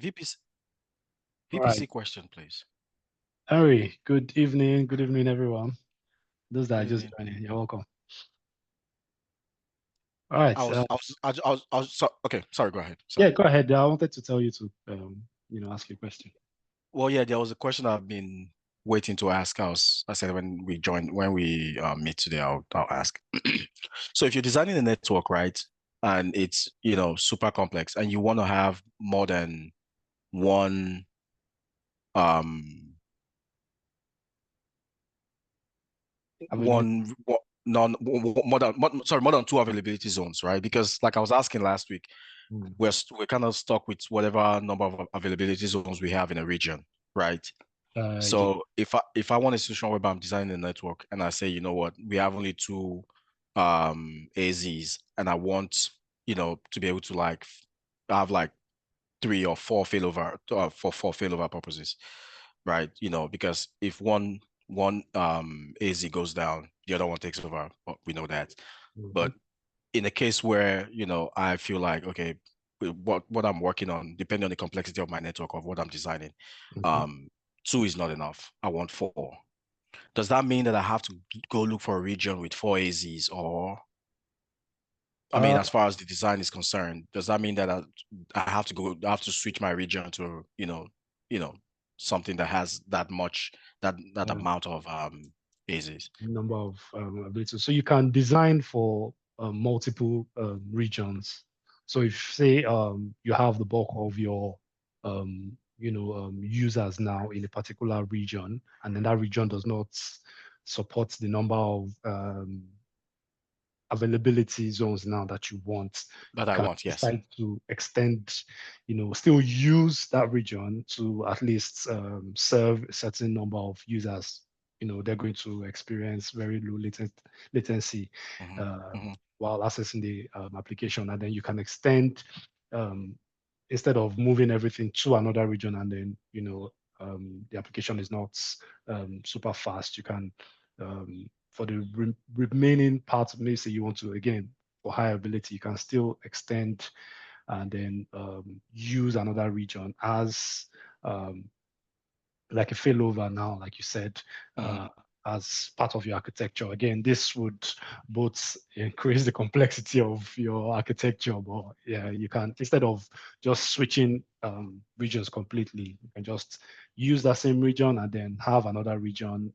VPC Right. question, please. Harry, good evening. Good evening, everyone. Those that Good are just evening. joining, you're welcome. All right. Okay, sorry, go ahead. Yeah, Sorry. go ahead. I wanted to tell you to, ask you a question. Well, yeah, there was a question I've been waiting to ask. I said when we meet today, I'll ask. So if you're designing a network, right, and it's, super complex and you want to have more than one um Availability. more than two availability zones, right? Because like I was asking last week, Mm. we're kind of stuck with whatever number of availability zones we have in a region, right? Yeah. So if I want a situation where I'm designing a network and I say, you know what, we have only two AZs and I want, to be able to have like three or four failover for failover purposes, right? Because if one AZ goes down, the other one takes over. We know that. Mhm. But in a case where, I feel like, okay, what I'm working on, depending on the complexity of my network of what I'm designing, Mhm. um, two is not enough. I want four. Does that mean that I have to go look for a region with four AZs, or I mean, Uh, as far as the design is concerned, does that mean that I have to switch my region to, something that has that uh, amount of AZs? Number of abilities. So you can design for multiple regions. So if say you have the bulk of your users now in a particular region, and then that region does not support the number of availability zones now that you want, That you I can want, yes. decide to extend, still use that region to at least serve a certain number of users. They're going to experience very low latency Hmm. uh, Hmm. while accessing the application, and then you can extend um, instead of moving everything to another region, and then the application is not super fast. You can for the remaining parts, maybe say you want to, again, for high ability, you can still extend and then use another region as um, like a failover now, like you said, Hmm. as part of your architecture. Again, this would both increase the complexity of your architecture, but yeah, you can, instead of just switching regions completely, you can just use that same region and then have another region,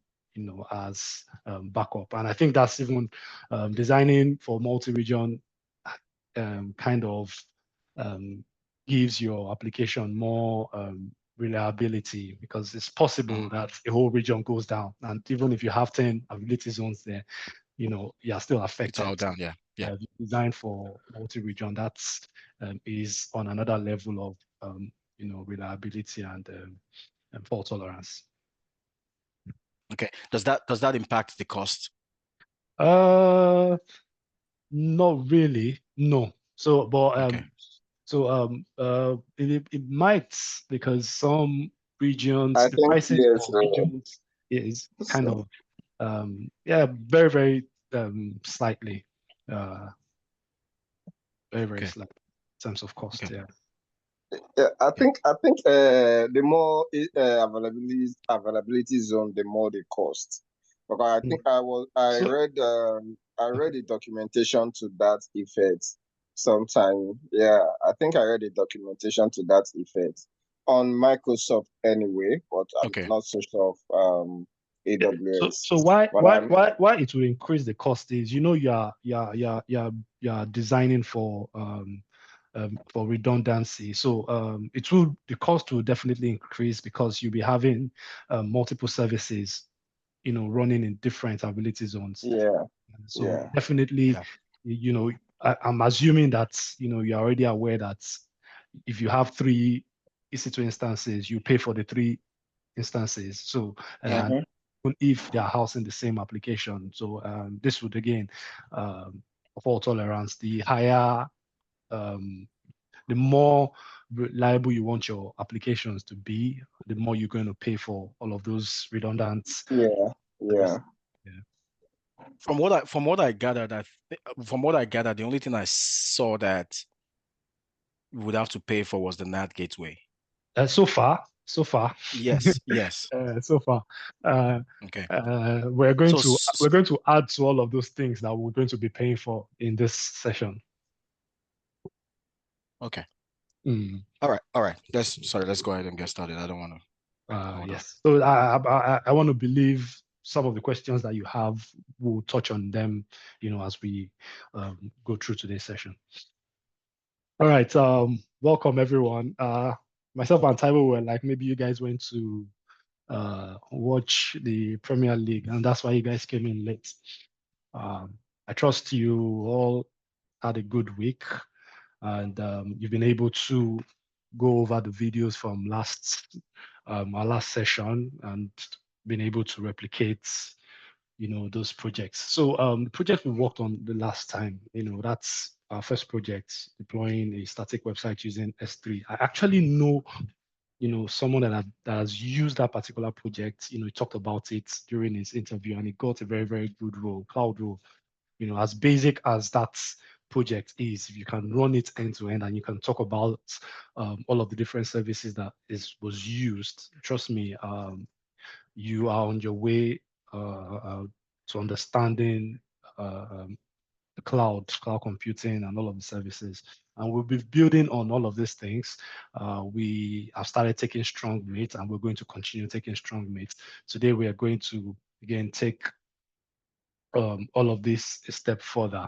as backup. And I think that's even designing for multi-region kind of um, gives your application more reliability, because it's possible Hmm. that the whole region goes down. And even if you have 10 availability zones there, you're still It's all affected. down, yeah, yeah. Design for multi-region, that's is on another level of reliability and fault tolerance. Okay. Does that impact the cost? Uh, Not really, no. Okay. It might, because some regions, I the think prices yes. for regions is kind So, of very, very slightly uh very, very Okay. slight in terms of cost. Okay. Yeah. yeah, I Okay. think I think the more availability zone, the more the cost. Because I Mm. think So I read the documentation to that effect sometime. Yeah, I think I read the documentation to that effect on Microsoft anyway, but I'm Okay. not so sure of yeah, so AWS. so why But why I'm why why it will increase the cost is, you're designing for redundancy. So the cost will definitely increase because you'll be having multiple services, running in different ability zones. yeah, So yeah, definitely, Yeah. I'm assuming that you're already aware that if you have three EC2 instances, you pay for the three instances. So Yeah. and even if they are housing the same application, so this would again, fault tolerance, the higher um, the more reliable you want your applications to be, the more you're going to pay for all of those redundant yeah, yeah. services. Yeah. From what I gathered, the only thing I saw that we would have to pay for was the NAT gateway. So far. Yes, yes. So far. Okay. We're going So, to add to all of those things that we're going to be paying for in this session. okay. Mm. All right. Let's go ahead and get started. I don't want to hold on. Yes. So I want to believe some of the questions that you have, we'll touch on them, as we go through today's session. All right. Welcome everyone. Myself and Taiwo were like, maybe you guys went to watch the Premier League, and that's why you guys came in late. I trust you all had a good week, and you've been able to go over the videos from our last session and been able to replicate, those projects. So the project we worked on the last time, that's our first project, deploying a static website using S3. I actually know someone that has used that particular project. He talked about it during his interview, and he got a very, very good role, cloud role. As basic as that project is, if you can run it end to end and you can talk about all of the different services that was used, trust me, you are on your way to understanding the cloud computing, and all of the services. And we'll be building on all of these things. We have started taking strong mates, and we're going to continue taking strong mates. Today, we are going to, again, take all of this a step further.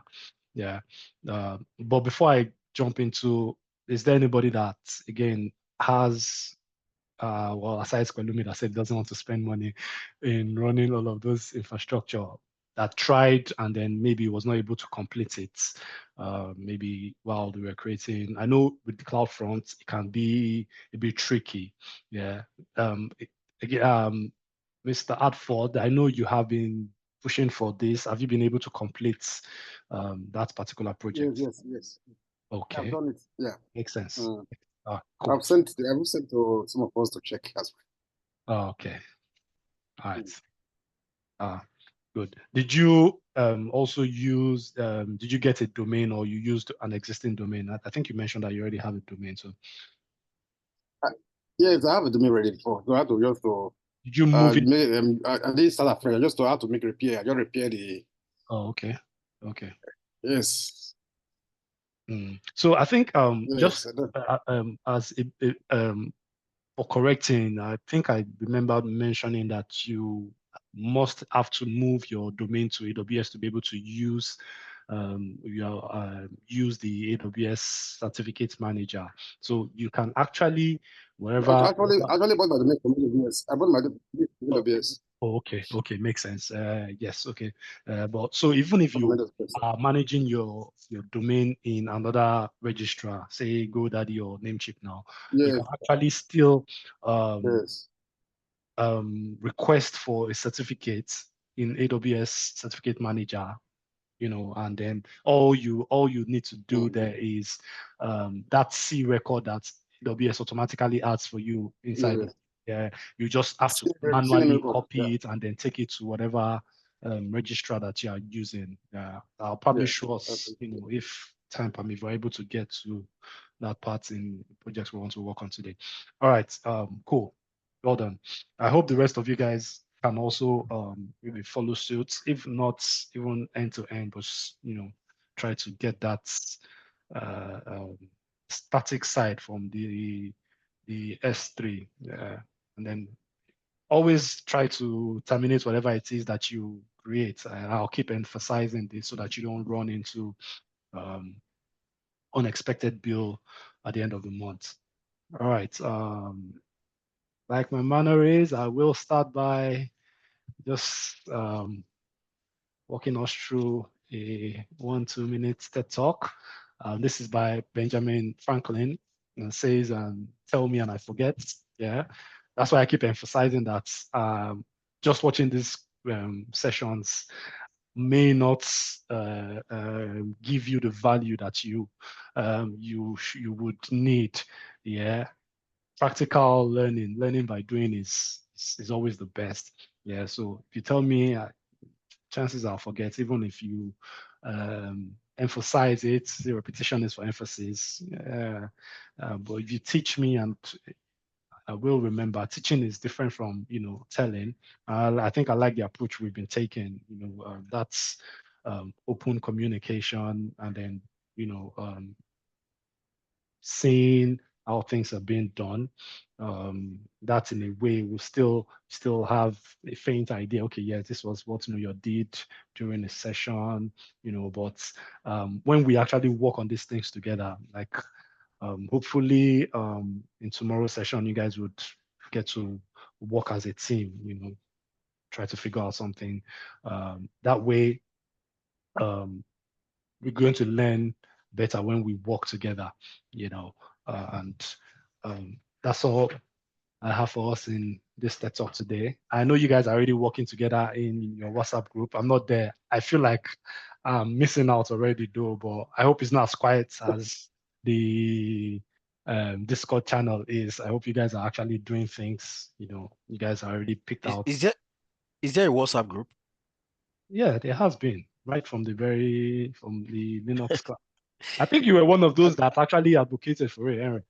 Yeah. But before I jump into, is there anybody that, again, has well, aside Kwelumi that said doesn't want to spend money in running all of those infrastructure, that tried and then maybe was not able to complete it, maybe while they were creating. I know with the cloud front, it can be a bit tricky. Yeah. Again, Mr. Adford, I know you have been pushing for this. Have you been able to complete that particular project? Yes. I've Okay, done it. Yeah. makes sense. Mm. Cool. I've sent to some of us to check as Oh, okay. All right. Good. Did you also use, did you get a domain, or you used an existing domain? I think you mentioned that you already have a domain. So well. Yes, I have a domain ready before. So I had to just to did you move it? make I didn't start afresh. I just to how to make repair. I just repair the Oh, okay. Okay. yes. So I think Yes, just as for correcting, I think I remember mentioning that you must have to move your domain to AWS to be able to use use the AWS certificate manager. So you can actually wherever. Actually bought my domain from AWS. I bought my domain from Oh, AWS. okay, makes sense. Yes, okay. But so even if you are managing your domain in another registrar, say GoDaddy or Namecheap now, you Yes, can actually still um, yes, request for a certificate in AWS Certificate Manager, and then all you need to do there is that C record that AWS automatically adds for you inside of. yes. Yeah, you just have to Same manually record. Yeah, copy it and then take it to whatever registrar that you are using. I'll probably yes. show us, if time permit, we're able to get to that part in projects we want to work on today. All right, cool. Well done. I hope the rest of you guys can also maybe follow suit, if not even end to end, but try to get that static side from the S3, and then always try to terminate whatever it is that you create. And I'll keep emphasizing this so that you don't run into um, unexpected bill at the end of the month. All right. Like my manner is, I will start by just walking us through a 1-2 minute TED talk. This is by Benjamin Franklin, and says, "Tell me and I forget." Yeah, that's why I keep emphasizing that just watching these sessions may not give you the value that you would need. Yeah, practical learning by doing is always the best. Yeah, so if you tell me, chances I'll forget, even if you emphasize it. The repetition is for emphasis. But if you teach me and will remember teaching is different from, telling. I think I like the approach we've been taking. That's open communication, and then, seeing how things are being done. That in a way will still have a faint idea. Okay, yeah, this was what you did during a session, but when we actually work on these things together, like hopefully in tomorrow's session, you guys would get to work as a team, try to figure out something. That way, we're going to learn better when we work together, and that's all I have for us in this TED Talk today. I know you guys are already working together in your WhatsApp group. I'm not there. I feel like I'm missing out already, though, but I hope it's not as quiet as the Discord channel is. I hope you guys are actually doing things. You guys are already picked Is, out. is there is there a WhatsApp group? Yeah, there has been right from the Linux class. I think you were one of those that actually advocated for it, Henry.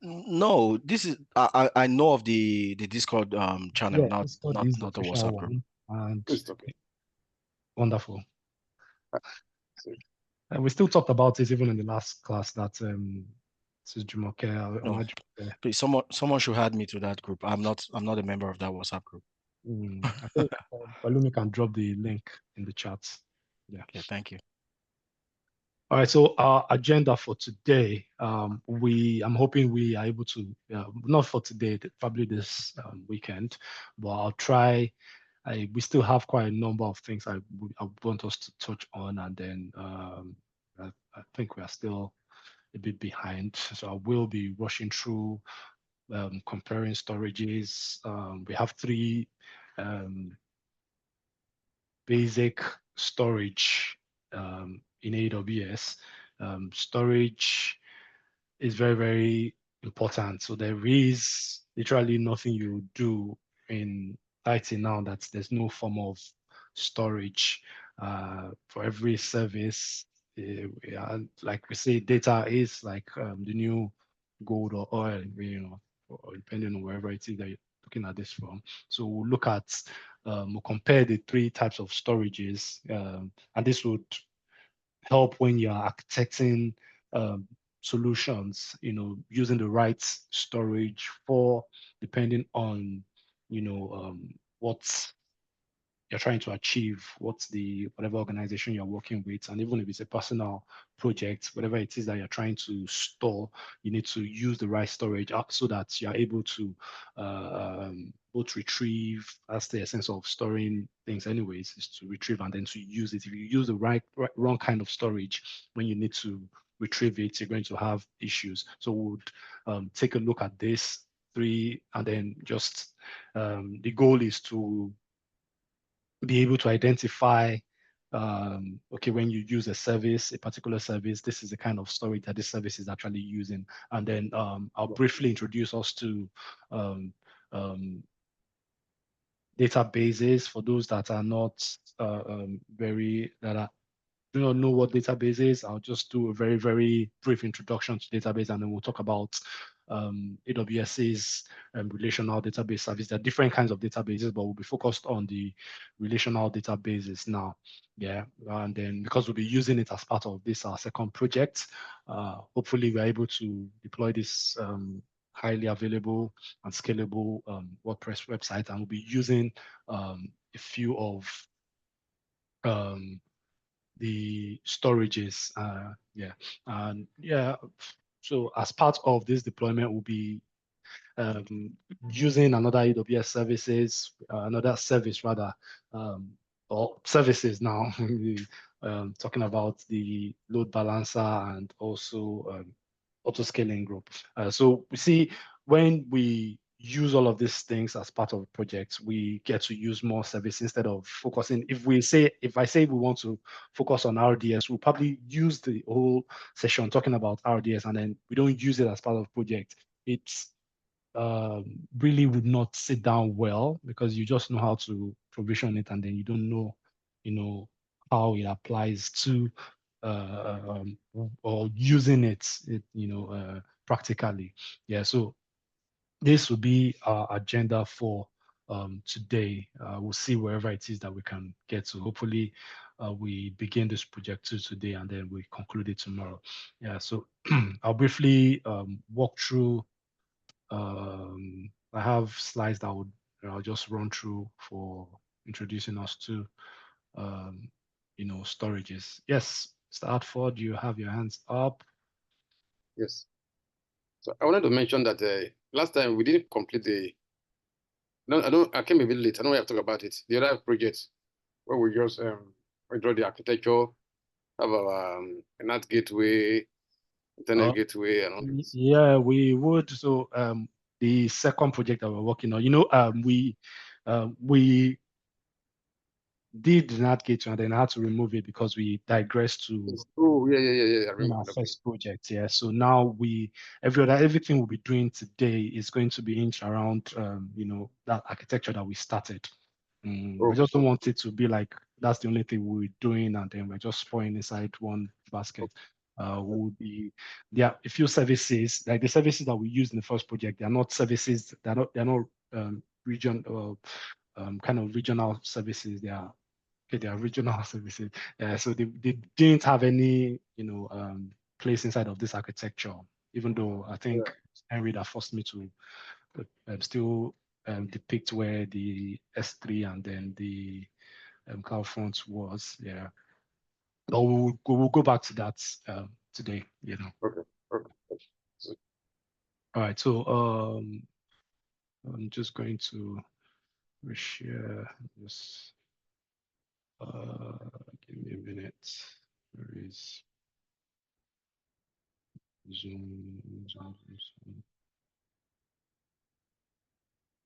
No, this is I know of the Discord channel, Yeah, not Discord not is the not the official WhatsApp group. one, and It's okay. wonderful. So, And we still talked about it even in the last class that this is Jumoke, No, please, someone should add me to that group. I'm not a member of that WhatsApp group. I think Palumi can drop the link in the chat. Yeah. Okay, thank you. All right. So our agenda for today, I'm hoping we are able to, not for today, probably this weekend, but I'll try. We still have quite a number of things I want us to touch on, and then I think we are still a bit behind. So I will be rushing through comparing storages. We have three basic storage in AWS. Storage is very, very important. So there is literally nothing you do in IT now that there's no form of storage. For every service, like we say, data is like the new gold or oil, or depending on wherever it is that you're looking at this from. So we'll look at, we'll compare the three types of storages, and this would help when you're architecting um, solutions, using the right storage for depending on, what you're trying to achieve, what's whatever organization you're working with, and even if it's a personal project, whatever it is that you're trying to store, you need to use the right storage so that you're able to both retrieve. That's the essence of storing things, anyways, is to retrieve and then to use it. If you use the wrong kind of storage when you need to retrieve it, you're going to have issues. So we'll take a look at this three, and then just the goal is to be able to identify, okay, when you use a particular service, this is the kind of storage that this service is actually using. And then I'll briefly introduce us to um, um, databases for those that are not that are do not know what database is. I'll just do a very, very brief introduction to database, and then we'll talk about AWS's relational database service. There are different kinds of databases, but we'll be focused on the relational databases now. Yeah, and then because we'll be using it as part of this our second project, hopefully we're able to deploy this highly available and scalable WordPress website, and we'll be using a few of the storages. And yeah, so as part of this deployment, we'll be um, using another AWS services, another service rather, or services now. Talking about the load balancer and also auto scaling group. So we see when we use all of these things as part of projects, we get to use more service instead of focusing. If I say we want to focus on RDS, we'll probably use the whole session talking about RDS, and then we don't use it as part of project. It's really would not sit down well because you just know how to provision it, and then you don't know, how it applies to or using it practically. Yeah, so this will be our agenda for today. We'll see wherever it is that we can get to. Hopefully, we begin this project today and then we conclude it tomorrow. Yeah, so I'll briefly walk through. I have slides that I'll just run through for introducing us to, storages. Yes, Mr. Hartford, you have your hands up. Yes. So I wanted to mention that last time we didn't complete the. No, I came a bit late. I know we have to talk about it. The other project where we just we draw the architecture, have our NAT gateway, internet gateway, and all this. Yeah, we would. So the second project that we're working on, we did not get to, and then had to remove it because we digressed to Oh, yeah. I in remember. our Okay. first project. Yeah. So now everything we'll be doing today is going to be hinged around that architecture that we started. I just don't want it to be like that's the only thing we're doing and then we're just spoiling inside one basket. There are a few services, like the services that we used in the first project, they're not services, they're not region kind of regional services. They are regional services. So they didn't have any place inside of this architecture, even though I think Henry that forced me to still depict where the S3 and then the CloudFront was. Yeah. But we'll go back to that today, Okay. All right. So I'm just going to reshare this. Give me a minute. Where is Zoom?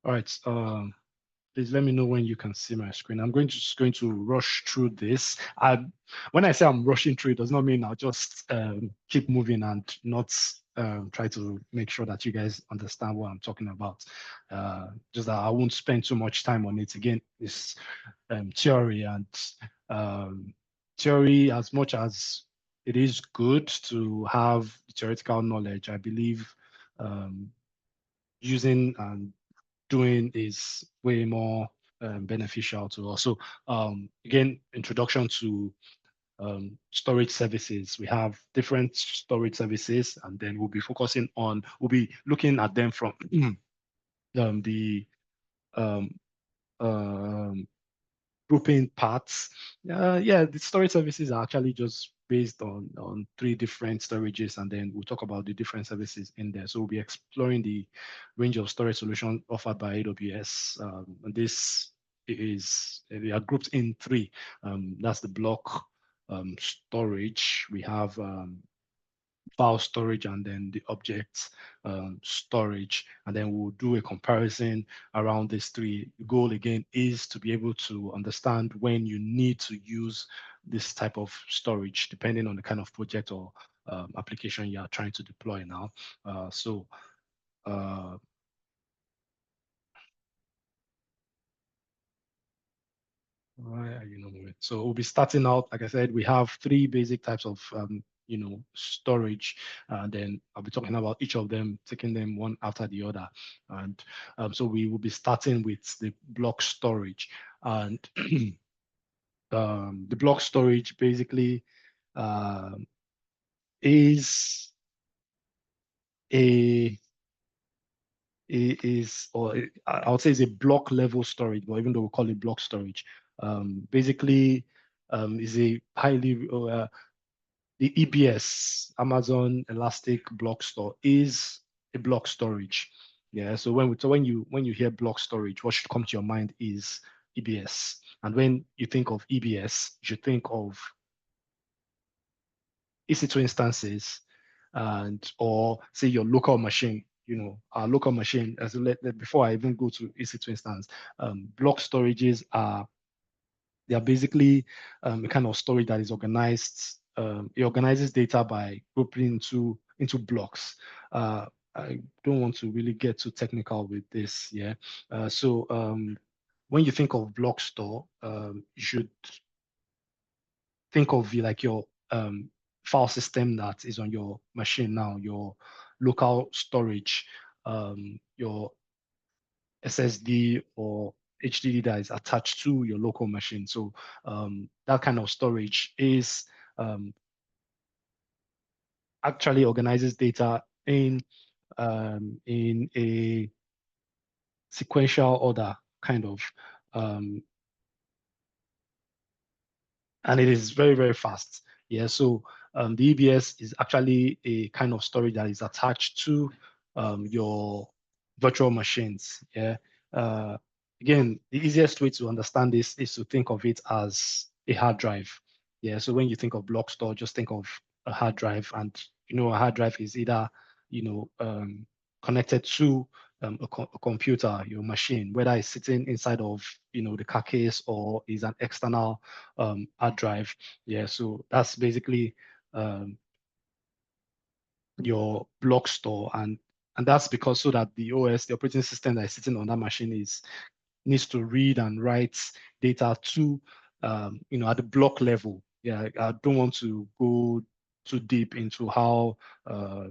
All right. Please let me know when you can see my screen. I'm just going to rush through this. When I say I'm rushing through, it does not mean I'll just keep moving and not try to make sure that you guys understand what I'm talking about. Just that I won't spend too much time on it. Again, it's theory, and theory, as much as it is good to have theoretical knowledge, I believe using and doing is way more beneficial to us. So again, introduction to storage services. We have different storage services, and then we'll be looking at them from the um, um, grouping parts. The storage services are actually just based on three different storages, and then we'll talk about the different services in there. So we'll be exploring the range of storage solutions offered by AWS. And they are grouped in three. That's the block storage. We have file storage and then the object storage, and then we'll do a comparison around these three. The goal again is to be able to understand when you need to use this type of storage depending on the kind of project or application you are trying to deploy now. Why are you not moving? So we'll be starting out, like I said, we have three basic types of storage, and then I'll be talking about each of them, taking them one after the other. And so we will be starting with the block storage. And the block storage basically is a I would say is a block level storage, but even though we call it block storage, basically is a highly the EBS, Amazon Elastic Block Store, is a block storage. Yeah. So when you hear block storage, what should come to your mind is EBS. And when you think of EBS, you should think of EC2 instances and or say your local machine. Our local machine. Before I even go to EC2 instance, block storages they are basically a kind of storage that is organized. It organizes data by grouping into blocks. I don't want to really get too technical with this. Yeah. So when you think of block store, you should think of like your file system that is on your machine now, your local storage. your SSD or HDD that is attached to your local machine. So that kind of storage is actually organizes data in a sequential order, kind of, and it is very, very fast. Yeah, so the EBS is actually a kind of storage that is attached to your virtual machines. Yeah. Again, the easiest way to understand this is to think of it as a hard drive. Yeah. So when you think of block store, just think of a hard drive, and a hard drive is either connected to a computer, your machine, whether it's sitting inside of the car case or is an external hard drive. Yeah, so that's basically your block store, and that's because so that the OS, the operating system that is sitting on that machine, needs to read and write data to at the block level. Yeah, I don't want to go too deep into how the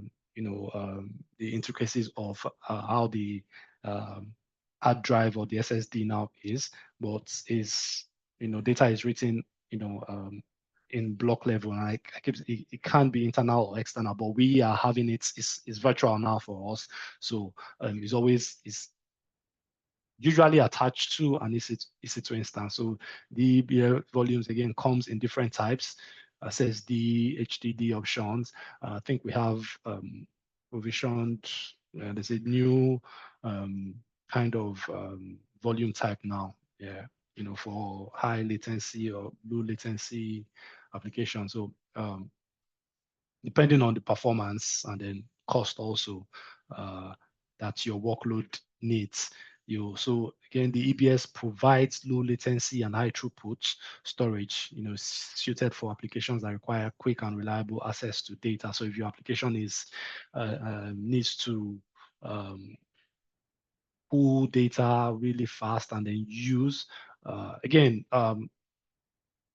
intricacies of how the hard drive or the SSD now is, but data is written in block level, and it can be internal or external, but we are having it's virtual now for us. So it's usually attached to an EC2 instance. So the EBL volumes again comes in different types, SSD, HDD options. I think we have provisioned, there's a new kind of volume type now. Yeah, for high latency or low latency applications. So depending on the performance and then cost also that your workload needs. So again, the EBS provides low latency and high throughput storage, suited for applications that require quick and reliable access to data. So if your application needs to pull data really fast and then use, again,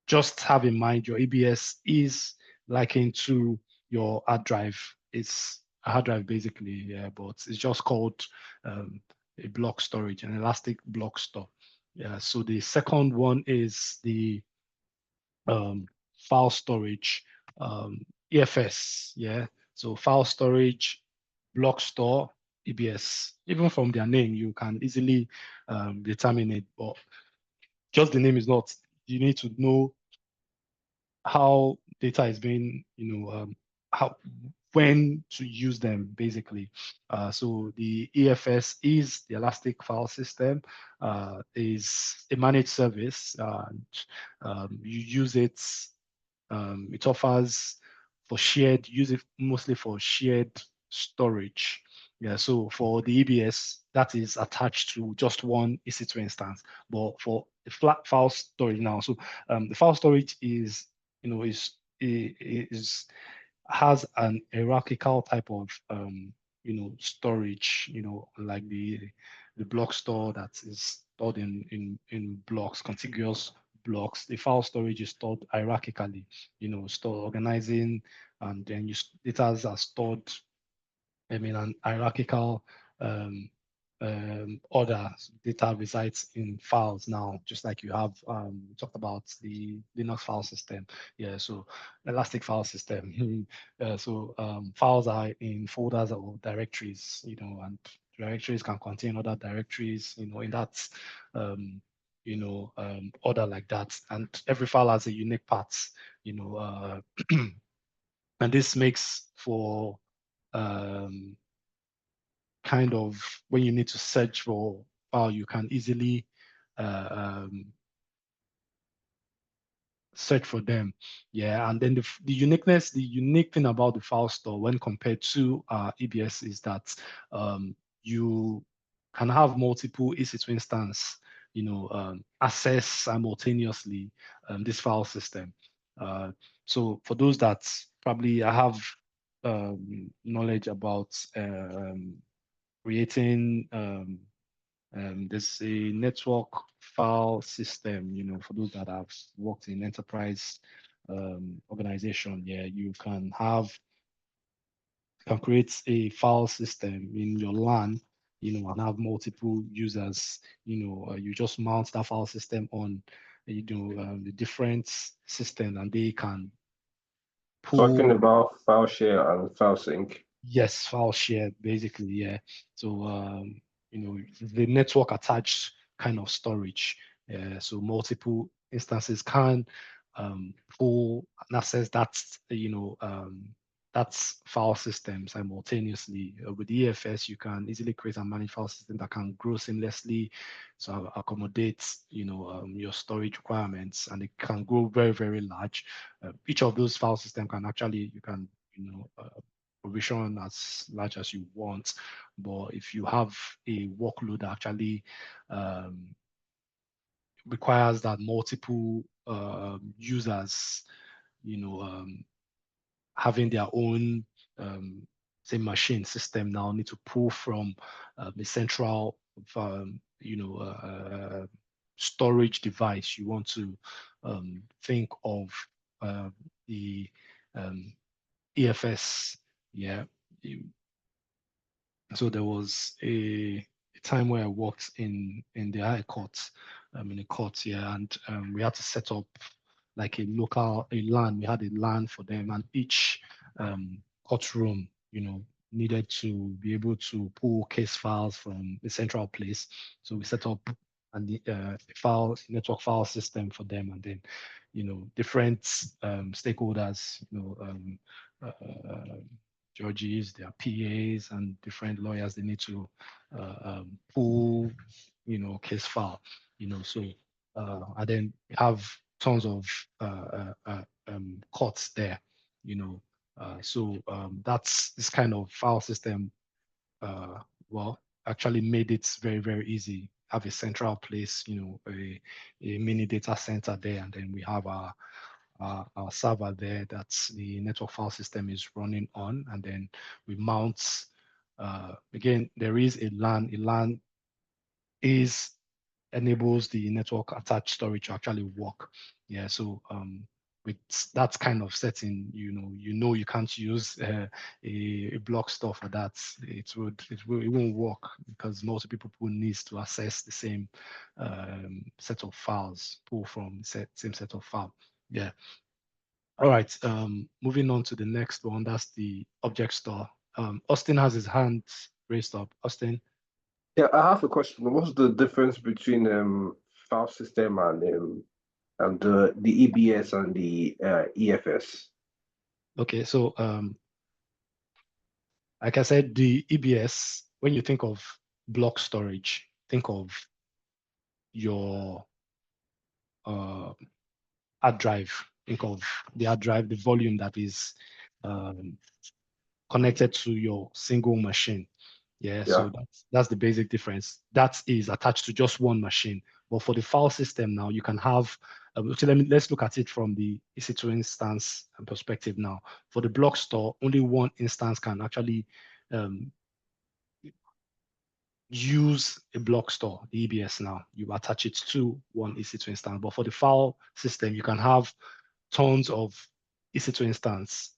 just have in mind your EBS is likened to your hard drive. It's a hard drive basically, yeah, but it's just called a block storage, an elastic block store. Yeah. So the second one is the file storage, EFS. Yeah. So file storage, block store, EBS. Even from their name, you can easily determine it, but just the name is not. You need to know how data is being, how when to use them basically. So the EFS is the Elastic File System, is a managed service, and you use it. It offers use it mostly for shared storage. Yeah, so for the EBS, that is attached to just one EC2 instance. But for the flat file storage now, so the file storage is has an hierarchical type of storage, like the block store that is stored in blocks, contiguous blocks. The file storage is stored hierarchically, store organizing, and then data are stored an hierarchical order. Data resides in files now, just like you have talked about the Linux file system. Yeah, so elastic file system. So files are in folders or directories, and directories can contain other directories, in that order like that. And every file has a unique path, and this makes for kind of when you need to search for file, you can easily search for them. Yeah, and then the unique thing about the file store when compared to EBS is that you can have multiple EC2 instance, access simultaneously this file system. So for those that probably have knowledge about creating there's a network file system, for those that have worked in enterprise organization. Yeah, you can have can create a file system in your LAN, and have multiple users. You just mount that file system on, the different systems, and they can Talking pull. about file share and file sync. Yes, file share, basically, yeah. So, the network attached kind of storage. So multiple instances can pull and access that's file system simultaneously. With EFS, you can easily create and manage file system that can grow seamlessly, so accommodate, your storage requirements, and it can grow very, very large. Each of those file system can actually, you can, provision as large as you want. But if you have a workload that actually requires that multiple users, having their own say machine system now need to pull from a central storage device, you want to think of the EFS. Yeah. So there was a time where I worked in the high court, in a court, yeah, and we had to set up like a LAN. We had a LAN for them, and each courtroom, needed to be able to pull case files from the central place. So we set up the network file system for them, and then different stakeholders, judges, their PAs, and different lawyers, they need to pull, case file, so and then have tons of courts there, so that's this kind of file system. Well, actually made it very, very easy. Have a central place, a mini data center there, and then we have our server there that's the network file system is running on, and then we mount. Again, there is a LAN. A LAN enables the network attached storage to actually work. Yeah, so with that kind of setting, you can't use a block store for that. It won't work because multiple people needs to access the same set of files, pull from same set of file. Yeah. All right. Moving on to the next one. That's the object store. Austin has his hand raised up. Austin. Yeah, I have a question. What's the difference between file system and the EBS and the EFS? Okay, so like I said, the EBS, when you think of block storage, think of your hard drive. Think of the hard drive, the volume that is connected to your single machine. Yeah, so that's the basic difference. That is attached to just one machine. But for the file system now, you can have, so let's look at it from the EC2 instance perspective now. For the block store, only one instance can actually use a block store, the EBS now. You attach it to one EC2 instance. But for the file system, you can have tons of EC2 instance.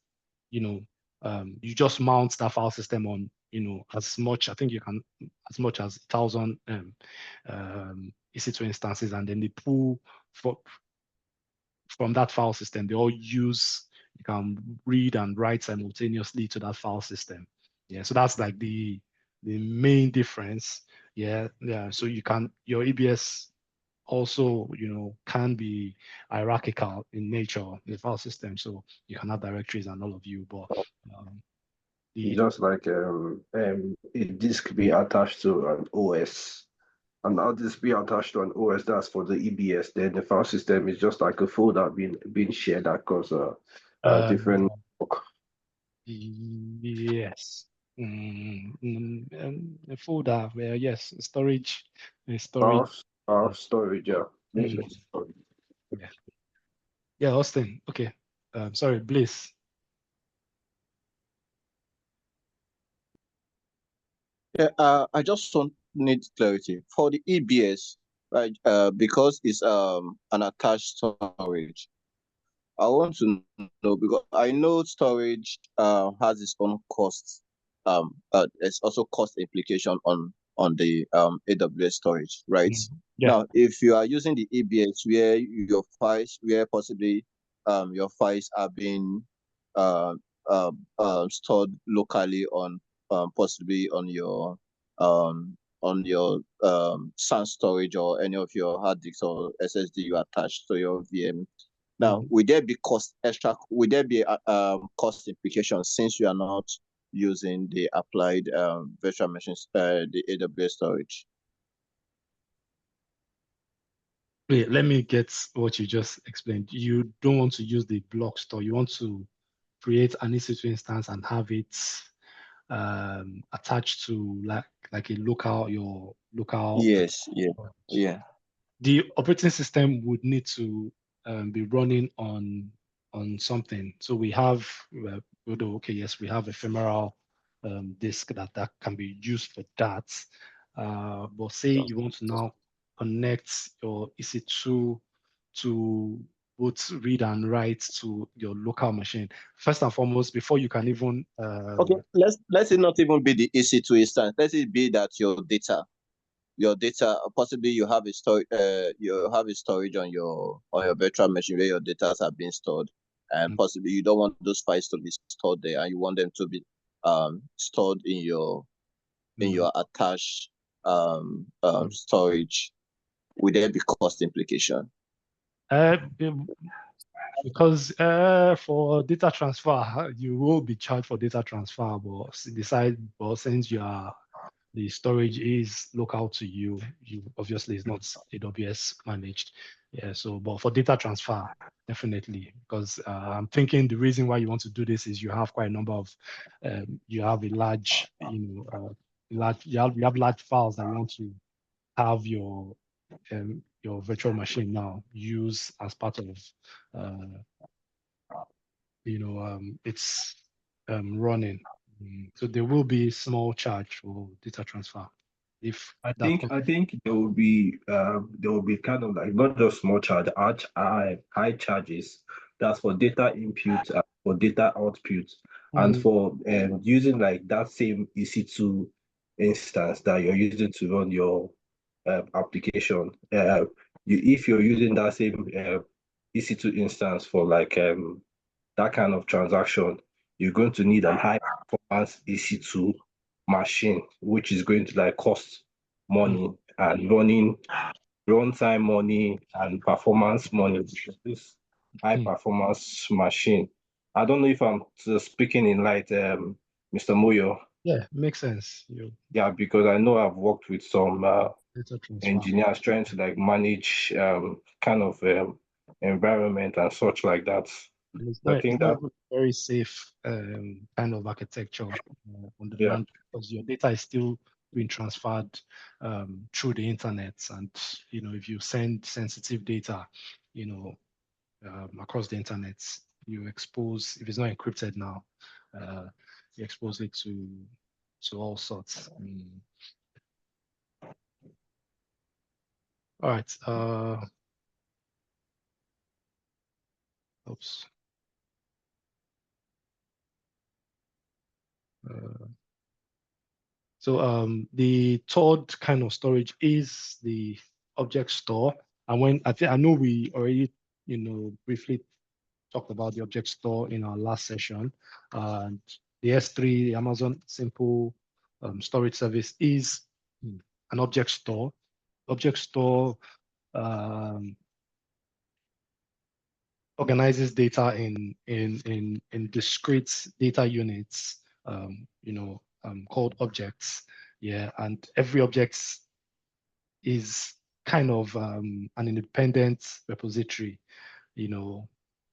You just mount that file system on, as much, I think you can, as much as 1,000 EC2 instances, and then they pull from that file system. They all use, you can read and write simultaneously to that file system. Yeah, so that's like the main difference. Yeah. So your EBS also, can be hierarchical in nature, the file system. So you can have directories and all of you, but just like a disk be attached to an OS, and now this be attached to an OS, that's for the EBS. Then the file system is just like a folder being shared across a different. Yes. A folder where, yes, storage. Storage, yeah. Yeah. Yeah, Austin. Okay. Sorry, Bliss. Yeah, I just need clarity for the EBS, right? Because it's an attached storage. I want to know because I know storage has its own costs. there's also cost implication on the AWS storage, right? Yeah. Now, if you are using the EBS where your files, where possibly your files are being stored locally on possibly on your SAN storage or any of your hard disks or SSD you attach to your VM. Now, would there be cost implications since you are not using the applied virtual machines, the AWS storage? Wait, let me get what you just explained. You don't want to use the block store. You want to create an EC2 instance and have it attached to like a your local. Yes, yeah. The operating system would need to be running on something. So we have, okay, yes, we have ephemeral disk that can be used for that. But say you want to now connect your EC2 to both read and write to your local machine. First and foremost, before you can even Okay, let's it not even be the EC2 instance. Let it be that your data possibly you have a storage on your virtual machine where your data are being stored, and possibly you don't want those files to be stored there, and you want them to be stored in your attached storage. Would there be cost implication? Because for data transfer, you will be charged for data transfer, but since the storage is local to you, obviously it's not AWS managed. Yeah, so but for data transfer, definitely, because I'm thinking the reason why you want to do this is you have quite a number of you have a large, you have large files that you want to have your virtual machine now use as part of it's running. So there will be small charge for data transfer. I think there will be kind of like not just small charge, high charges. That's for data input and for data output, and for using like that same EC2 instance that you're using to run your application. If you're using that same EC2 instance for like that kind of transaction, you're going to need a high performance EC2 machine, which is going to like cost money and runtime money and performance money. This high performance machine. I don't know if I'm speaking in light, Mr. Moyo. Yeah, makes sense. Yeah, because I know I've worked with some engineers trying to like manage kind of environment and such like that. I think that very safe kind of architecture on the land, because your data is still being transferred through the internet, and if you send sensitive data across the internet, you expose, if it's not encrypted now, you expose it to all sorts. All right. Oops. So the third kind of storage is the object store. And I know we already, briefly talked about the object store in our last session. And the S3, the Amazon Simple Storage Service, is an object store. Object store organizes data in discrete data units, called objects. Yeah, and every object is kind of an independent repository,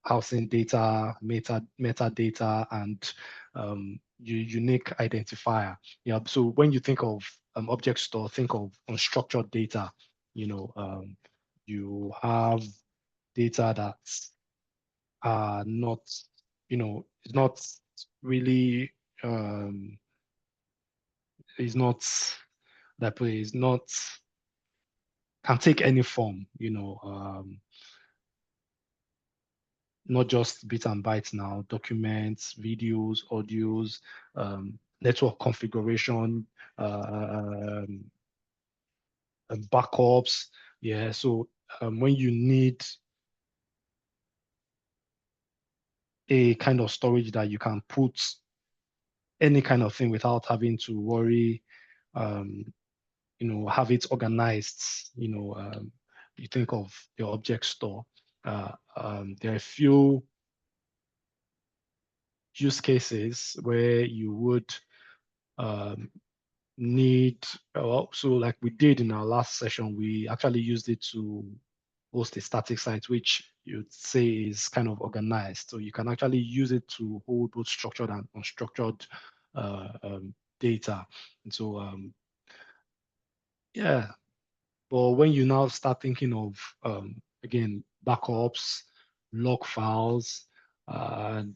housing data, metadata, and unique identifier. Yeah, so when you think of object store, think of unstructured data. You have data that's not, it's not really, is not that way, is not, can take any form, not just bits and bytes now, documents, videos, audios, network configuration, backups. Yeah, so when you need a kind of storage that you can put any kind of thing without having to worry, have it organized, you think of your object store. There are a few use cases where you would need, so like we did in our last session, we actually used it to host a static site, which you'd say is kind of organized. So you can actually use it to hold both structured and unstructured data. And so, yeah, but when you now start thinking of, again, backups, log files, and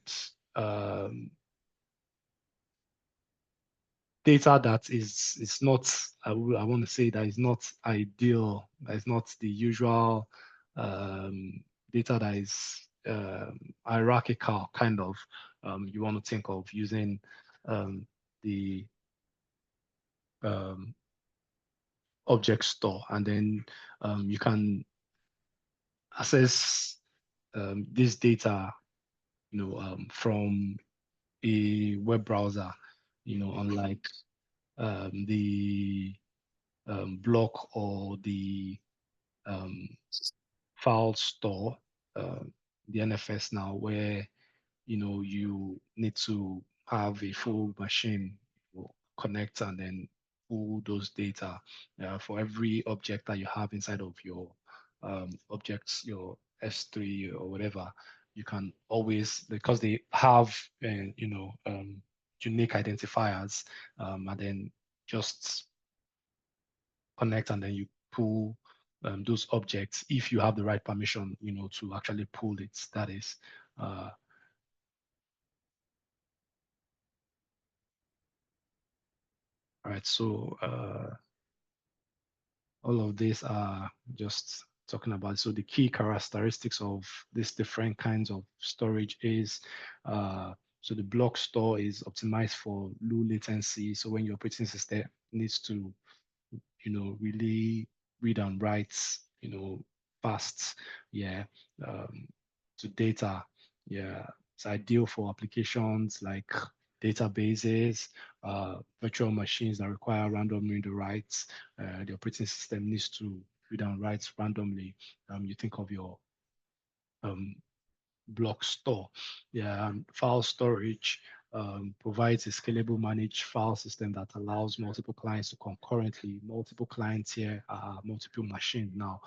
data that is not, I want to say that is not ideal, that is not the usual data that is hierarchical kind of, you want to think of using the object store, and then you can access this data, from a web browser, unlike the block or the file store, the NFS now, where you need to have a full machine connect and then pull those data for every object that you have inside of your objects, your S3 or whatever. You can always, because they have unique identifiers, and then just connect and then you pull those objects if you have the right permission, to actually pull it. That is, all right, so all of these are just talking about. So the key characteristics of these different kinds of storage is, so the block store is optimized for low latency. So when your operating system needs to, really read and write, fast, yeah, to data, yeah, it's ideal for applications like databases, virtual machines that require random read writes. The operating system needs to read and write randomly. You think of your block store. Yeah, file storage provides a scalable managed file system that allows multiple clients to concurrently, multiple clients here are multiple machines now,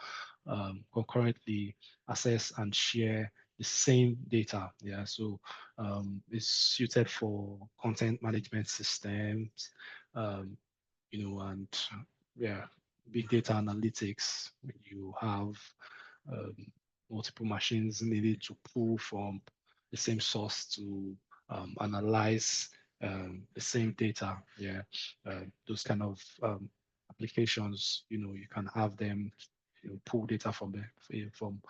concurrently access and share the same data. Yeah, so it's suited for content management systems, and yeah, big data analytics. When you have multiple machines needed to pull from the same source to analyze the same data. Yeah, those kind of applications, you can have them pull data from from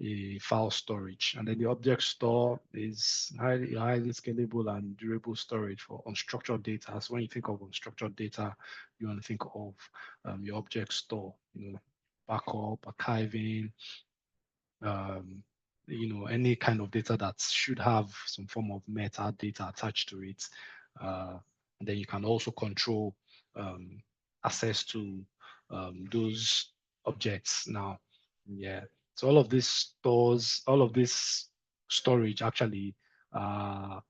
a file storage. And then the object store is highly scalable and durable storage for unstructured data. So when you think of unstructured data, you want to think of your object store, backup, archiving, any kind of data that should have some form of metadata attached to it. And then you can also control access to those objects now. Yeah. So all of this storage actually can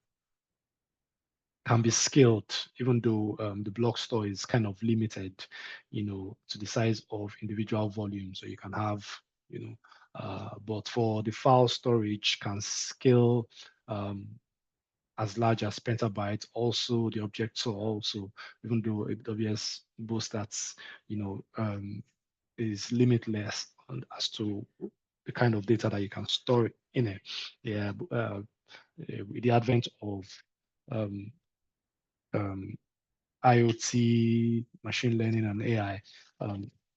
be scaled, even though the block store is kind of limited, to the size of individual volumes. So you can have, but for the file storage can scale as large as petabytes. Also, the object store also, even though AWS boasts that, is limitless as to the kind of data that you can store in it. Yeah, with the advent of IoT, machine learning, and AI,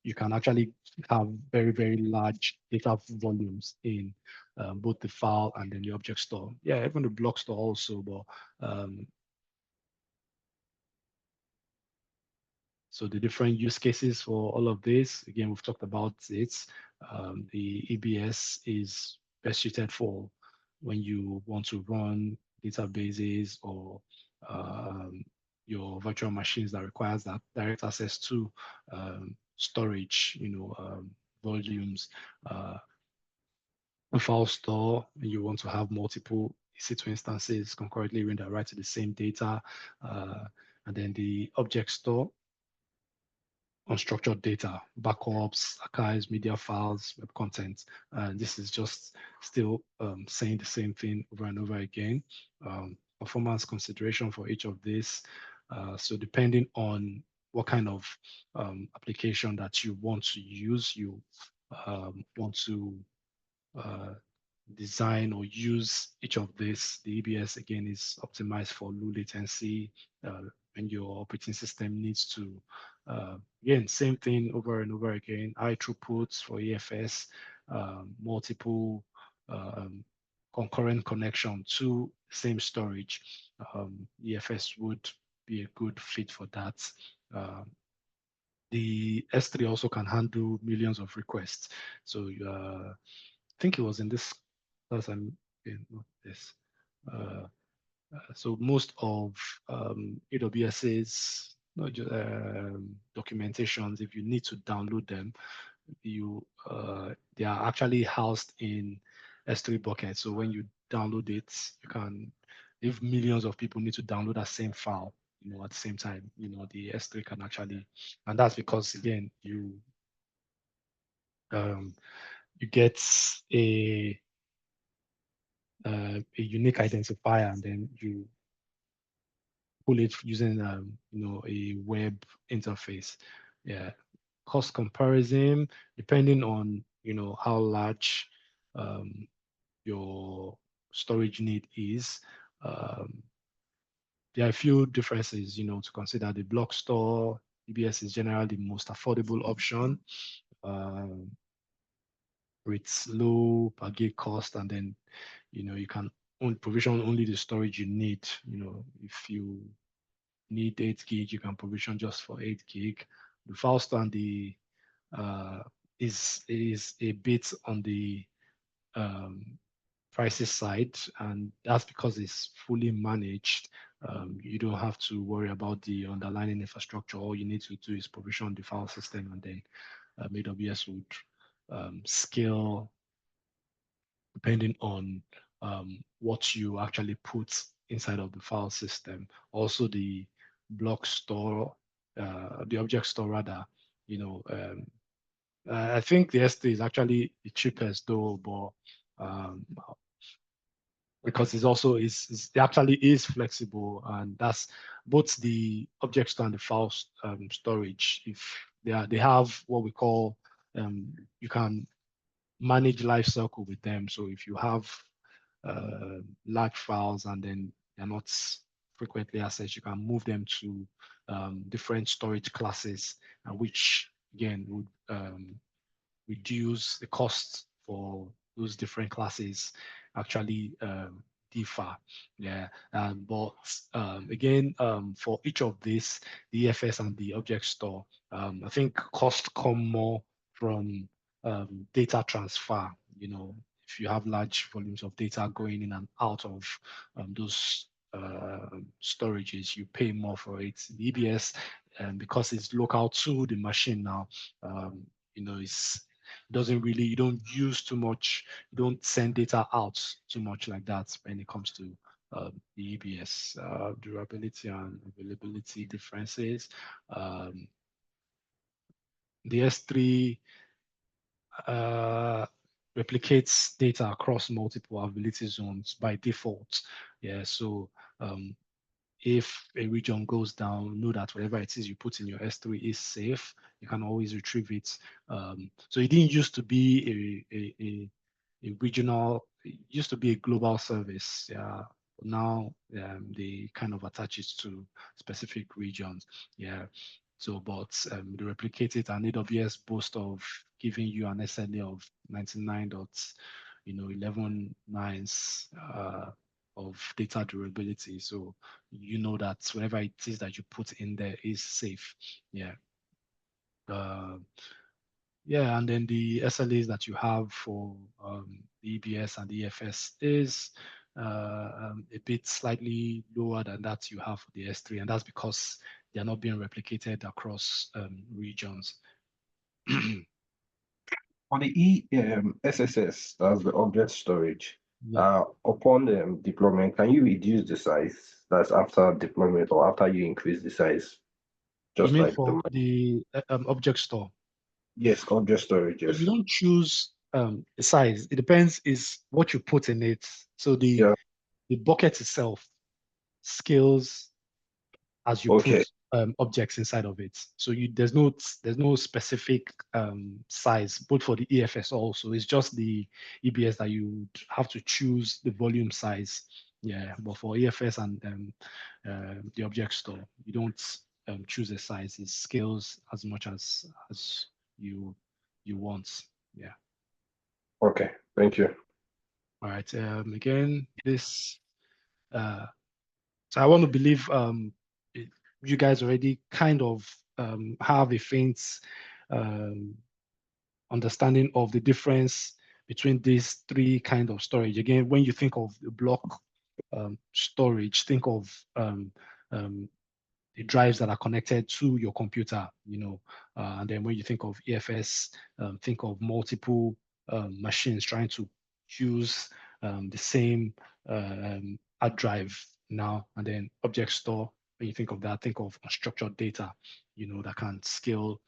you can actually have very, very large data volumes in both the file and then the object store. Yeah, even the block store also, but So the different use cases for all of this, again, we've talked about it. The EBS is best suited for when you want to run databases or your virtual machines that requires that direct access to storage, volumes, a file store, and you want to have multiple EC2 instances concurrently when they write to the same data, and then the object store, unstructured data, backups, archives, media files, web content. And this is just still saying the same thing over and over again. Performance consideration for each of these. So depending on what kind of application that you want to use, you want to design or use each of these. The EBS again is optimized for low latency when your operating system needs to, again, same thing over and over again, high throughputs for EFS, multiple concurrent connection to same storage. EFS would be a good fit for that. The S3 also can handle millions of requests. So I think it was in this class I'm in this. So most of AWS's documentations, if you need to download them, they are actually housed in S3 buckets. So when you download it, you can, if millions of people need to download that same file, at the same time, the S3 can actually, and that's because again, you get a unique identifier, and then you pull it using a web interface. Yeah, cost comparison depending on how large your storage need is. There are a few differences to consider. The block store EBS is generally the most affordable option. It's low per gig cost, and then you can provision only the storage you need. If you need 8 gig, you can provision just for 8 gig. The file store and the is a bit on the prices side, and that's because it's fully managed. You don't have to worry about the underlying infrastructure. All you need to do is provision the file system, and then AWS would scale depending on what you actually put inside of the file system. Also, the block store, the object store rather, I think the S3 is actually the cheapest though, but because it actually is flexible, and that's both the object store and the file storage. If they have what we call, you can manage life cycle with them. So if you have large files and then they're not frequently accessed, you can move them to different storage classes, which again would reduce the cost for those different classes actually differ. Yeah, but again, for each of these, the EFS and the object store, I think cost come more from data transfer. If you have large volumes of data going in and out of those storages, you pay more for it. The EBS, because it's local to the machine now, it's doesn't really, you don't use too much, you don't send data out too much like that when it comes to the EBS. Durability and availability differences. The S3 replicates data across multiple availability zones by default. Yeah, so if a region goes down, know that whatever it is you put in your S3 is safe. You can always retrieve it. So it didn't used to be a regional, it used to be a global service. Yeah. Now they kind of attach it to specific regions. Yeah. So, but they replicate it, and AWS boasts of giving you an SLA of 99.11 nines of data durability. So you know that whatever it is that you put in there is safe. Yeah. Yeah, and then the SLAs that you have for the EBS and the EFS is a bit slightly lower than that you have for the S3, and that's because they are not being replicated across regions. For the SSS, that's the object storage. Yeah. Upon deployment, can you reduce the size? That's after deployment or after you increase the size? You Just mean like for the object store? yes, object storage, So yes. you don't choose a size. It depends is what you put in it. So Yeah. the bucket itself scales as you put Okay. objects inside of it. So there's no specific size, but for the EFS also, it's just the EBS that you would have to choose the volume size. Yeah, but for EFS and the object store, you don't choose a size. It scales as much as you want. Yeah. Okay. Thank you. All right. Again, this. So I want to believe you guys already kind of have a faint um, understanding of the difference between these three kind of storage. Again, when you think of the block storage, think of the drives that are connected to your computer, and then when you think of EFS, think of multiple machines trying to use the same hard drive now, and then object store. When you think of that, think of unstructured data, that can scale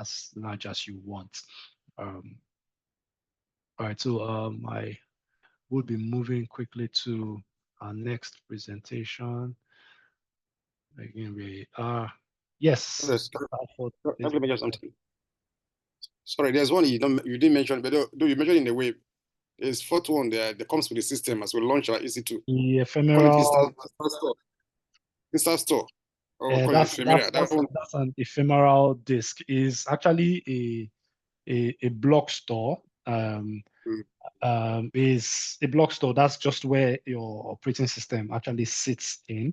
as large as you want. All right, so I will be moving quickly to our next presentation. Again, we are, yes. Yes. Let me mention something. Sorry, there's one you didn't mention, but though you mentioned in the way, there's fourth one there that comes with the system as we launch our EC2. The Call it ephemeral. Insta store. Or call it That's ephemera. That one. that's an ephemeral disk. Is actually a block store. Is a block store. That's just where your operating system actually sits in.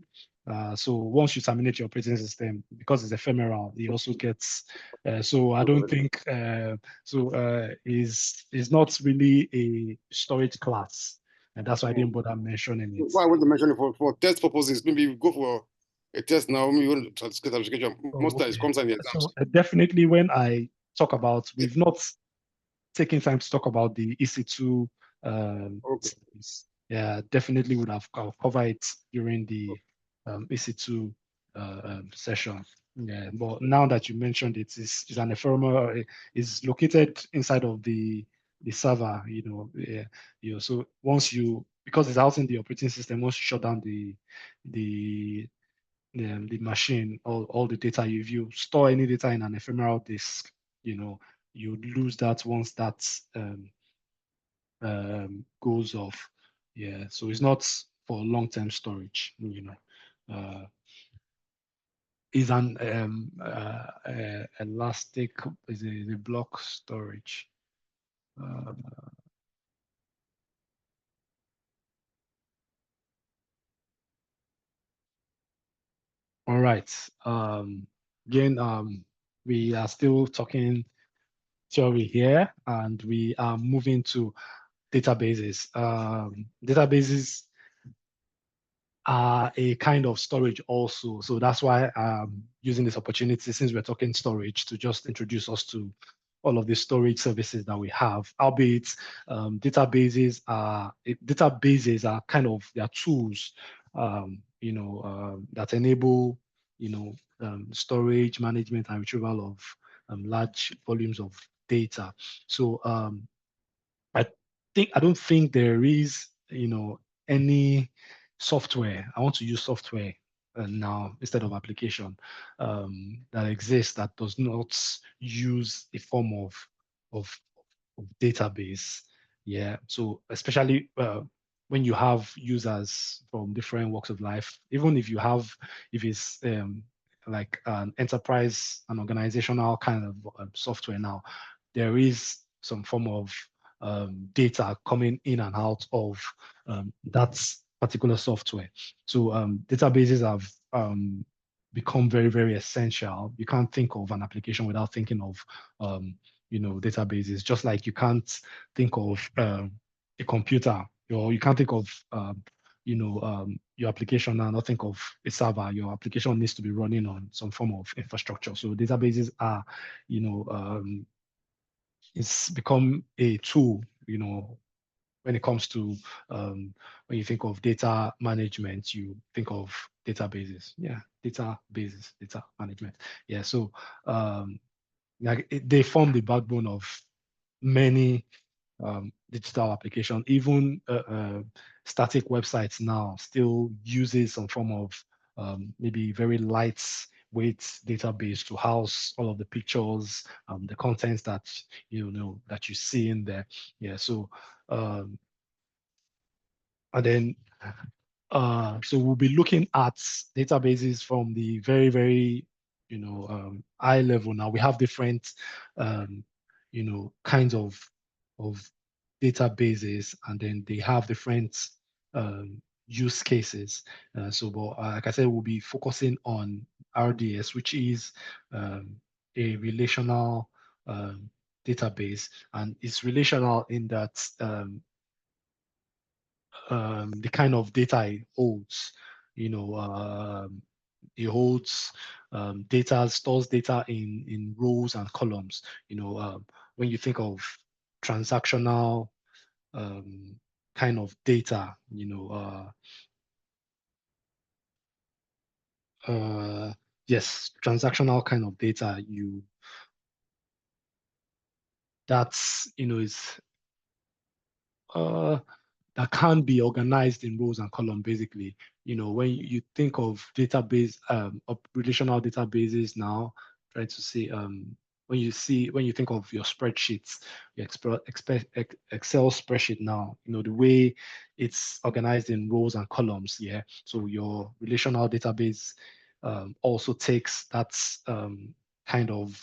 So once you terminate your operating system, because it's ephemeral, it also gets. So I don't think is not really a storage class, and that's why I didn't bother mentioning it. Why I want to mention it for test purposes. Maybe you go for a test now. Maybe you want to get application. Most times it comes in the exams. So definitely when I talk about, we've not taking time to talk about the EC2 series. Yeah, definitely would have covered it during the EC2 session. Yeah, but now that you mentioned it, is an ephemeral, is located inside of the server. Yeah, so once because it's out in the operating system, once you shut down the the machine, all the data, if you store any data in an ephemeral disk, you lose that once that goes off. Yeah, so it's not for long-term storage. Is an elastic, is a block storage. All right. Again, we are still talking theory here, and we are moving to databases. Databases are a kind of storage also. So that's why I'm using this opportunity, since we're talking storage, to just introduce us to all of the storage services that we have. Albeit databases are kind of their tools, that enable storage, management, and retrieval of large volumes of data. So I don't think there is any software. I want to use software now instead of application that exists that does not use a form of database. Yeah. So especially when you have users from different walks of life, even if it's like an enterprise, an organizational kind of software now, there is some form of data coming in and out of that particular software. So databases have become very, very essential. You can't think of an application without thinking of databases. Just like you can't think of a computer, or you can't think of your application and not think of a server. Your application needs to be running on some form of infrastructure. So databases are, it's become a tool, when it comes to when you think of data management, you think of databases. Yeah, databases, data management. Yeah, so they form the backbone of many digital application. Even static websites now still uses some form of maybe very lightweight database to house all of the pictures, the contents that that you see in there. Yeah, so and then so we'll be looking at databases from the very, very, high level. Now we have different, kinds of databases, and then they have different use cases. But like I said, we'll be focusing on RDS, which is a relational database, and it's relational in that the kind of data it holds. It holds data, stores data in rows and columns. When you think of transactional kind of data, yes, transactional kind of data, that's is that can't be organized in rows and columns, basically. When you think of database, of relational databases now, try to see, when you think of your spreadsheets, your Excel spreadsheet now, the way it's organized in rows and columns, yeah. So your relational database also takes that kind of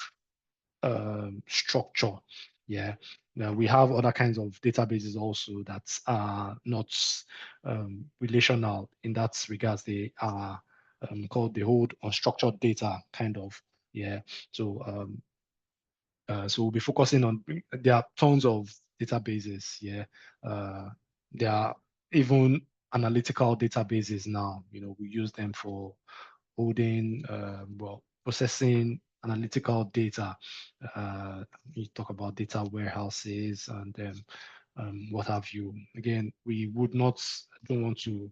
structure. Yeah. Now we have other kinds of databases also that are not relational in that regards. They are called the hold unstructured data kind of. Yeah. So so we'll be focusing on, there are tons of databases. Yeah. There are even analytical databases now. We use them for holding, processing analytical data. You talk about data warehouses and what have you. Again, we don't want to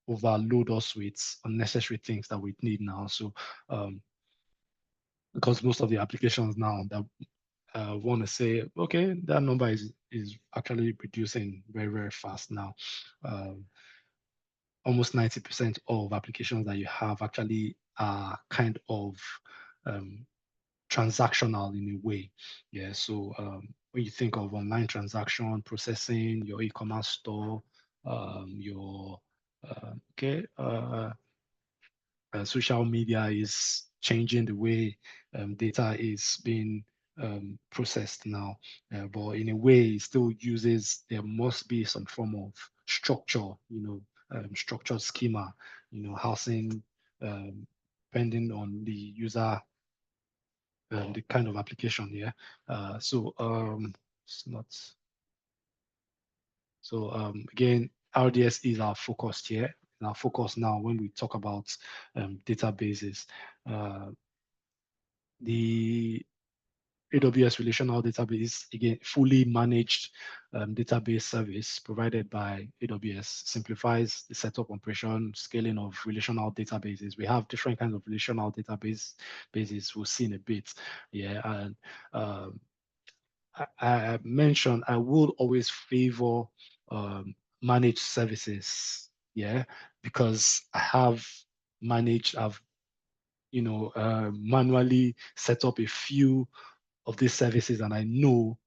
overload us with unnecessary things that we need now. So because most of the applications now that want to say, okay, that number is actually reducing very, very fast now. Almost 90% of applications that you have actually are kind of transactional in a way. Yeah. So when you think of online transaction processing, your e-commerce store, your social media is changing the way data is being processed now. But in a way, it still uses, there must be some form of structure, structured schema, housing, depending on the user, the kind of application. Yeah. So it's not. So again, RDS is our focus here. Our focus now when we talk about databases. The AWS relational database, again, fully managed database service provided by AWS, simplifies the setup, operation, scaling of relational databases. We have different kinds of relational bases we'll see in a bit. Yeah, and I mentioned I will always favor managed services. Yeah, because I've manually set up a few of these services, and I know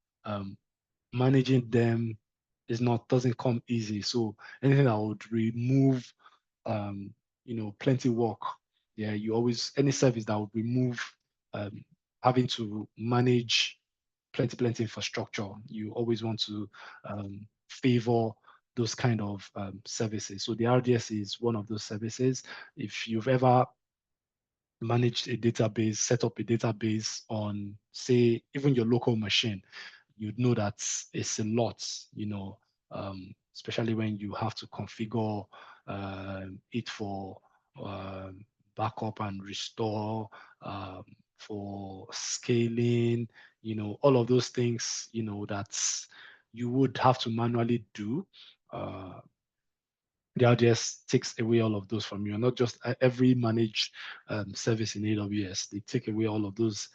managing them doesn't come easy. So anything that would remove plenty work. Yeah, any service that would remove having to manage plenty infrastructure, you always want to favor those kind of services. So the RDS is one of those services. If you've ever manage a database, set up a database on, say, even your local machine, you'd know that it's a lot, especially when you have to configure it for backup and restore, for scaling, all of those things, that you would have to manually do. The RDS takes away all of those from you, and not just every managed service in AWS. They take away all of those,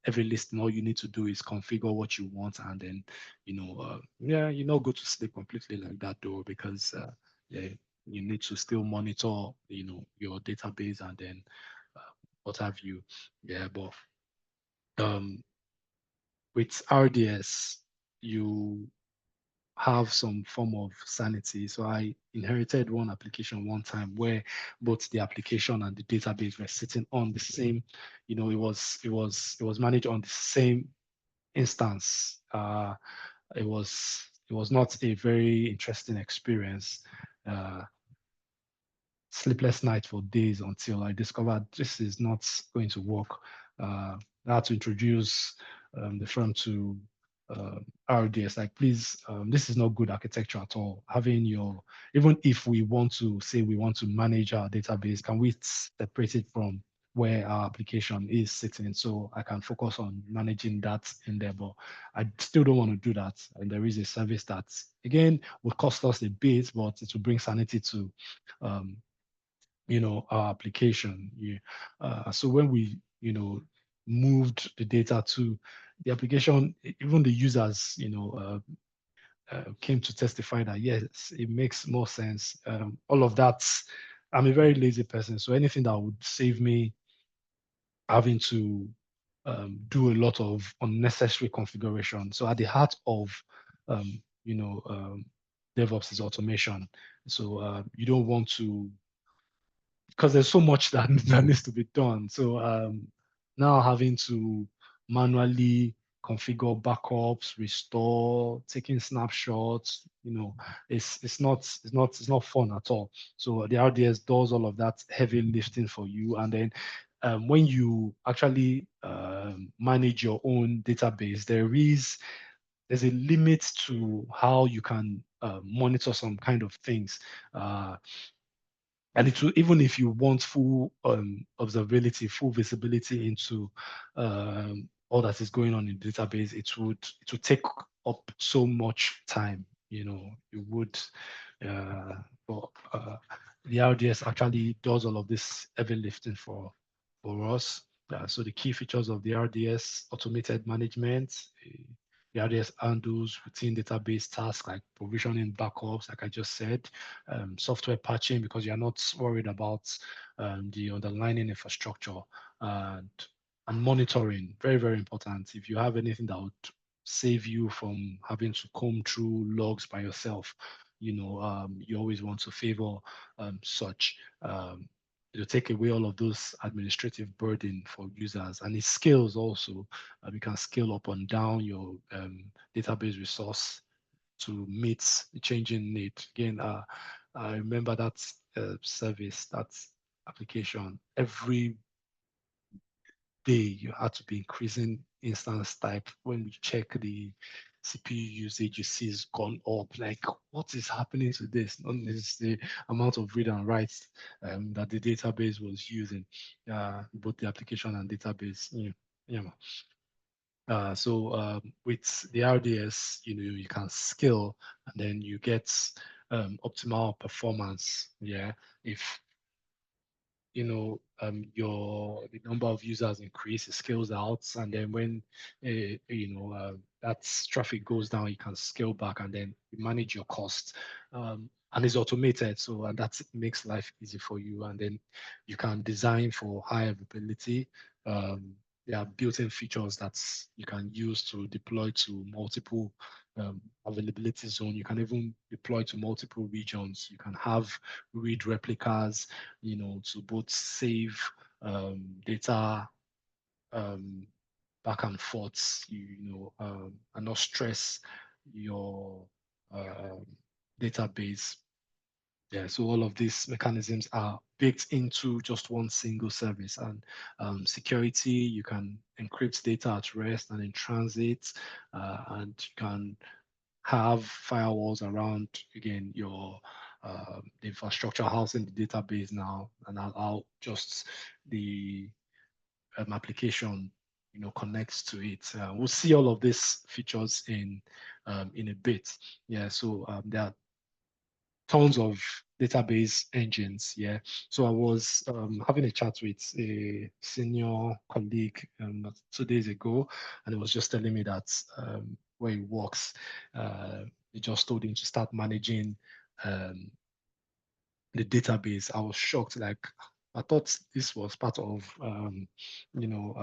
every listing. All you need to do is configure what you want, and then, go to sleep completely like that though, because yeah, you need to still monitor, your database, and then what have you. Yeah, but with RDS, you have some form of sanity. So I inherited one application one time where both the application and the database were sitting on the same, it was managed on the same instance. It was not a very interesting experience. Sleepless night for days until I discovered this is not going to work. I had to introduce the firm to RDS. Like, please, this is not good architecture at all. Even if we want to say we want to manage our database, can we separate it from where our application is sitting, so I can focus on managing that in there? But I still don't want to do that. And there is a service that, again, would cost us a bit, but it will bring sanity to our application. So when we, moved the data to the application, even the users, came to testify that yes, it makes more sense. All of that. I'm a very lazy person, so anything that would save me having to do a lot of unnecessary configuration. So at the heart of, DevOps is automation. So you don't want to, because there's so much that needs to be done. So now having to manually configure backups, restore, taking snapshots, it's not fun at all. So the RDS does all of that heavy lifting for you, and then when you actually manage your own database, there's a limit to how you can monitor some kind of things. And it will, even if you want full observability, full visibility into all that is going on in the database, it would take up so much time. It would, but the RDS actually does all of this heavy lifting for us. So the key features of the RDS: automated management. The RDS handles routine database tasks like provisioning backups, like I just said, software patching, because you're not worried about the underlying infrastructure, and monitoring. Very, very important. If you have anything that would save you from having to comb through logs by yourself, you always want to favor such. To take away all of those administrative burden for users, and it scales also. You can scale up and down your database resource to meet the changing need. Again, I remember that service, that application, every day you had to be increasing instance type. When we check the CPU usage, you see it's gone up. Like, what is happening to this? Not necessarily the amount of read and write that the database was using, both the application and database. So with the RDS, you can scale, and then you get optimal performance. Yeah, if the number of users increase, it scales out, and then when that traffic goes down, you can scale back, and then you manage your costs. And it's automated, so and that makes life easy for you. And then you can design for high availability. There are built-in features that you can use to deploy to multiple availability zone. You can even deploy to multiple regions. You can have read replicas, to both save data back and forth, and not stress your database. Yeah, so all of these mechanisms are baked into just one single service. And security, you can encrypt data at rest and in transit, and you can have firewalls around, again, your the infrastructure housing the database now, and allow just the application, connects to it. We'll see all of these features in a bit. Yeah, so there are tons of database engines. Yeah. So I was having a chat with a senior colleague 2 days ago, and he was just telling me that where he works, he just told him to start managing um, the database. I was shocked. Like, I thought this was part of you know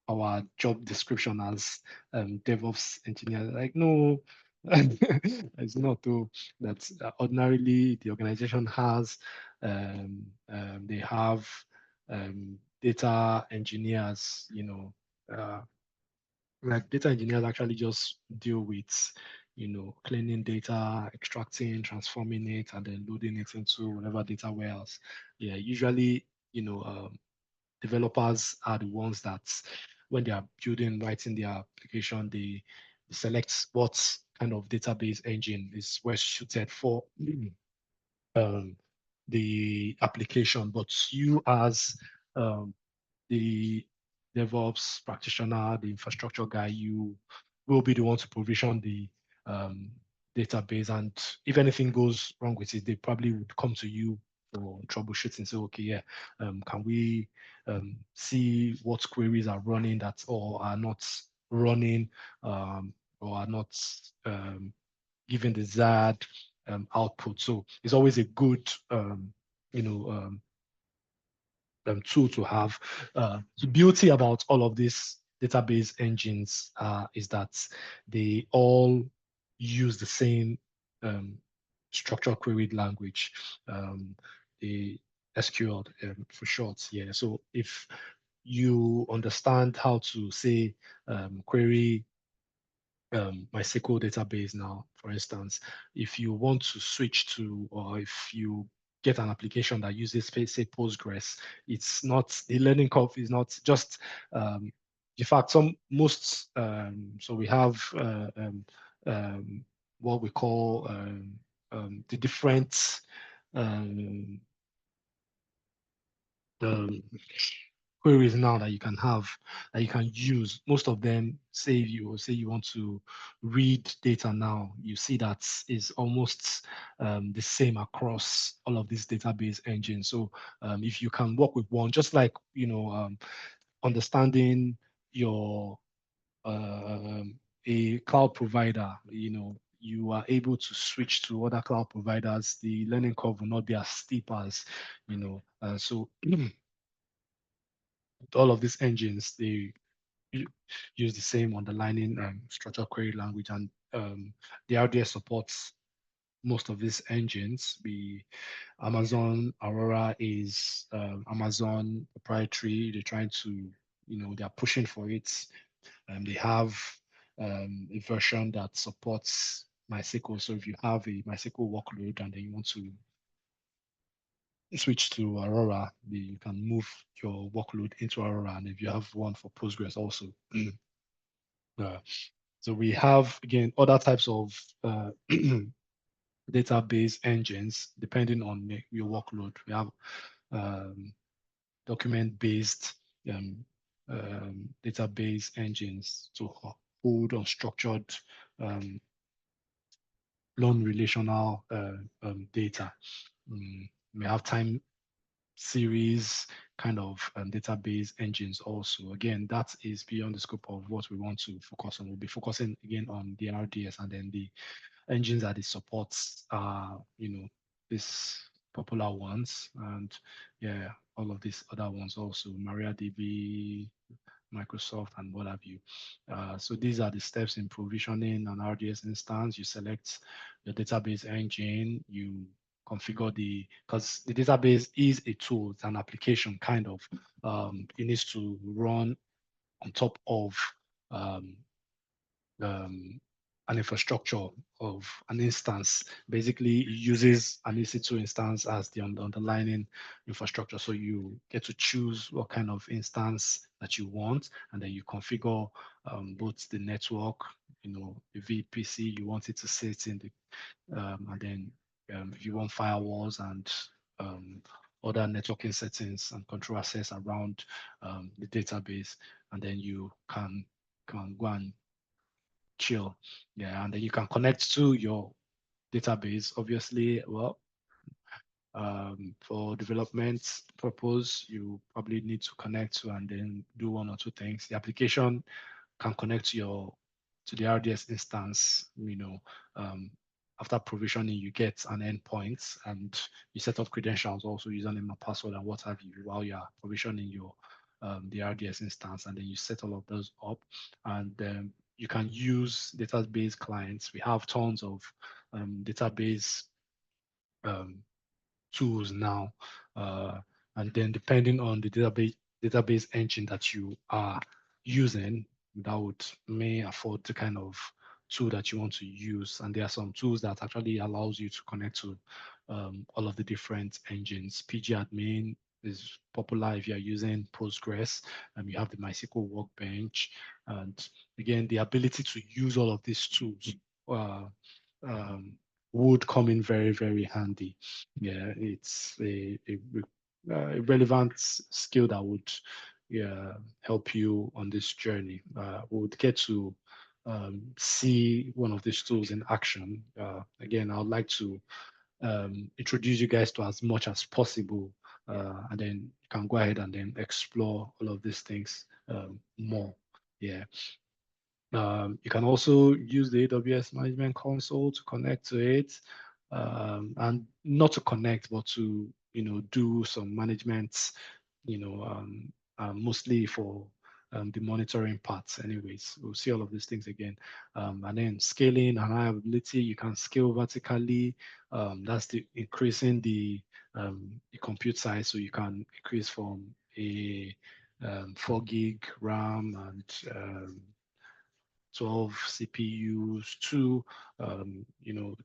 our job description as DevOps engineer. Like, no, it's not though. That ordinarily the organization has. They have data engineers. Like data engineers actually just deal with, cleaning data, extracting, transforming it, and then loading it into whatever data warehouse. Yeah, usually, developers are the ones that when they are writing their application, they select what kind of database engine is best suited for um, the application. But you as the DevOps practitioner, the infrastructure guy, you will be the one to provision the um, database. And if anything goes wrong with it, they probably would come to you for troubleshooting. Say, okay, yeah, can we see what queries are running that or are not running, or are not giving the desired output. So it's always a good you know tool to have. The beauty about all of these database engines is that they all use the same structured query language, the SQL for short. Yeah. So if you understand how to say query MySQL database now, for instance, if you want to switch to, or if you get an application that uses, say, Postgres, it's not, the learning curve is not just, in fact, so we have what we call the different um, queries now that you can have, that you can use. Most of them, say you want to read data now, you see that is almost the same across all of these database engines. So if you can work with one, just like understanding your a cloud provider, you are able to switch to other cloud providers, the learning curve will not be as steep as, so all of these engines, they use the same underlining structured query language, and the RDS supports most of these engines. The Amazon Aurora is Amazon proprietary. They're trying to, they're pushing for it. They have a version that supports MySQL. So if you have a MySQL workload and then you want to switch to Aurora, you can move your workload into Aurora. And if you have one for Postgres also. So we have, again, other types of database engines depending on your workload. We have document-based database engines to hold unstructured non-relational data. We have time series kind of database engines also. Again, that is beyond the scope of what we want to focus on. We'll be focusing again on the RDS, and then the engines that it supports are, these popular ones, and yeah, all of these other ones also, MariaDB, Microsoft, and what have you. So these are the steps in provisioning an RDS instance. You select your database engine, you configure because the database is a tool, it's an application kind of. It needs to run on top of an infrastructure of an instance. Basically, it uses an EC2 instance as the underlying infrastructure. So you get to choose what kind of instance that you want, and then you configure both the network, the VPC you want it to sit in the, and then if you want firewalls and other networking settings and control access around the database, and then you can go and chill. Yeah, and then you can connect to your database. Obviously, well, for development purpose, you probably need to connect to and then do one or two things. The application can connect to the RDS instance, after provisioning, you get an endpoint and you set up credentials, also username and password and what have you, while you're provisioning your the RDS instance, and then you set all of those up, and you can use database clients. We have tons of database tools now, and then depending on the database engine that you are using, that may afford the kind of tool that you want to use. And there are some tools that actually allows you to connect to all of the different engines. pgadmin is popular if you're using Postgres. You have the MySQL Workbench, and again, the ability to use all of these tools would come in very, very handy. Yeah, it's a relevant skill that would help you on this journey. We would get to see one of these tools in action. Again, I would like to introduce you guys to as much as possible, and then you can go ahead and then explore all of these things more. Yeah. You can also use the AWS Management Console to connect to it, and not to connect, but to do some management, mostly for the monitoring parts. Anyways, we'll see all of these things again, and then scaling and reliability. You can scale vertically. That's the increasing the compute size, so you can increase from a 4 gig RAM and 12 CPUs to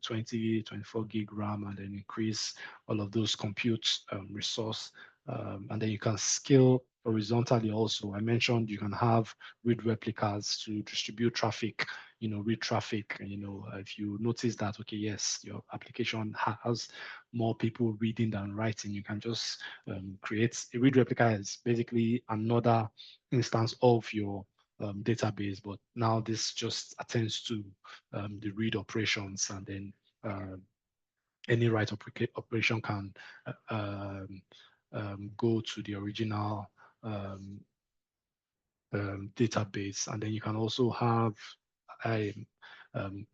20, 24 gig RAM, and then increase all of those compute resource. And then you can scale horizontally also. I mentioned you can have read replicas to distribute traffic, read traffic. If you notice that, okay, yes, your application has more people reading than writing, you can just create a read replica. Is basically another instance of your database, but now this just attends to the read operations, and then any write operation can go to the original database. And then you can also have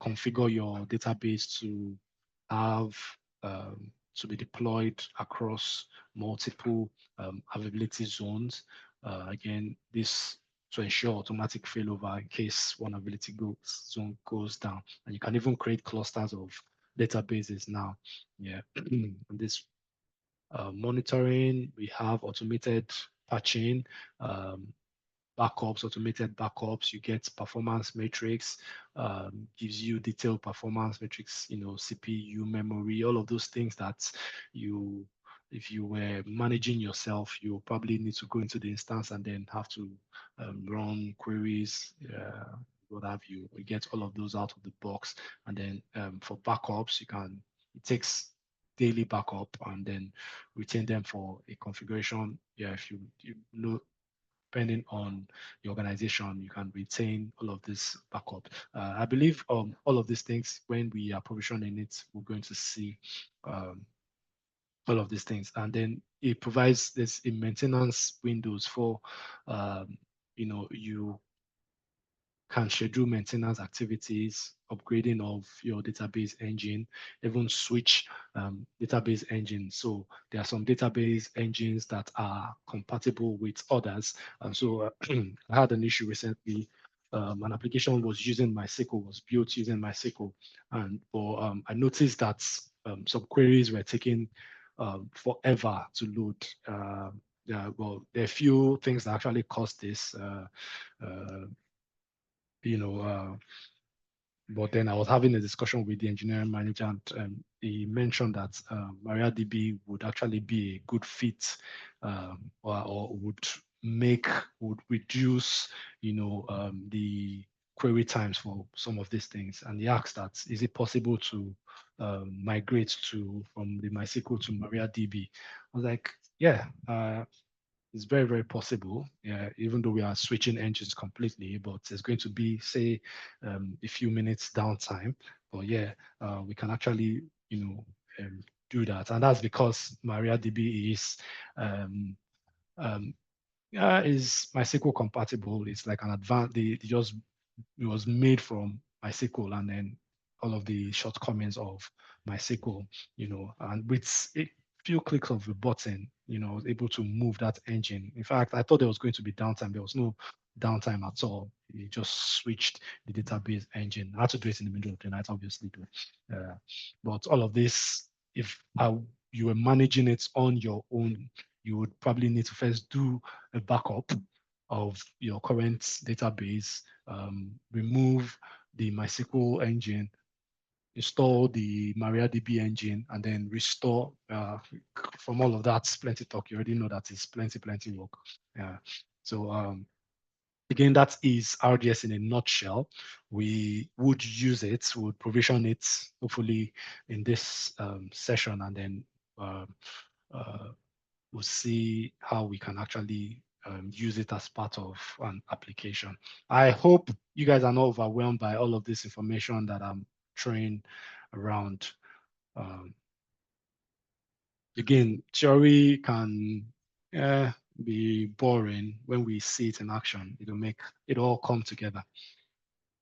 configure your database to have to be deployed across multiple availability zones. Again, this to ensure automatic failover in case one availability zone goes down. And you can even create clusters of databases now. Yeah, and this monitoring, we have automated patching, backups, automated backups. You get performance matrix, gives you detailed performance matrix, CPU, memory, all of those things that if you were managing yourself, you probably need to go into the instance and then have to run queries, what have you. We get all of those out of the box. And then for backups, it takes daily backup and then retain them for a configuration. Yeah, if you know, depending on the organization, you can retain all of this backup. I believe all of these things, when we are provisioning it, we're going to see all of these things. And then it provides this in maintenance windows for, you can schedule maintenance activities, upgrading of your database engine, even switch database engines. So there are some database engines that are compatible with others. And so I had an issue recently. An application was using MySQL, was built using MySQL. And I noticed that some queries were taking forever to load. Well, there are a few things that actually caused this. But then I was having a discussion with the engineering manager, and he mentioned that MariaDB would actually be a good fit, or would reduce, the query times for some of these things. And he asked that, is it possible to migrate from the MySQL to MariaDB? I was like, yeah, it's very, very possible. Yeah, even though we are switching engines completely, but there's going to be, say, a few minutes downtime. But yeah, we can actually, do that, and that's because MariaDB is MySQL compatible. It's like an advanced. It was made from MySQL, and then all of the shortcomings of MySQL, and with a few clicks of a button, I was able to move that engine. In fact, I thought there was going to be downtime. There was no downtime at all. It just switched the database engine. I had to do it in the middle of the night, obviously. But all of this, if you were managing it on your own, you would probably need to first do a backup of your current database, remove the MySQL engine, install the MariaDB engine, and then restore. From all of that, plenty talk. You already know that it's plenty work. So again, that is RDS in a nutshell. We would use it, would provision it, hopefully in this session, and then we'll see how we can actually use it as part of an application. I hope you guys are not overwhelmed by all of this information that I'm throwing around. Again, theory can be boring. When we see it in action, it'll make it all come together.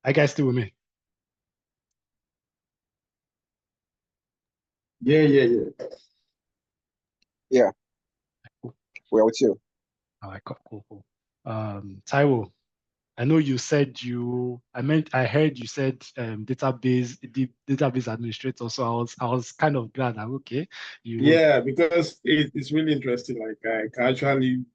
Are you guys still with me? Yeah. We're with you. All right, cool. Taiwo, I know you said I heard you said database administrator. So I was kind of glad. I'm okay. Yeah, because it's really interesting. Like I can actually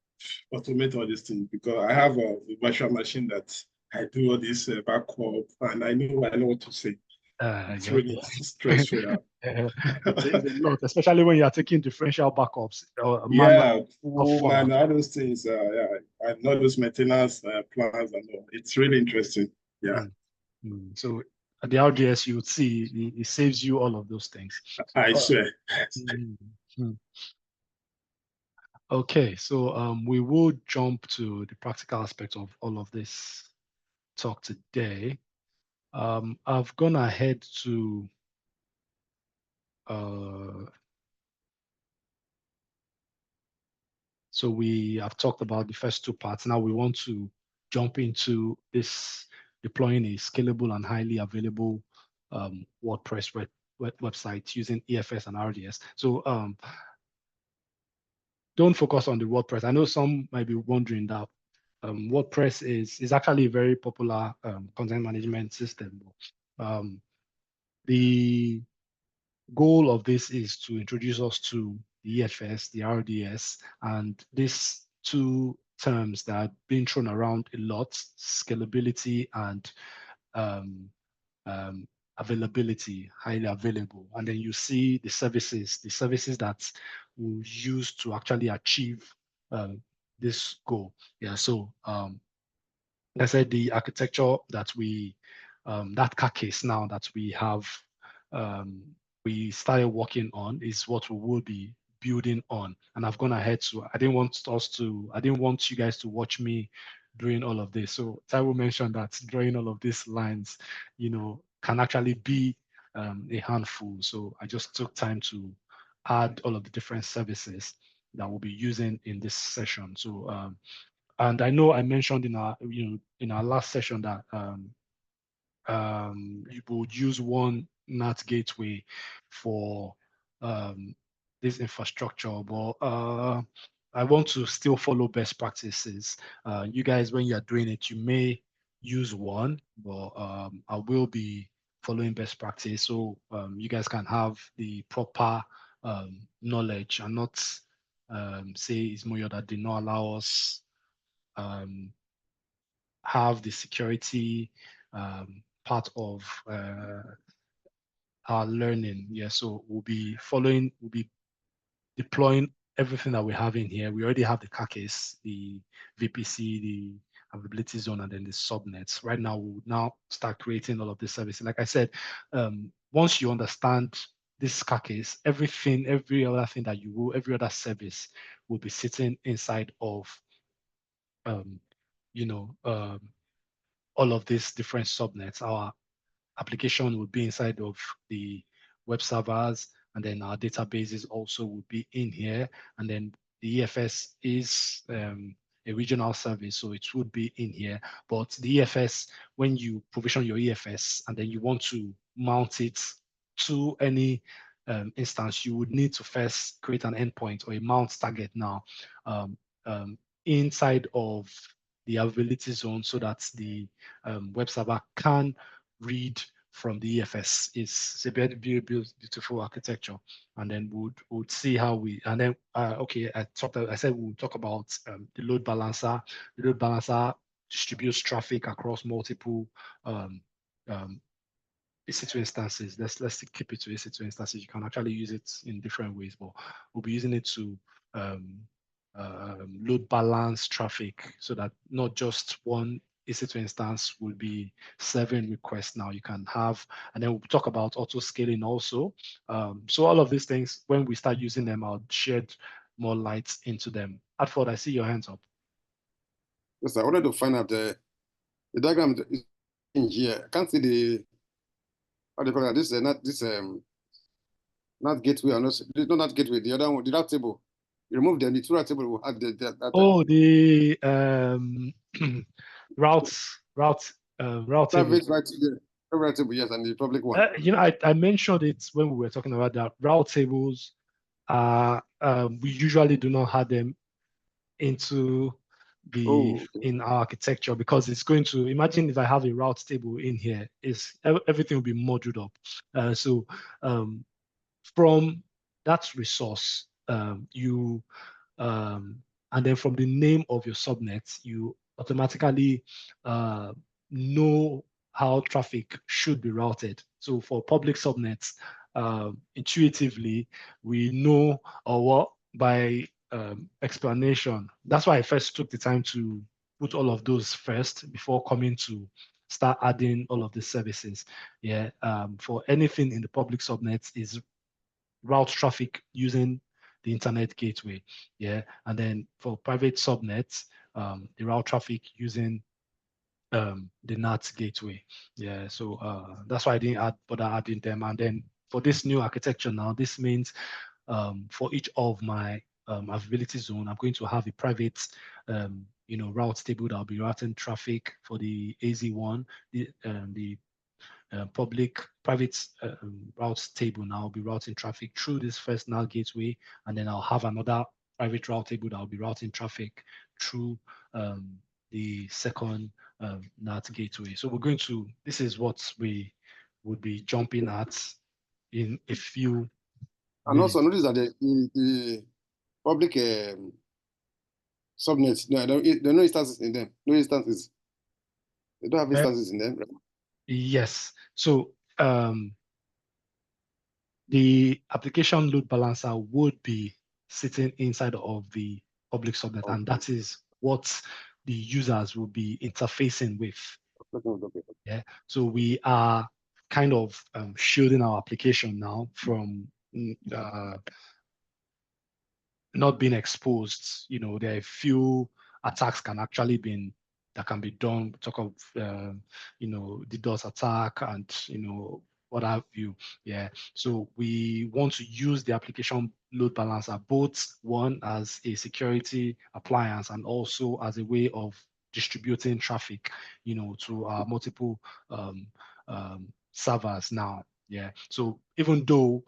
automate all these things because I have a virtual machine that I do all this backup, and I know what to say. It's really stressful. It's a lot, especially when you are taking differential backups. Man, all those things. I know those maintenance plans and all. It's really interesting. Yeah. So at the RDS, you would see it saves you all of those things. I swear. Okay, so we will jump to the practical aspect of all of this talk today. I've gone ahead to so we have talked about the first two parts. Now we want to jump into this deploying a scalable and highly available WordPress website using EFS and RDS. So don't focus on the WordPress. I know some might be wondering that WordPress is actually a very popular content management system. The goal of this is to introduce us to the EFS, the RDS, and these two terms that have been thrown around a lot: scalability and availability, highly available. And then you see the services that we'll use to actually achieve this goal. Yeah, so like I said, the architecture that that carcass now that we have, we started working on is what we will be building on. And I've gone ahead to, I didn't want you guys to watch me doing all of this. So Taiwo mentioned that drawing all of these lines, can actually be a handful. So I just took time to add all of the different services that we'll be using in this session. So, and I know I mentioned in our last session that you would use one NAT gateway for this infrastructure, but I want to still follow best practices. You guys, when you're doing it, you may use one, but I will be following best practice so you guys can have the proper knowledge and not say it's more that did not allow us have the security part of our learning. Yeah, so we'll be deploying everything that we have in here. We already have the carcass, the VPC, the availability zone, and then the subnets. Right now, we'll now start creating all of this services. Like I said, once you understand this carcass, everything, every other thing that you will, every other service will be sitting inside of, all of these different subnets. Our application would be inside of the web servers, and then our databases also would be in here. And then the EFS is a regional service, so it would be in here. But the EFS, when you provision your EFS and then you want to mount it to any instance, you would need to first create an endpoint or a mount target now inside of the availability zone, so that the web server can read from the EFS. It's a very beautiful architecture. And then we'll see how we, and then, okay, I said we'll talk about the load balancer. The load balancer distributes traffic across multiple EC2 instances. Let's keep it to EC2 instances. You can actually use it in different ways, but we'll be using it to load balance traffic, so that not just one EC2 instance will be serving requests now. You can have, and then we'll talk about auto scaling also. So all of these things, when we start using them, I'll shed more light into them. Adford, I see your hands up. Yes, I wanted to find out the diagram is in here. I can't see the, how do you call it? This is not gateway, or not gateway. The other one, the route table. You remove the two route table. Will add that. Oh, the route private table. route table, yes, and the public one. I mentioned it when we were talking about that. Route tables, we usually do not have them into in our architecture, because it's going to, imagine if I have a route table in here, everything will be modeled up. So from that resource, and then from the name of your subnet, you automatically know how traffic should be routed. So for public subnets, intuitively, we know or what by explanation. That's why I first took the time to put all of those first before coming to start adding all of the services. Yeah, for anything in the public subnets is route traffic using the internet gateway. Yeah, and then for private subnets, the route traffic using the NAT gateway. Yeah, so that's why I didn't bother adding them. And then for this new architecture now, this means for each of my availability zone, I'm going to have a private route table that will be routing traffic for the AZ1, the private route table now will be routing traffic through this first NAT gateway, and then I'll have another private route table that will be routing traffic through the second NAT gateway. So we're going to, this is what we would be jumping at in a few and minutes. also notice that the public subnets, no, there are no instances in them. No instances. They don't have instances in them. Right? Yes. So the application load balancer would be sitting inside of the public subnet, and that is what the users will be interfacing with. Yeah. So we are kind of shielding our application now from not being exposed. There are a few attacks that can be done. Talk of the DDoS attack and what have you. Yeah. So we want to use the application load balancer, both one as a security appliance and also as a way of distributing traffic, to our multiple servers now. Yeah. So even though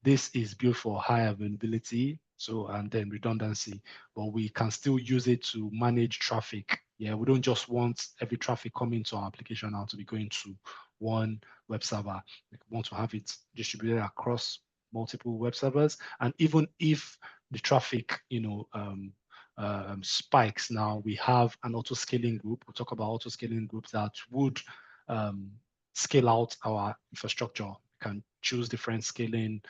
this is built for high availability, and then redundancy, but we can still use it to manage traffic. Yeah, we don't just want every traffic coming to our application now to be going to one web server. We want to have it distributed across multiple web servers. And even if the traffic, spikes now, we have an auto scaling group. We'll talk about auto scaling groups that would scale out our infrastructure. We can choose different scaling,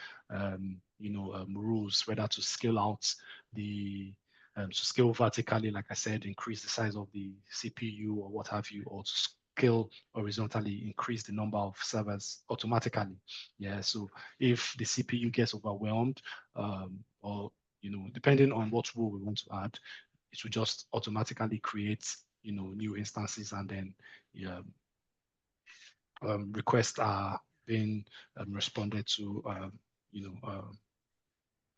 rules, whether to scale out to scale vertically, like I said, increase the size of the CPU or what have you, or to scale horizontally, increase the number of servers automatically. Yeah, so if the CPU gets overwhelmed, or depending on what rule we want to add, it will just automatically create new instances, and then requests are being responded to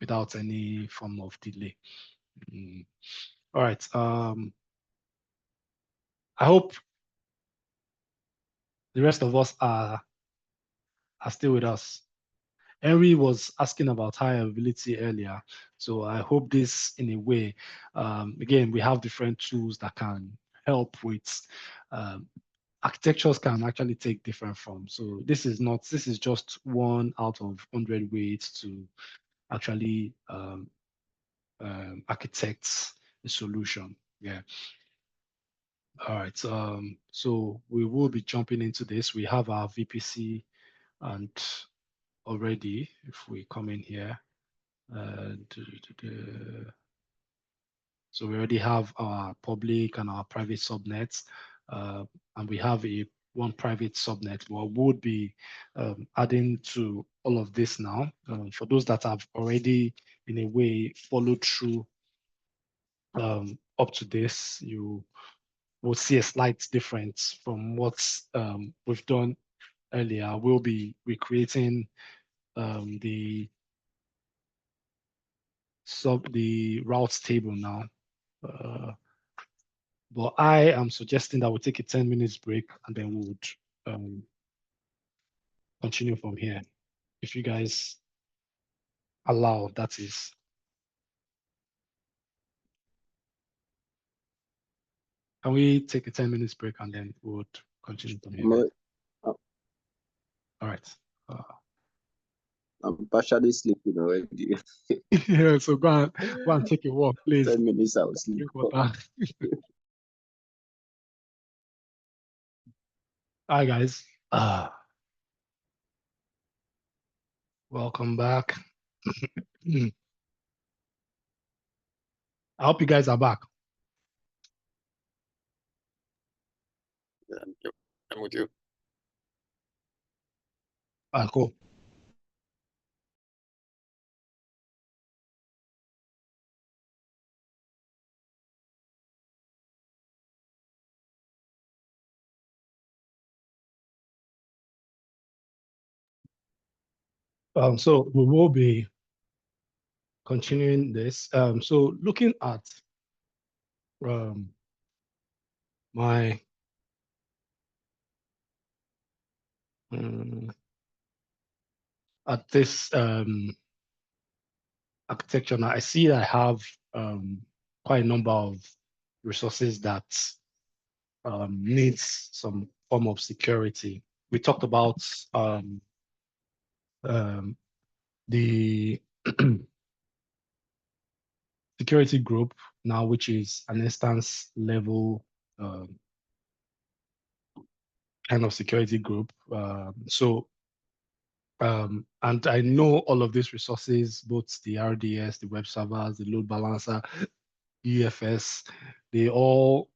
without any form of delay. All right. I hope the rest of us are still with us. Henry was asking about high availability earlier, so I hope this, in a way, again, we have different tools that can help with architectures can actually take different forms. So this is just one out of 100 ways to actually architect a solution. Yeah. All right. So we will be jumping into this. We have our VPC, and already, if we come in here, so we already have our public and our private subnets, and we have one private subnet. We would be adding to all of this now. For those that have already, in a way, followed through up to this, you will see a slight difference from what we've done earlier. We'll be recreating the routes table now. But I am suggesting that we take a 10 minutes break, and then we would continue from here. If you guys allow, that is. Can we take a 10 minutes break, and then we would continue from here? All right. I'm partially sleeping already. Yeah, so go and take a walk, please. 10 minutes, I will sleep. Drink water. Hi, guys. Welcome back. I hope you guys are back. Yeah, I'm with you. Cool. So we will be continuing this. So looking at my at this architecture now, I see I have quite a number of resources that needs some form of security. We talked about the security group now, which is an instance level kind of security group. And I know all of these resources, both the RDS, the web servers, the load balancer, UFS, they all,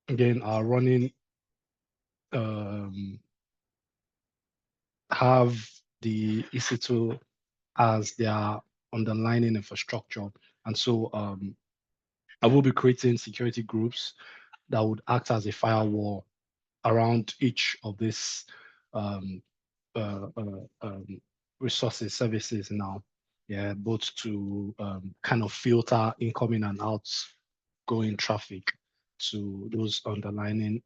again, are running, have the EC2 as their underlying infrastructure. And so I will be creating security groups that would act as a firewall around each of these resources, services now. Yeah, both to kind of filter incoming and outgoing traffic to those underlying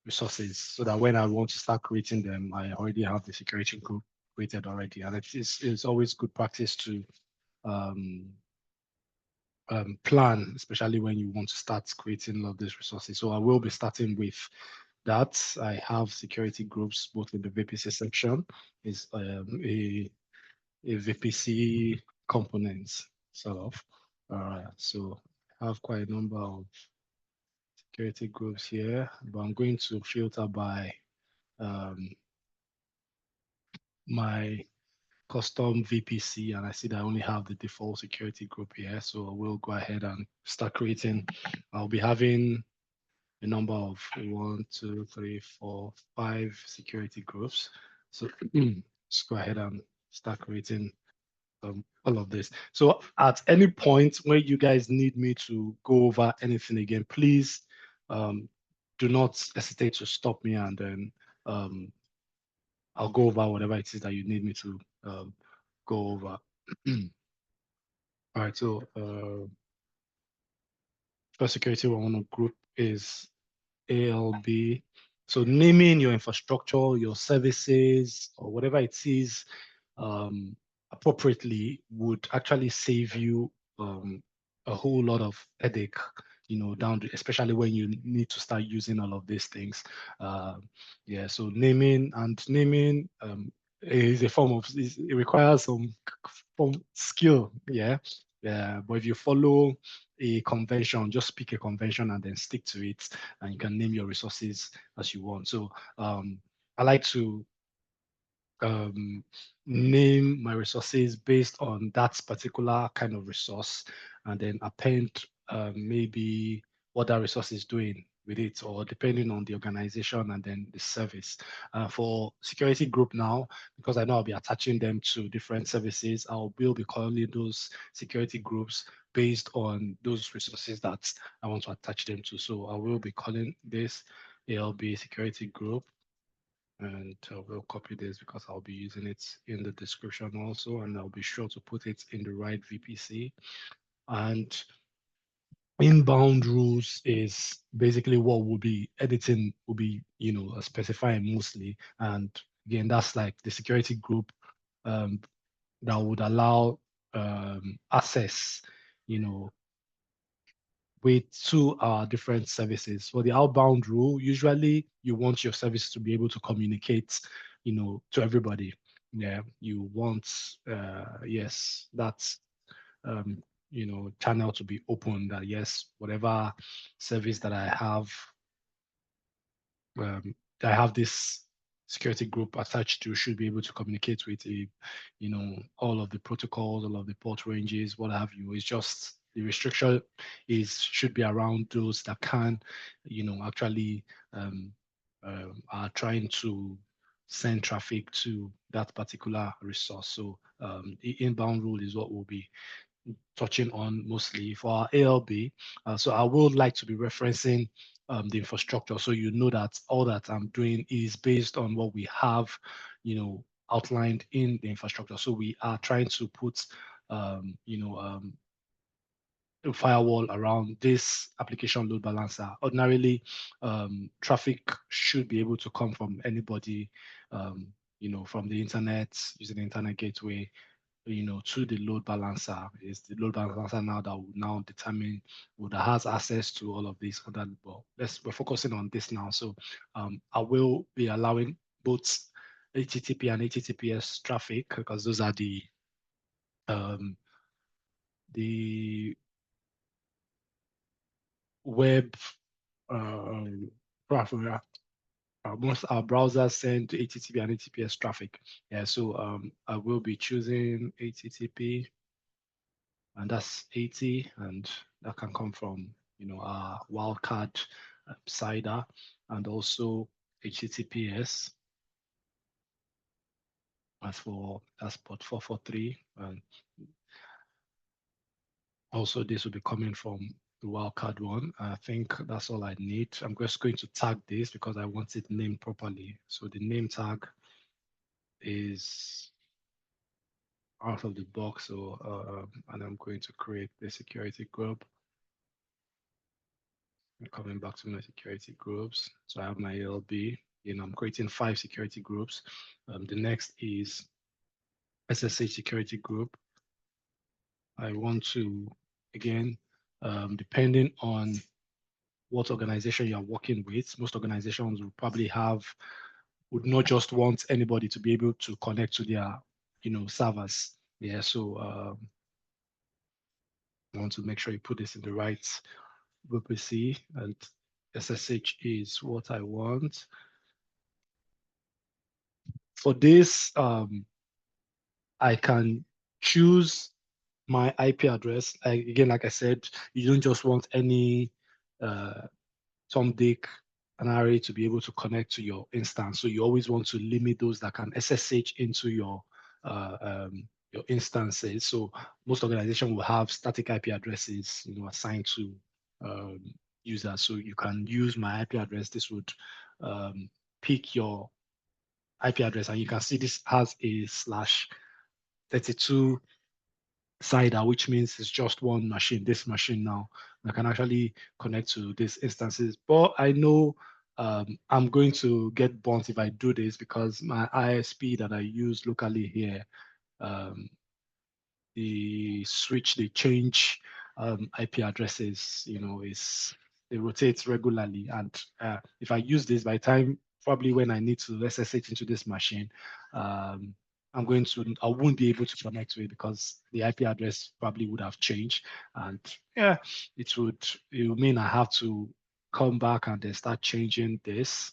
resources, so that when I want to start creating them, I already have the security group created already. And it's always good practice to plan, especially when you want to start creating all of these resources. So I will be starting with that. I have security groups both in the VPC section, is a VPC components sort of. So I have quite a number of security groups here, but I'm going to filter by my custom VPC, and I see that I only have the default security group here. So I will go ahead and start creating. I'll be having a number of 1, 2, 3, 4, 5 security groups. So let's go ahead and start creating all of this. So at any point where you guys need me to go over anything again, please do not hesitate to stop me, and then I'll go over whatever it is that you need me to go over. All right, so first security we want to group is ALB. So naming your infrastructure, your services, or whatever it is appropriately would actually save you a whole lot of headache, especially when you need to start using all of these things. Yeah, so naming is a form of, it requires some skill, yeah. But if you follow a convention, just pick a convention and then stick to it, and you can name your resources as you want. So I like to name my resources based on that particular kind of resource, and then append maybe what that resource is doing with it, or depending on the organization and then the service. For security group now, because I know I'll be attaching them to different services, I will be calling those security groups based on those resources that I want to attach them to. So I will be calling this ALB security group, and we'll copy this because I'll be using it in the description also, and I'll be sure to put it in the right VPC. And inbound rules is basically what we'll be editing, will be, specifying mostly. And again, that's like the security group that would allow access, with two different services. For the outbound rule, usually you want your service to be able to communicate, to everybody. Yeah, you want, yes, that's, channel to be open, that yes, whatever service that I have, this security group attached to should be able to communicate with all of the protocols, all of the port ranges, what have you. It's just the restriction should be around those that can, actually are trying to send traffic to that particular resource. So the inbound rule is what we'll be touching on mostly for our ALB. So I would like to be referencing the infrastructure, so you know that all that I'm doing is based on what we have, outlined in the infrastructure. So we are trying to put, a firewall around this application load balancer. Ordinarily, traffic should be able to come from anybody, from the internet, using the internet gateway, to the load balancer. Is the load balancer now that will now determine who that has access to all of these other. Well, we're focusing on this now. So I will be allowing both HTTP and HTTPS traffic, because those are the web traffic. Most our browsers send HTTP and HTTPS traffic. Yeah, so I will be choosing HTTP, and that's 80, and that can come from our wildcard CIDR, and also HTTPS. That's port 443, and also this will be coming from the wildcard one. I think that's all I need. I'm just going to tag this because I want it named properly. So the name tag is out of the box. So and I'm going to create the security group. I'm coming back to my security groups. So I have my ALB. I'm creating 5 security groups. The next is SSH security group. I want to, again, depending on what organization you're working with, most organizations will probably would not just want anybody to be able to connect to their, servers. Yeah, so I want to make sure you put this in the right VPC, and SSH is what I want. For this, I can choose my IP address. Again, like I said, you don't just want any Tom, Dick, and Harry to be able to connect to your instance. So you always want to limit those that can SSH into your instances. So most organizations will have static IP addresses, assigned to users. So you can use my IP address. This would pick your IP address, and you can see this has a /32 CIDR, which means it's just one machine, this machine now. I can actually connect to these instances. But I know I'm going to get burnt if I do this because my ISP that I use locally here, the switch, they change IP addresses, they rotate regularly. And if I use this, by the time probably when I need to SSH into this machine, I won't be able to connect to it because the IP address probably would have changed. And yeah, it would mean I have to come back and then start changing this.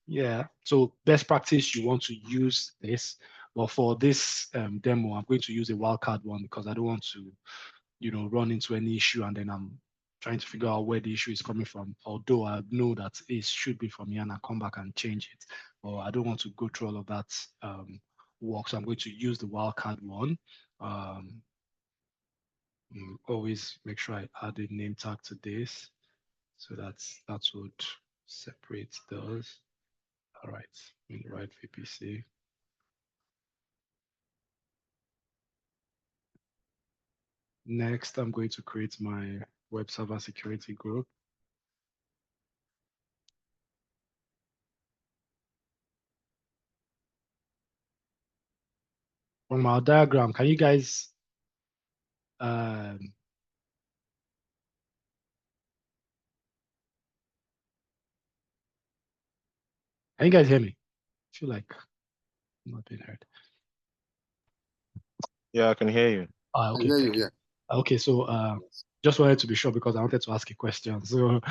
Yeah, so best practice, you want to use this. But for this demo, I'm going to use a wildcard one because I don't want to, run into any issue and then I'm trying to figure out where the issue is coming from. Although I know that it should be from here and I come back and change it. But I don't want to go through all of that work. So I'm going to use the wildcard one. Always make sure I add a name tag to this. So that would separate those. All right, in the right VPC. Next, I'm going to create my web server security group. From our diagram, can you guys can you guys hear me? I feel like I'm not being heard. Yeah, I can hear you. Okay, I hear you, yeah. Okay, so just wanted to be sure because I wanted to ask a question. So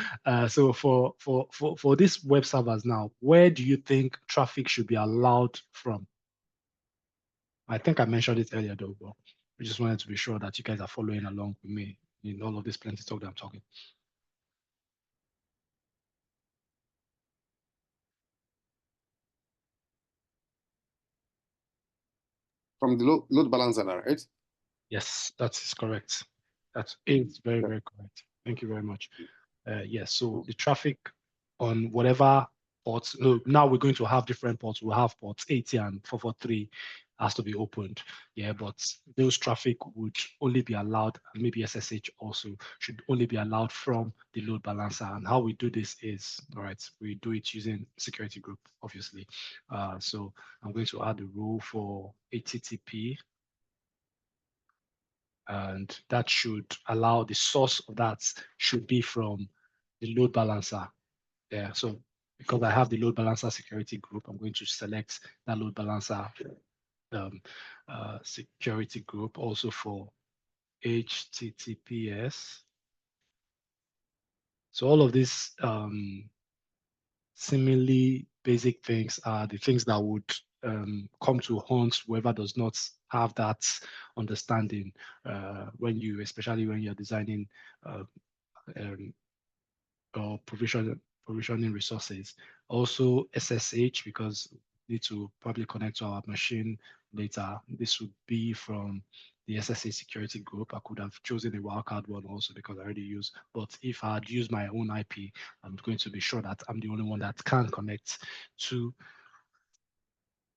so for these web servers now, where do you think traffic should be allowed from? I think I mentioned it earlier though, but I just wanted to be sure that you guys are following along with me in all of this plenty talk that I'm talking. From the load balancer now, right? Yes, that is correct. That is very, very correct. Thank you very much. Yes, so the traffic on whatever ports, no, now we're going to have different ports. We'll have ports 80 and 443 has to be opened. Yeah, but those traffic would only be allowed, and maybe SSH also should only be allowed from the load balancer. And how we do this is, all right, we do it using security group, obviously. So I'm going to add a rule for HTTP. And that should allow the source of that should be from the load balancer. Yeah, so because I have the load balancer security group, I'm going to select that load balancer security group also for HTTPS. So all of these seemingly basic things are the things that would come to haunt whoever does not have that understanding especially when you're designing or provisioning resources. Also SSH, because we need to probably connect to our machine later. This would be from the SSH security group. I could have chosen a wildcard one also because I already use, but if I had used my own IP, I'm going to be sure that I'm the only one that can connect to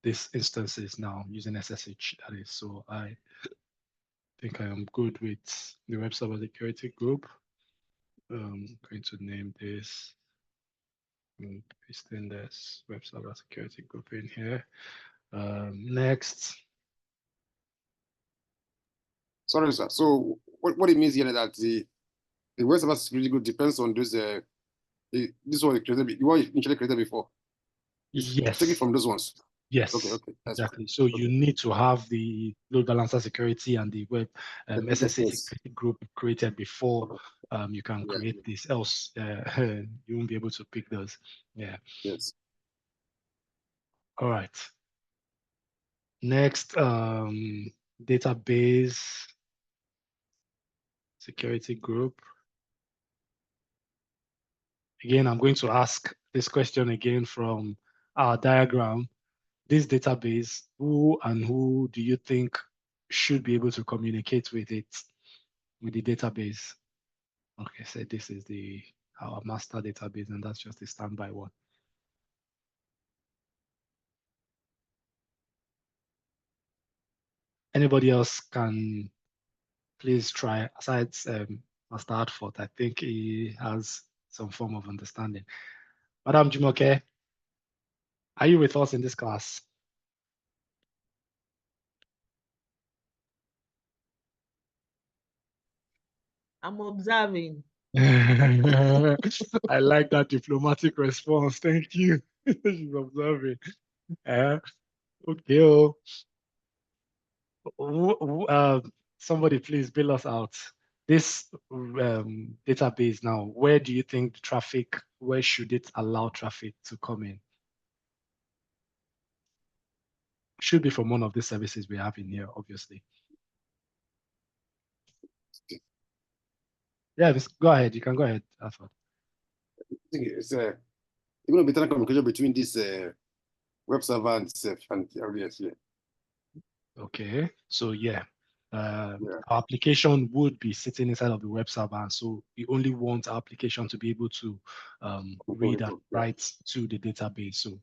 these instances now using SSH, that is. So I think I am good with the web server security group. I'm going to name this, pasting this web server security group in here. Next. Sorry, sir. So what it means here is that the web server security group depends on those this one created, the one initially created before. Yes. Take it from those ones. Yes, Okay, that's exactly. So you need to have the load balancer security and the web SSA yes. security group created before you can Yeah. create this. Else, you won't be able to pick those. Yeah. Yes. All right. Next, database security group. Again, I'm going to ask this question again from our diagram. This database, who and who do you think should be able to communicate with it, with the database? Okay, so this is our master database, and that's just a standby one. Anybody else can please try, aside Master Hartford, I think he has some form of understanding. Madam Jumoke, are you with us in this class? I'm observing. I like that diplomatic response. Thank you. She's observing. Okay. Somebody please bill us out. This database now, where do you think the traffic, where should it allow traffic to come in? Should be from one of the services we have in here, obviously. Yeah, go ahead. You can go ahead, Alfred. I think it's going to be telecommunication between this web server and RDS. Yeah. Okay, so yeah, our application would be sitting inside of the web server, and so we only want our application to be able to read and write to the database. So,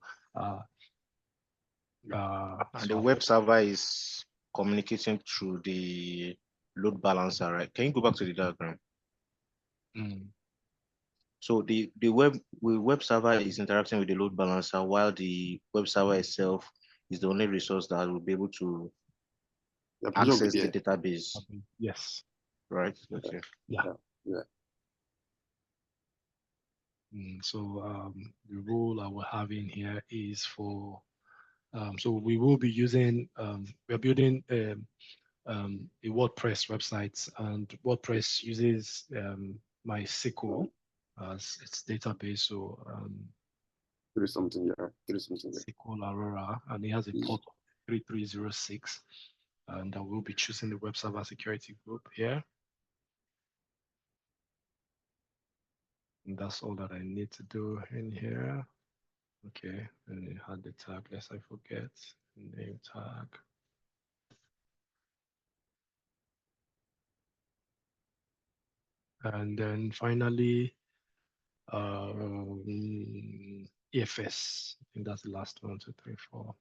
and the web server is communicating through the load balancer, right? Can you go back to the diagram? So the web server is interacting with the load balancer, while the web server itself is the only resource that will be able to access the database. Yes. Right. Okay. Yeah. So the role I will have in here is for, so we will be using, we're building a WordPress website, and WordPress uses MySQL as its database. So there is something, SQL Aurora, and it has a port of 3306, and I will be choosing the web server security group here. And that's all that I need to do in here. Okay, and it had the tag, lest I forget, name tag. And then finally, EFS. I think that's the last 1, 2, 3, 4.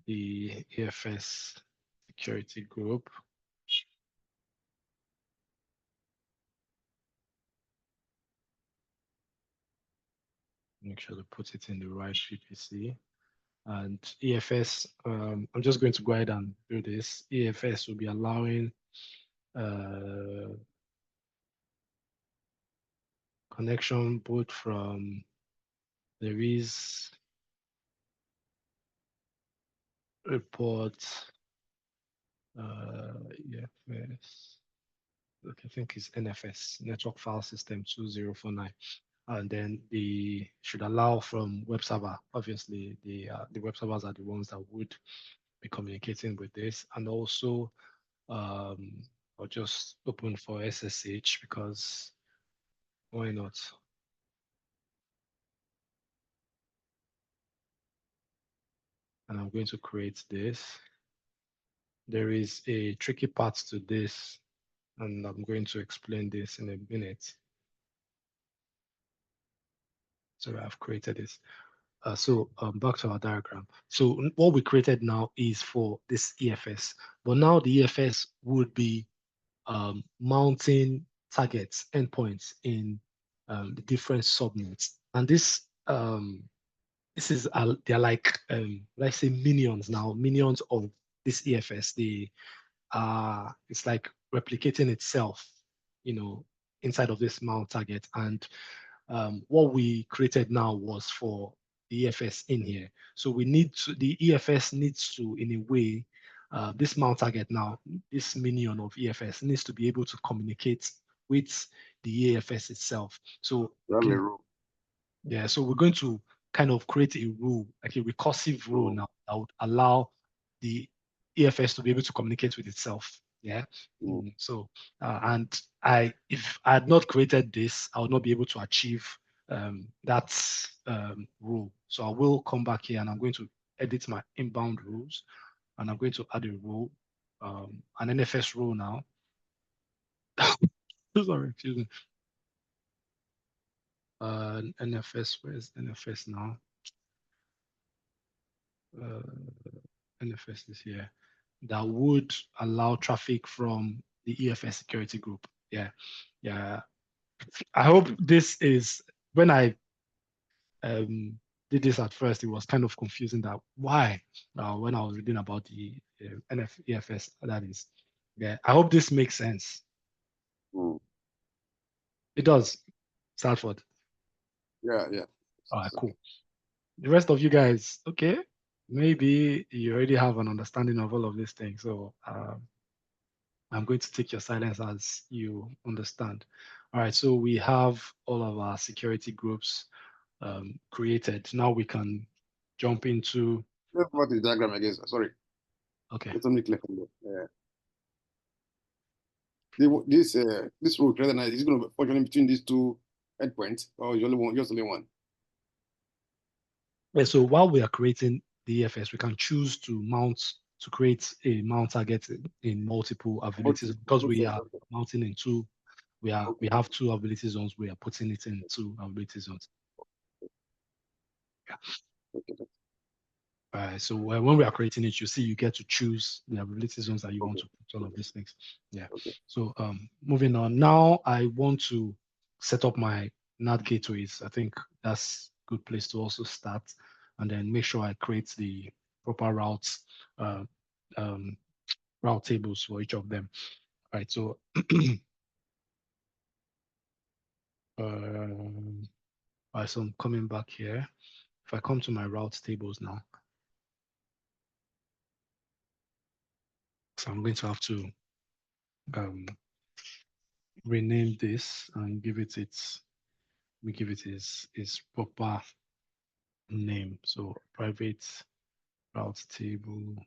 The EFS security group. Make sure to put it in the right VPC. And EFS, I'm just going to go ahead and do this. EFS will be allowing connection both from, there is reports, EFS, look, I think it's NFS, Network File System 2049. And then the should allow from web server. Obviously, the web servers are the ones that would be communicating with this, and also I'll just open for SSH because why not? And I'm going to create this. There is a tricky part to this, and I'm going to explain this in a minute. So I've created this. So back to our diagram. So what we created now is for this EFS, but now the EFS would be mounting targets, endpoints in the different subnets. And this is they're like let's say minions now, minions of this EFS. It's like replicating itself, inside of this mount target. And what we created now was for the EFS in here. So we need to, the EFS needs to, in a way, this mount target now, this minion of EFS needs to be able to communicate with the EFS itself. So yeah, so we're going to kind of create a rule, like a recursive rule now that would allow the EFS to be able to communicate with itself. Yeah. So and if I had not created this, I would not be able to achieve that rule. So I will come back here and I'm going to edit my inbound rules, and I'm going to add a rule, an NFS rule now. Sorry, excuse me. NFS, where's NFS now? NFS is here. That would allow traffic from the EFS security group. Yeah, yeah. I hope this is, when I did this at first, it was kind of confusing that why, when I was reading about the EFS, that is. Yeah, I hope this makes sense. It does, Salford. Yeah, yeah. All right, cool. The rest of you guys, okay, maybe you already have an understanding of all of these things. So I'm going to take your silence as you understand. All right, so we have all of our security groups created. Now we can jump into. Let's put the diagram again. Sorry. Okay. Let me click on that. This rule created is going to be functioning between these two endpoints, or is only one, just only one? Yeah, so while we are creating the EFS, we can choose to create a mount target in multiple abilities, because we are mounting in two. We have two ability zones. We are putting it in two ability zones. Yeah. So when we are creating it, you see you get to choose the ability zones that you want to put all of these things. Yeah. So moving on. Now I want to set up my NAT gateways. I think that's a good place to also start, and then make sure I create the proper routes, route tables for each of them. All right. So all right, so I'm coming back here. If I come to my route tables now, so I'm going to have to rename this and give it its proper name. So private route table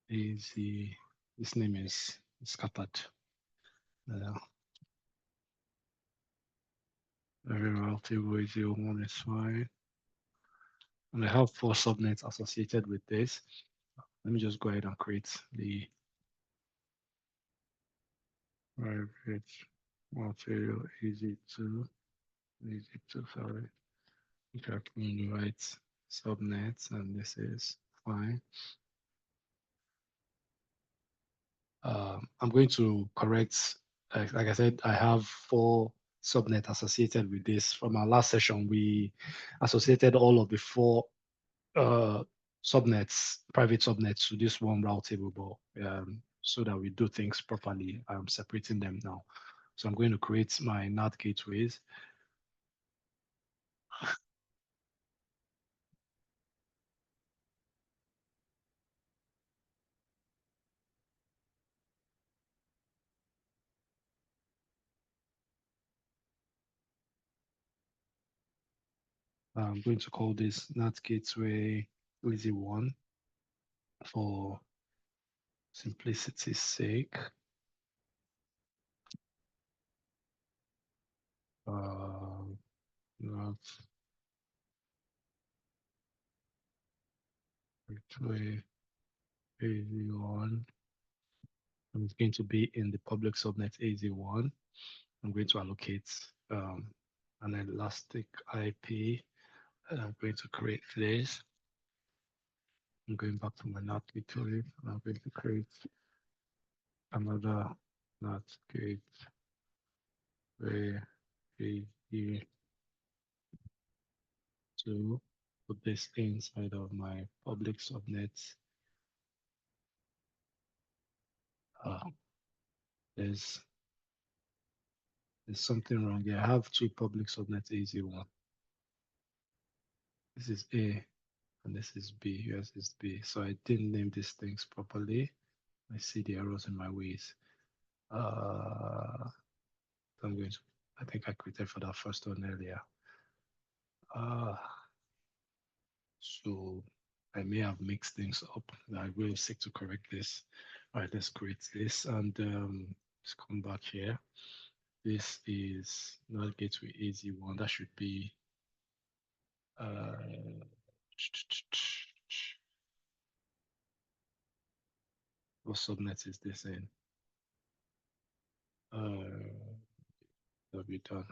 is this name is scattered. Every route table is 01 is fine. And I have 4 subnets associated with this. Let me just go ahead and create the private material EZ2, sorry. Okay, the right subnets, and this is fine. I'm going to correct, like I said, I have 4 subnets associated with this. From our last session, we associated all of the 4 subnets, private subnets, to this one route table, but so that we do things properly, I'm separating them now. So I'm going to create my NAT gateways. I'm going to call this NAT gateway EZ1 for simplicity's sake. NAT gateway EZ1. And it's going to be in the public subnet EZ1. I'm going to allocate an elastic IP. And I'm going to create this. I'm going back to my NAT gateway. I'm going to create another NAT gateway EZ2. To put this inside of my public subnet. There's something wrong here. I have 2 public subnet EZ1. This is A and this is B. Yours is B. So I didn't name these things properly. I see the arrows in my ways. I'm going to, I think I created for that first one earlier. So I may have mixed things up. I will seek to correct this. All right, let's create this and let's come back here. This is not gateway AZ1. That should be what subnet is this in? That'll be done.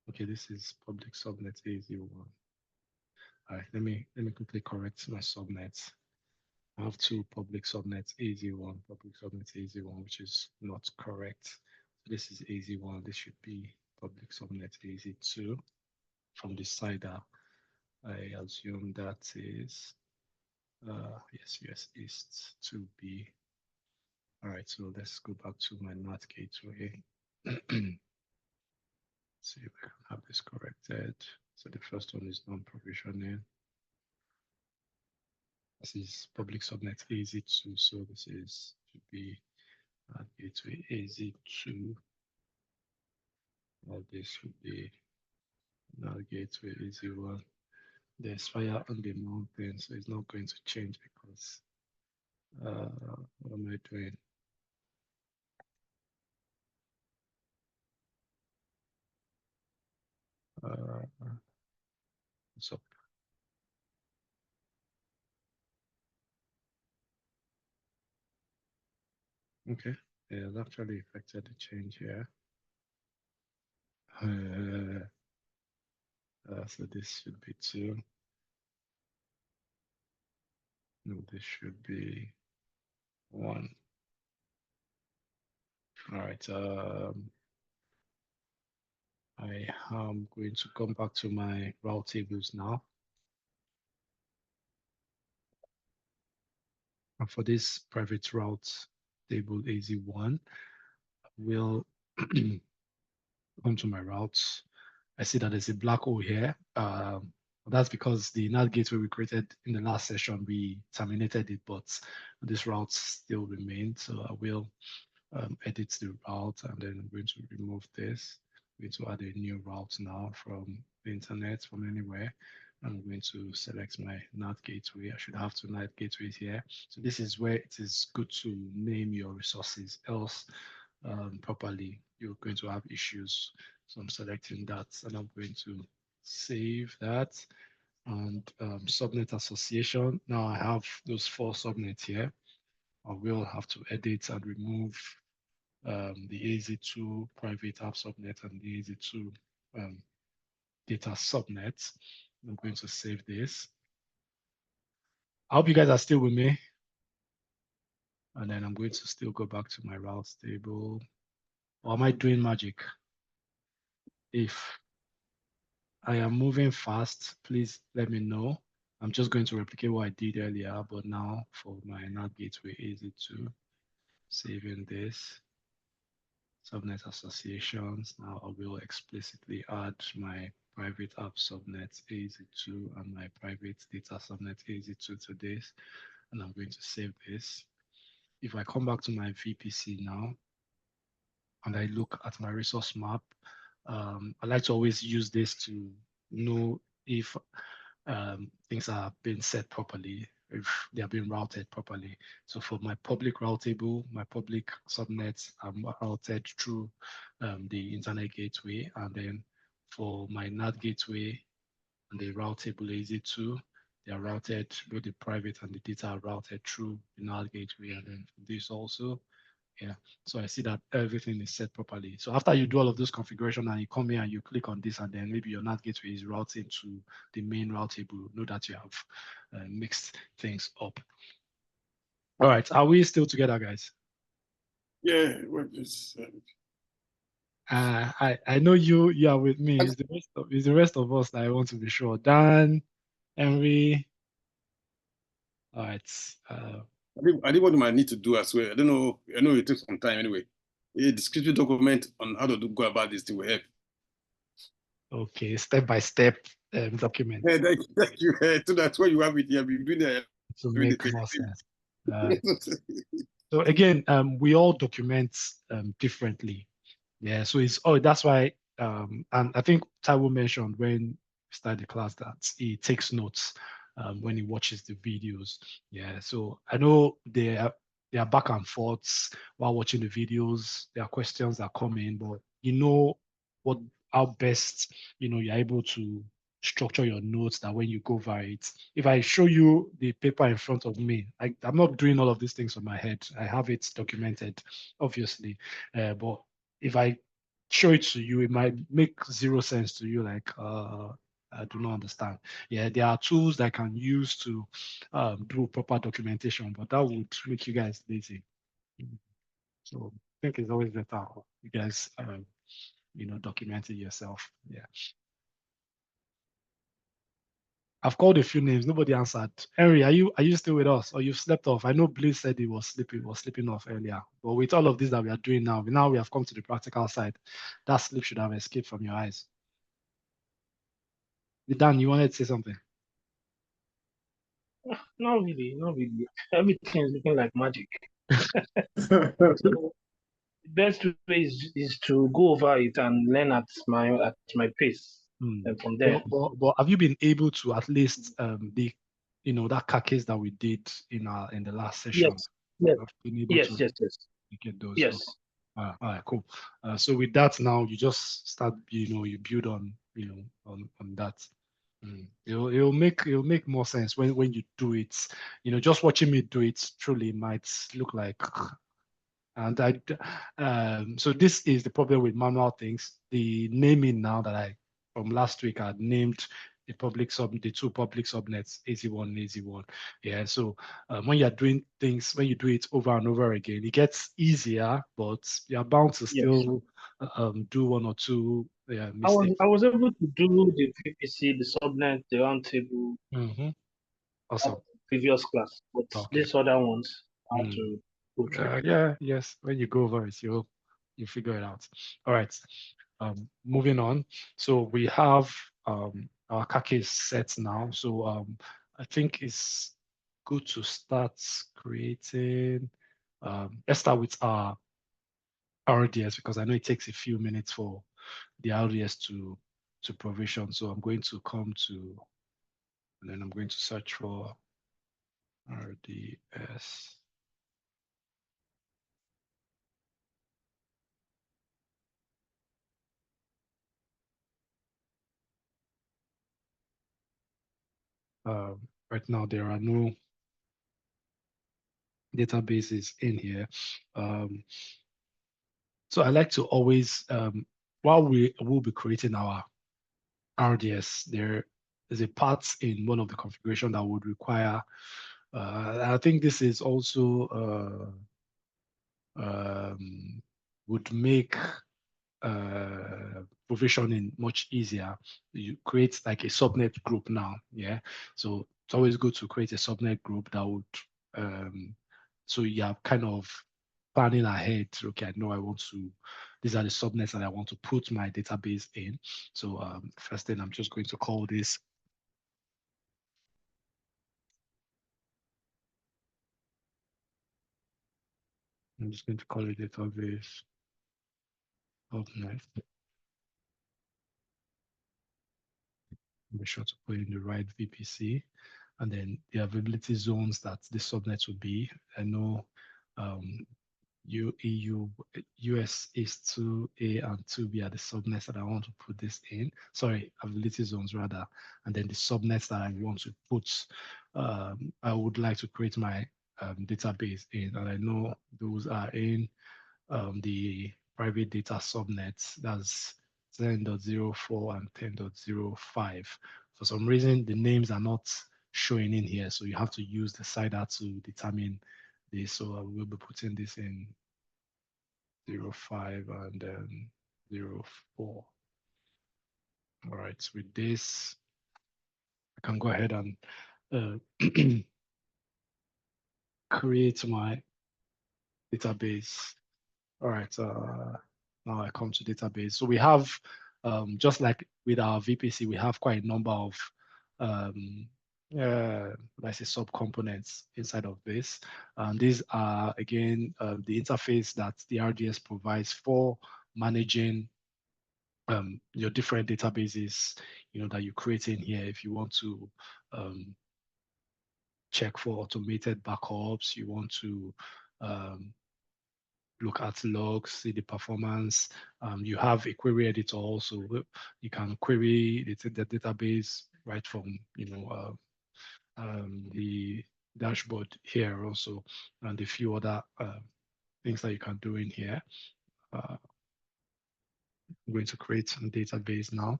Okay, this is public subnet AZ1. All right, let me quickly correct my subnets. I have two public subnets AZ1, public subnet AZ1, which is not correct. So this is AZ1. This should be public subnet AZ2. From the side, I assume that is yes, US East 2B. All right, so let's go back to my NAT gateway. See if I can have this corrected. So the first one is non-provisioning. This is public subnet AZ2, so this is should be NAT gateway AZ2. This should be NAT gateway AZ1. There's fire on the mountain, so it's not going to change because what am I doing? What's up? Okay, yeah, it actually affected the change here. So this should be 2. No, this should be 1. All right. I am going to come back to my route tables now. And for this private route table AZ1, I will come to my routes. I see that there's a black hole here. That's because the NAT gateway we created in the last session, we terminated it, but this route still remains. So I will edit the route and then I'm going to remove this. I'm going to add a new route now from the internet, from anywhere. I'm going to select my NAT gateway. I should have 2 NAT gateways here. So this is where it is good to name your resources, else properly, you're going to have issues. So I'm selecting that and I'm going to save that. And subnet association. Now I have those 4 subnets here. I will have to edit and remove the AZ2 private app subnet and the AZ2 data subnet. I'm going to save this. I hope you guys are still with me. And then I'm going to still go back to my routes table. Or am I doing magic? If I am moving fast, please let me know. I'm just going to replicate what I did earlier, but now for my NAT gateway AZ2, saving this. Subnet associations. Now I will explicitly add my private app subnet AZ2 and my private data subnet AZ2 to this, and I'm going to save this. If I come back to my VPC now, and I look at my resource map, I like to always use this to know if things are being set properly, if they are being routed properly. So for my public route table, my public subnets are routed through the internet gateway. And then for my NAT gateway and the route table AZ2, they are routed, both the private and the data are routed through the NAT gateway. And then for this also, yeah. So I see that everything is set properly. So after you do all of this configuration and you come here and you click on this and then maybe your NAT gateway is routed to the main route table, know that you have mixed things up. All right. Are we still together, guys? Yeah. I know you are with me. It's the rest of us that I want to be sure. Dan, Henry. All right. I think what we might need to do as well. I don't know. I know it takes some time anyway. A descriptive document on how to go about this thing will help. Okay, step-by-step document Yeah, thank you. So that's what you have it here. We've been there. to doing make it. more sense. So again, we all document differently. Yeah, so that's why and I think Taiwo mentioned when we started the class that he takes notes when he watches the videos. Yeah, so I know there are back and forths while watching the videos. There are questions that come in, but you know what how best you're able to structure your notes that when you go over it. If I show you the paper in front of me, I'm not doing all of these things on my head. I have it documented, obviously. But if I show it to you, it might make zero sense to you. Like, I do not understand. Yeah, there are tools that I can use to do proper documentation, but that would make you guys lazy. So I think it's always better you guys, document it yourself. Yeah. I've called a few names. Nobody answered. Henry, are you still with us, or you've slept off? I know Bliss said he was sleeping off earlier. But with all of this that we are doing now we have come to the practical side. That sleep should have escaped from your eyes. Dan, you wanted to say something? Not really, not really. Everything is looking like magic. So the best way is to go over it and learn at my pace. And from there. But have you been able to at least that case that we did in the last session? Yes, Have been able yes, to yes, yes. get those? Yes. All right, cool. So with that now, you just start, you build on, on that. It'll make more sense when you do it. Just watching me do it truly might look like, and so this is the problem with manual things. The naming now that from last week I named the two public subnets, AZ1 and AZ1. Yeah, so when you're doing things, when you do it over and over again, it gets easier, but you're bound to still do one or two mistakes. I was able to do the VPC, the subnet, the roundtable. Awesome. Previous class, but these other ones I had to go through. Yes. When you go over it, you figure it out. All right. Moving on. So we have our case set now. So I think it's good to start creating. Let's start with our RDS because I know it takes a few minutes for the RDS to provision. So I'm going to come to, and then I'm going to search for RDS. Right now, there are no databases in here. So I like to always, while we will be creating our RDS, there is a part in one of the configuration that would require, I think this is also, would make provisioning much easier. You create like a subnet group now, yeah. So it's always good to create a subnet group that would, so you're kind of planning ahead. Okay, I know I want to. These are the subnets that I want to put my database in. So first thing, I'm just going to call this. I'm just going to call it database subnet. Make sure to put in the right VPC, and then the availability zones that the subnet will be. I know US is 2A and 2B are the subnets that I want to put this in. Sorry, availability zones rather. And then the subnets that I want to put, I would like to create my database in. And I know those are in the private data subnets. That's 10.04 and 10.05. For some reason, the names are not showing in here. So you have to use the CIDR to determine this. So I will be putting this in 05 and then 04. All right, with this, I can go ahead and create my database. All right, now I come to database. So we have just like with our VPC, we have quite a number of let's say sub-components inside of this. These are again the interface that the RDS provides for managing your different databases, that you create in here. If you want to check for automated backups, you want to look at logs, see the performance. You have a query editor also. You can query the database right from the dashboard here also, and a few other things that you can do in here. I'm going to create a database now.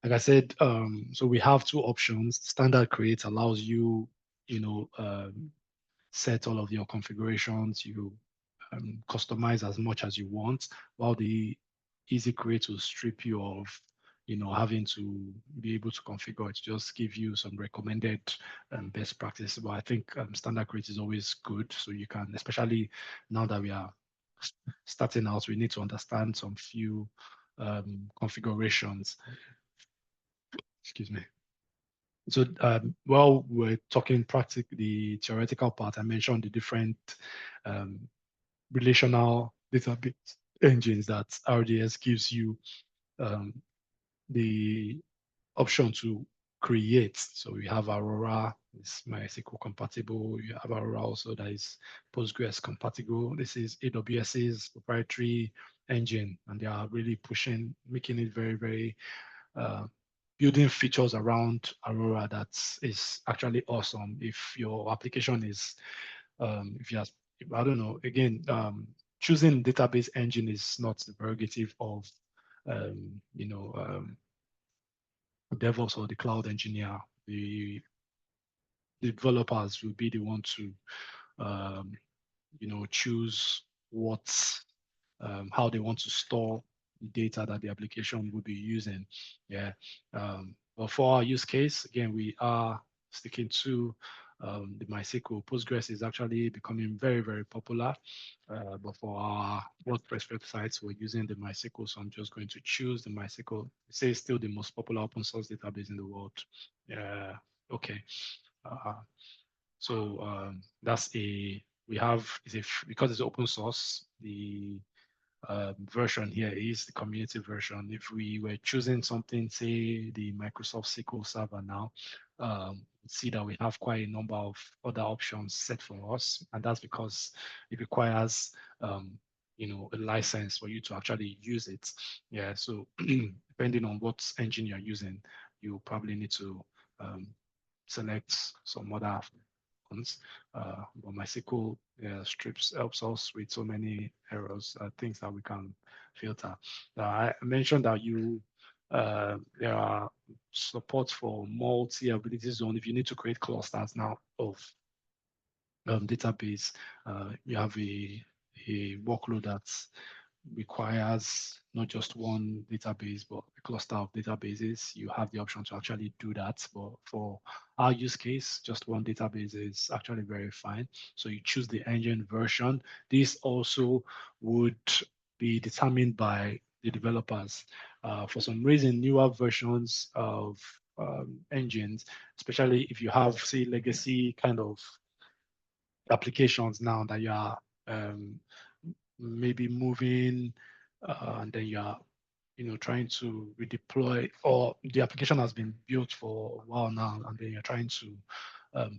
Like I said, so we have two options. Standard create allows you, set all of your configurations. You customize as much as you want, while the easy create will strip you of having to be able to configure it, just give you some recommended best practices. But I think standard create is always good, so you can, especially now that we are starting out, we need to understand some few configurations. Excuse me. So while we're talking the theoretical part, I mentioned the different relational database engines that RDS gives you the option to create. So we have Aurora, it's MySQL compatible. You have Aurora also that is Postgres compatible. This is AWS's proprietary engine, and they are really making it very, very building features around Aurora that is actually awesome. If your application is, if you have, I don't know, again, choosing database engine is not the prerogative of, DevOps or the cloud engineer. The developers will be the one to, choose how they want to store the data that the application will be using. Yeah. But for our use case, again, we are sticking to the MySQL. Postgres is actually becoming very, very popular. But for our WordPress websites, we're using the MySQL. So I'm just going to choose the MySQL. It says still the most popular open source database in the world. Yeah. Okay. So that's because it's open source, the version here is the community version. If we were choosing something, say the Microsoft SQL Server now, see that we have quite a number of other options set for us, and that's because it requires a license for you to actually use it. Yeah, so depending on what engine you're using, you probably need to select some other ones. But MySQL helps us with so many errors, things that we can filter. I mentioned that there are support for multi-ability zone. If you need to create clusters now of database, you have a workload that requires not just one database, but a cluster of databases. You have the option to actually do that. But for our use case, just one database is actually very fine. So you choose the engine version. This also would be determined by the developers. For some reason, newer versions of engines, especially if you have, say, legacy kind of applications now that you are maybe moving and then you are trying to redeploy, or the application has been built for a while now and then you're trying to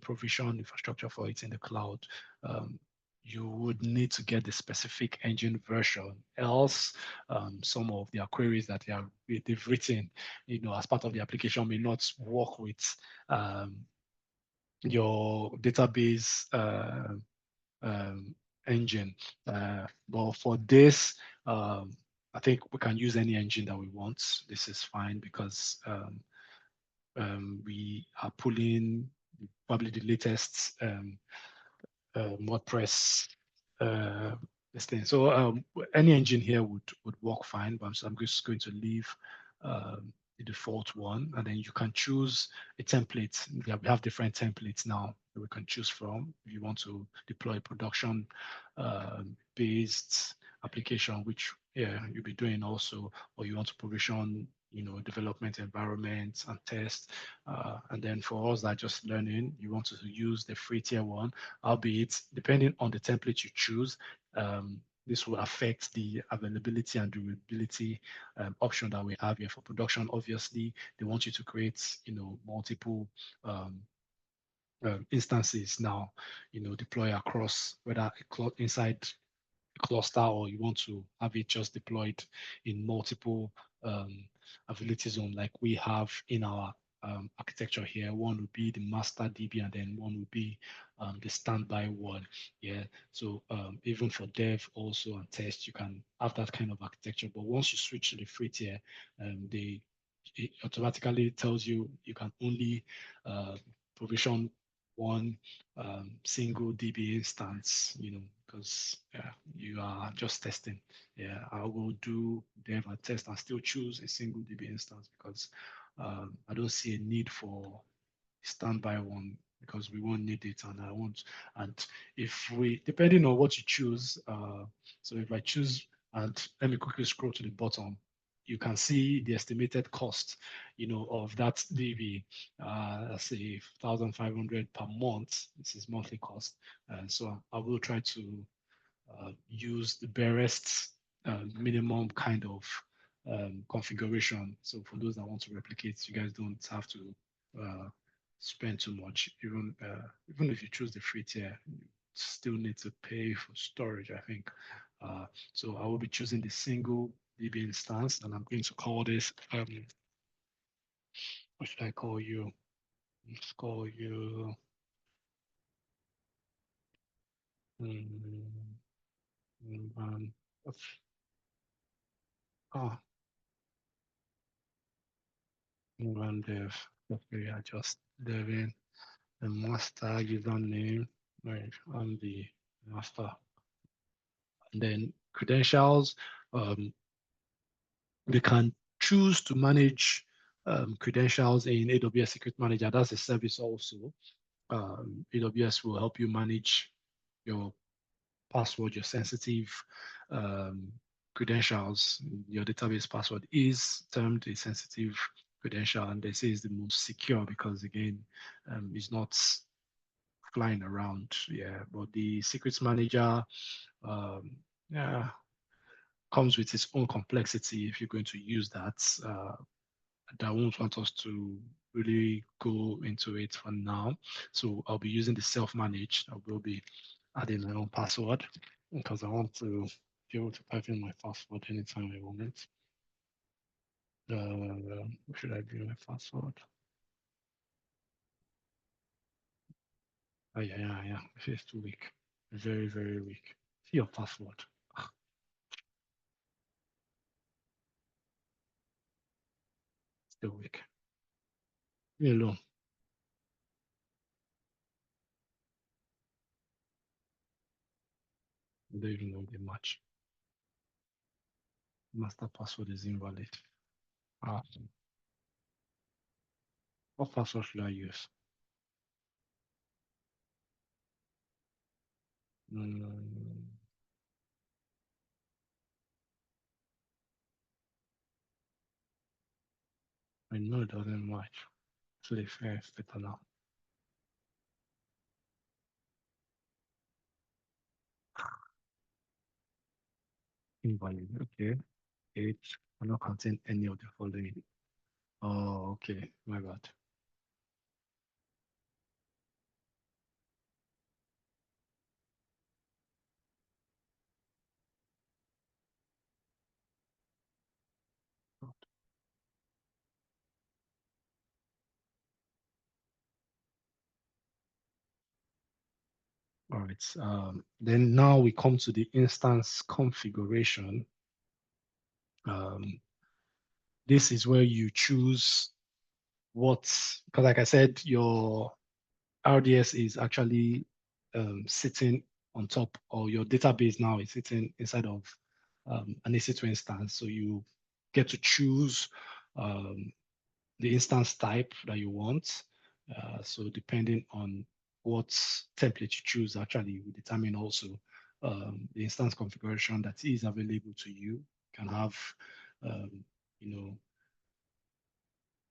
provision infrastructure for it in the cloud. You would need to get the specific engine version, else some of their queries that they've written as part of the application may not work with your database engine. But for this, I think we can use any engine that we want. This is fine because we are pulling probably the latest WordPress this thing. So any engine here would work fine, but I'm just going to leave the default one, and then you can choose a template. We have different templates now that we can choose from. If you want to deploy a production based application, which you'll be doing also, or you want to provision, development environments and test. And then for us that just learning, you want to use the free tier one, albeit depending on the template you choose, this will affect the availability and durability option that we have here. For production, obviously, they want you to create, multiple instances now, deploy across, whether inside a cluster or you want to have it just deployed in multiple availability zone like we have in our architecture here. One would be the master DB, and then one would be the standby one. Yeah. So even for dev also and test, you can have that kind of architecture. But once you switch to the free tier, it automatically tells you you can only provision one single DB instance, because you are just testing. Yeah, I will do dev and test and still choose a single DB instance because I don't see a need for standby one because we won't need it, and I won't. And if we, depending on what you choose, so if I choose, and let me quickly scroll to the bottom, you can see the estimated cost, of that DB, let's say 1,500 per month. This is monthly cost. So I will try to use the barest minimum kind of configuration. So for those that want to replicate, you guys don't have to spend too much. Even if you choose the free tier, you still need to pay for storage, I think. So I will be choosing the single DB instance, and I'm going to call this, what should I call you? Let's call you, um, oh, run dev. Okay, I just dev in the master username, right, on the master. And then credentials, we can choose to manage credentials in AWS Secret Manager. That's a service also. AWS will help you manage your password, your sensitive credentials. Your database password is termed a sensitive credential, and they say it's the most secure because, again, it's not flying around. Yeah, but the secrets manager, yeah, comes with its own complexity if you're going to use that. I won't want us to really go into it for now. So I'll be using the self-managed. I will be adding my own password because I want to be able to type in my password anytime I want it. What should I do my password? Oh, yeah. It's too weak. Very, very weak. See your password. Still weak. Leave me alone. I don't even know the match. Master password is invalid. What password should I use? I know it doesn't match. Actually, fair, it's better now. Invalid. Okay. It cannot contain any of the following. Oh, okay. My bad. All right. Then now we come to the instance configuration. This is where you choose what, because like I said, your RDS is actually sitting on top, or your database now is sitting inside of an EC2 instance. So you get to choose the instance type that you want. So depending on what template you choose, actually will determine also the instance configuration that is available to you. can have, you know,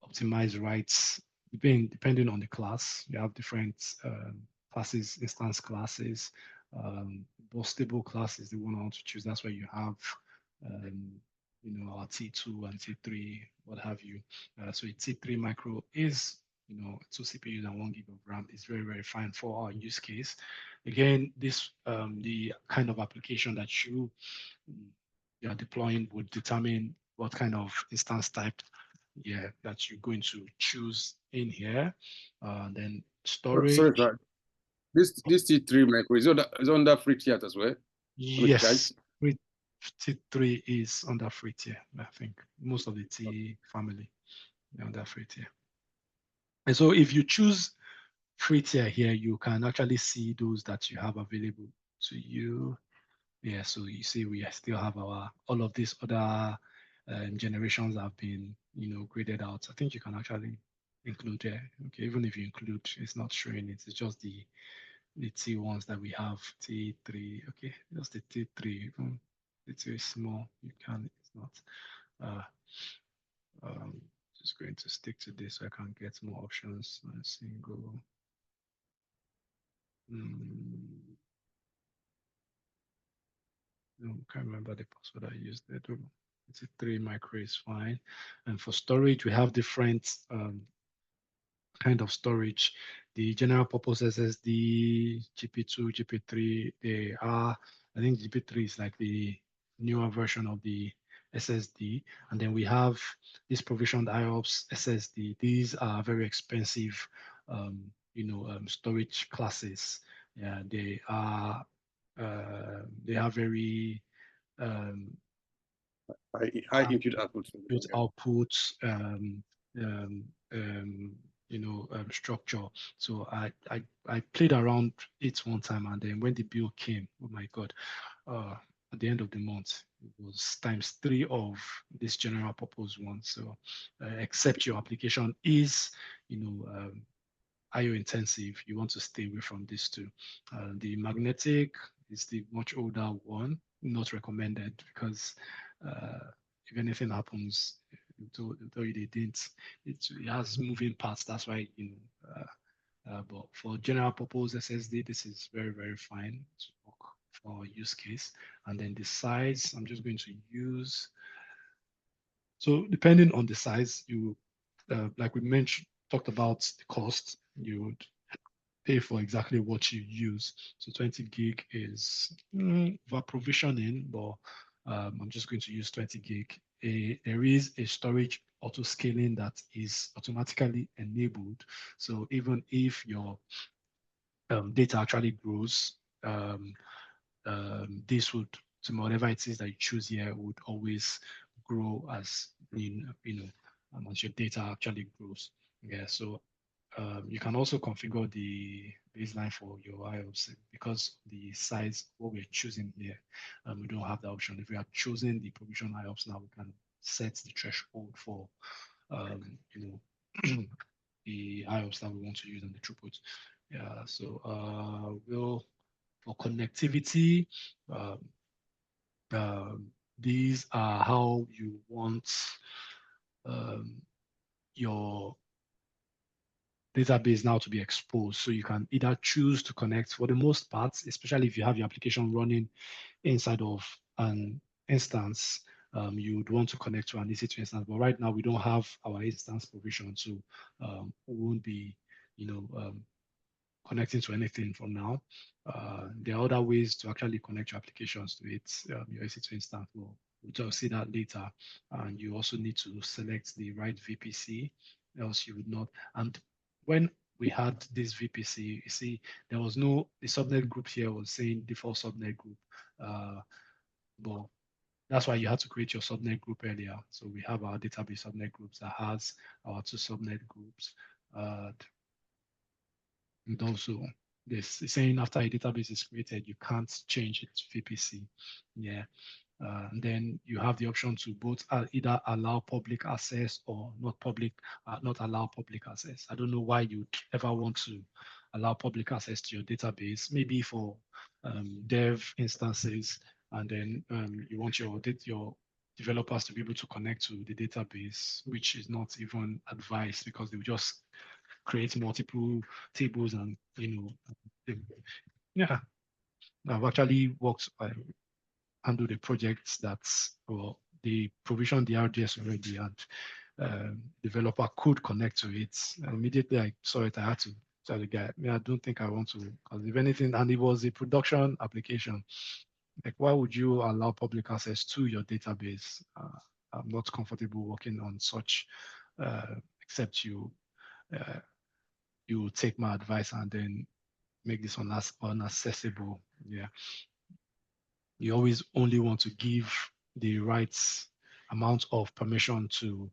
optimized writes depending on the class. You have different classes, instance classes. Most stable class is the one I want to choose. That's where you have, you know, our T2 and T3, what have you. So a T3 micro is, you know, 2 CPUs and 1 gig of RAM is very, very fine for our use case. Again, this the kind of application that you are deploying would determine what kind of instance type that you're going to choose in here. Then storage. Sorry, sir. This T3 micro is under free tier as well. Yes, T3 is under free tier. I think most of the T family are under free tier. And so if you choose free tier here, you can actually see those that you have available to you. Yeah, so you see we still have our all of these other generations have been, you know, graded out. I think you can actually include there. Okay, even if you include, it's not showing it. It's just the T1s that we have. T3. Okay, just the T3. It's very small. You can. It's not. Just going to stick to this so I can get more options. Single. No, can't remember the password I used there. It's a 3 micro is fine. And for storage, we have different kind of storage. The general purpose SSD, GP2, GP3, they are, I think GP3 is like the newer version of the SSD. And then we have this provisioned IOPS SSD. These are very expensive, you know, storage classes. Yeah, they are very high input output. Outputs, you know, structure. So I played around it one time, and then when the bill came, oh my God, at the end of the month, it was ×3 of this general purpose one. So except your application is, you know, IO intensive, you want to stay away from these two. The magnetic is the much older one, not recommended because if anything happens, though they didn't, it has moving parts. That's why, you know, but for general purpose SSD, this is very, very fine to work for use case. And then the size, I'm just going to use. So depending on the size, you, like we mentioned, talked about the cost, you would pay for exactly what you use. So 20 gig is for provisioning, but I'm just going to use 20 gig. There is a storage auto scaling that is automatically enabled. So even if your data actually grows, this would, so whatever it is that you choose here would always grow as you know, as your data actually grows. Yeah, so you can also configure the baseline for your IOPS because the size, what we're choosing here, we don't have the option. If we are choosing the provision IOPS now, we can set the threshold for, you know, the IOPS that we want to use and the throughput. Yeah, so we'll, for connectivity, these are how you want your database now to be exposed. So you can either choose to connect for the most part, especially if you have your application running inside of an instance, you would want to connect to an EC2 instance. But right now we don't have our instance provision, so we won't be, you know, connecting to anything from now. There are other ways to actually connect your applications to it, your EC2 instance. We'll just see that later. And you also need to select the right VPC, else you would not. And when we had this VPC, you see, there was no, the subnet group here was saying default subnet group. But that's why you had to create your subnet group earlier. So we have our database subnet groups that has our 2 subnet groups. And also, this saying after a database is created, you can't change it to VPC. Yeah. And then you have the option to both either allow public access or not allow public access. I don't know why you'd ever want to allow public access to your database, maybe for dev instances, and then you want your developers to be able to connect to the database, which is not even advised because they will just create multiple tables and, yeah, I've actually worked, handled the projects that's, well, they provision the RDS already and developer could connect to it. And immediately I saw it, I had to tell the guy, I don't think I want to, because if anything, and it was a production application. Like, why would you allow public access to your database? I'm not comfortable working on such, except you take my advice and then make this unaccessible. Yeah. You always only want to give the right amount of permission to,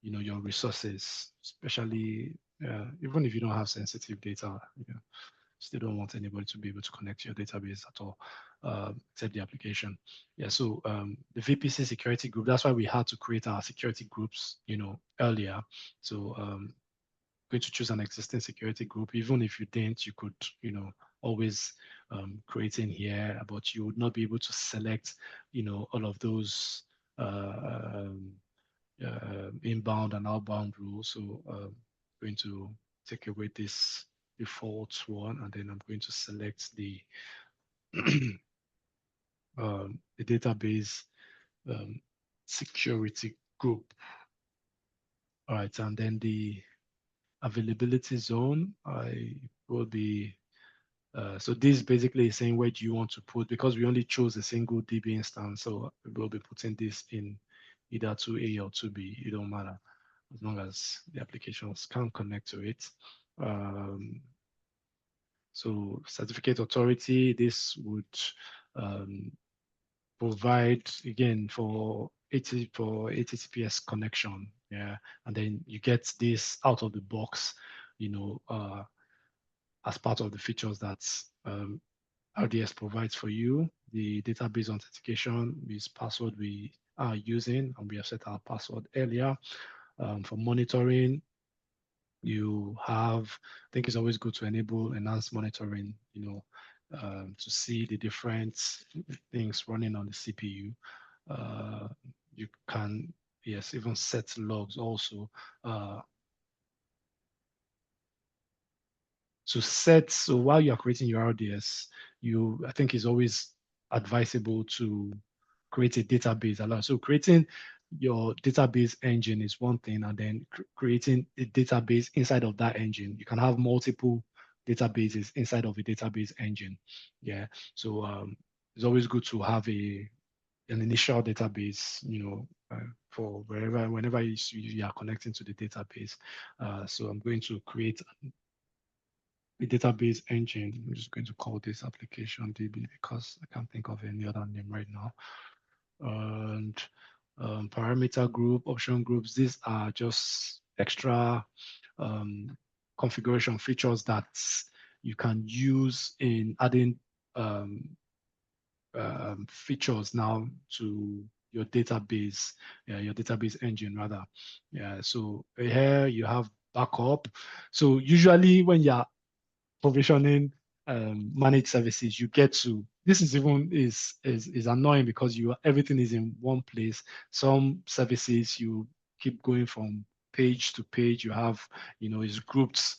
your resources, especially even if you don't have sensitive data. Still don't want anybody to be able to connect to your database at all, except the application. Yeah, so the VPC security group, that's why we had to create our security groups, earlier. So going to choose an existing security group. Even if you didn't, you could, always create in here, but you would not be able to select, all of those inbound and outbound rules. So going to take away this default one, and then I'm going to select the the database security group. All right, and then the availability zone, I will be, so this basically is saying where do you want to put, because we only chose a single DB instance, so we'll be putting this in either 2A or 2B, it don't matter, as long as the applications can connect to it. So certificate authority, this would provide, again, for HTTPS connection, yeah, and then you get this out of the box, as part of the features that RDS provides for you. The database authentication is password we are using, and we have set our password earlier. For monitoring, you have, I think it's always good to enable enhanced monitoring, to see the different things running on the CPU. You can, yes, even set logs also. So while you're creating your RDS, I think it's always advisable to create a database alone. So creating your database engine is one thing, and then creating a database inside of that engine. You can have multiple databases inside of a database engine. Yeah. So it's always good to have an initial database, for whenever you are connecting to the database. So I'm going to create a database engine. I'm just going to call this application DB because I can't think of any other name right now. And parameter group, option groups, these are just extra configuration features that you can use in adding features now to your database, your database engine rather. Yeah, so here you have backup. So usually when you're provisioning managed services, you get to, this is even is annoying because everything is in one place. Some services you keep going from page to page. You have, it's grouped,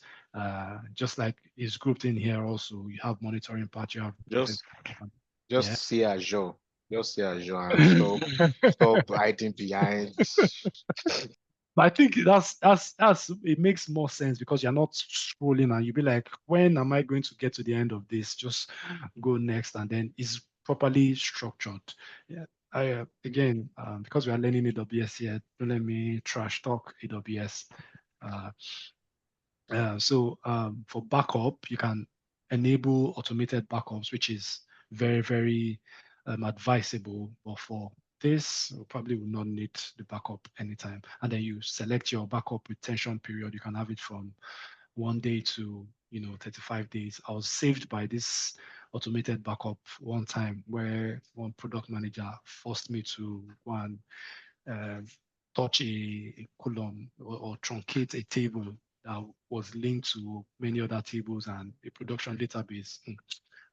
just like it's grouped in here also. You have monitoring part, you have just yeah. see Azure. Just see Azure and stop hiding behind. But I think that's it makes more sense because you're not scrolling and you'll be like, when am I going to get to the end of this? Just go next, and then it's properly structured. Yeah. I again, because we are learning AWS here, don't let me trash talk AWS. So for backup, you can enable automated backups, which is very, very advisable. But for this, you probably will not need the backup anytime. And then you select your backup retention period. You can have it from 1 day to 35 days. I was saved by this automated backup one time where one product manager forced me to go and touch a column or truncate a table that was linked to many other tables and a production database.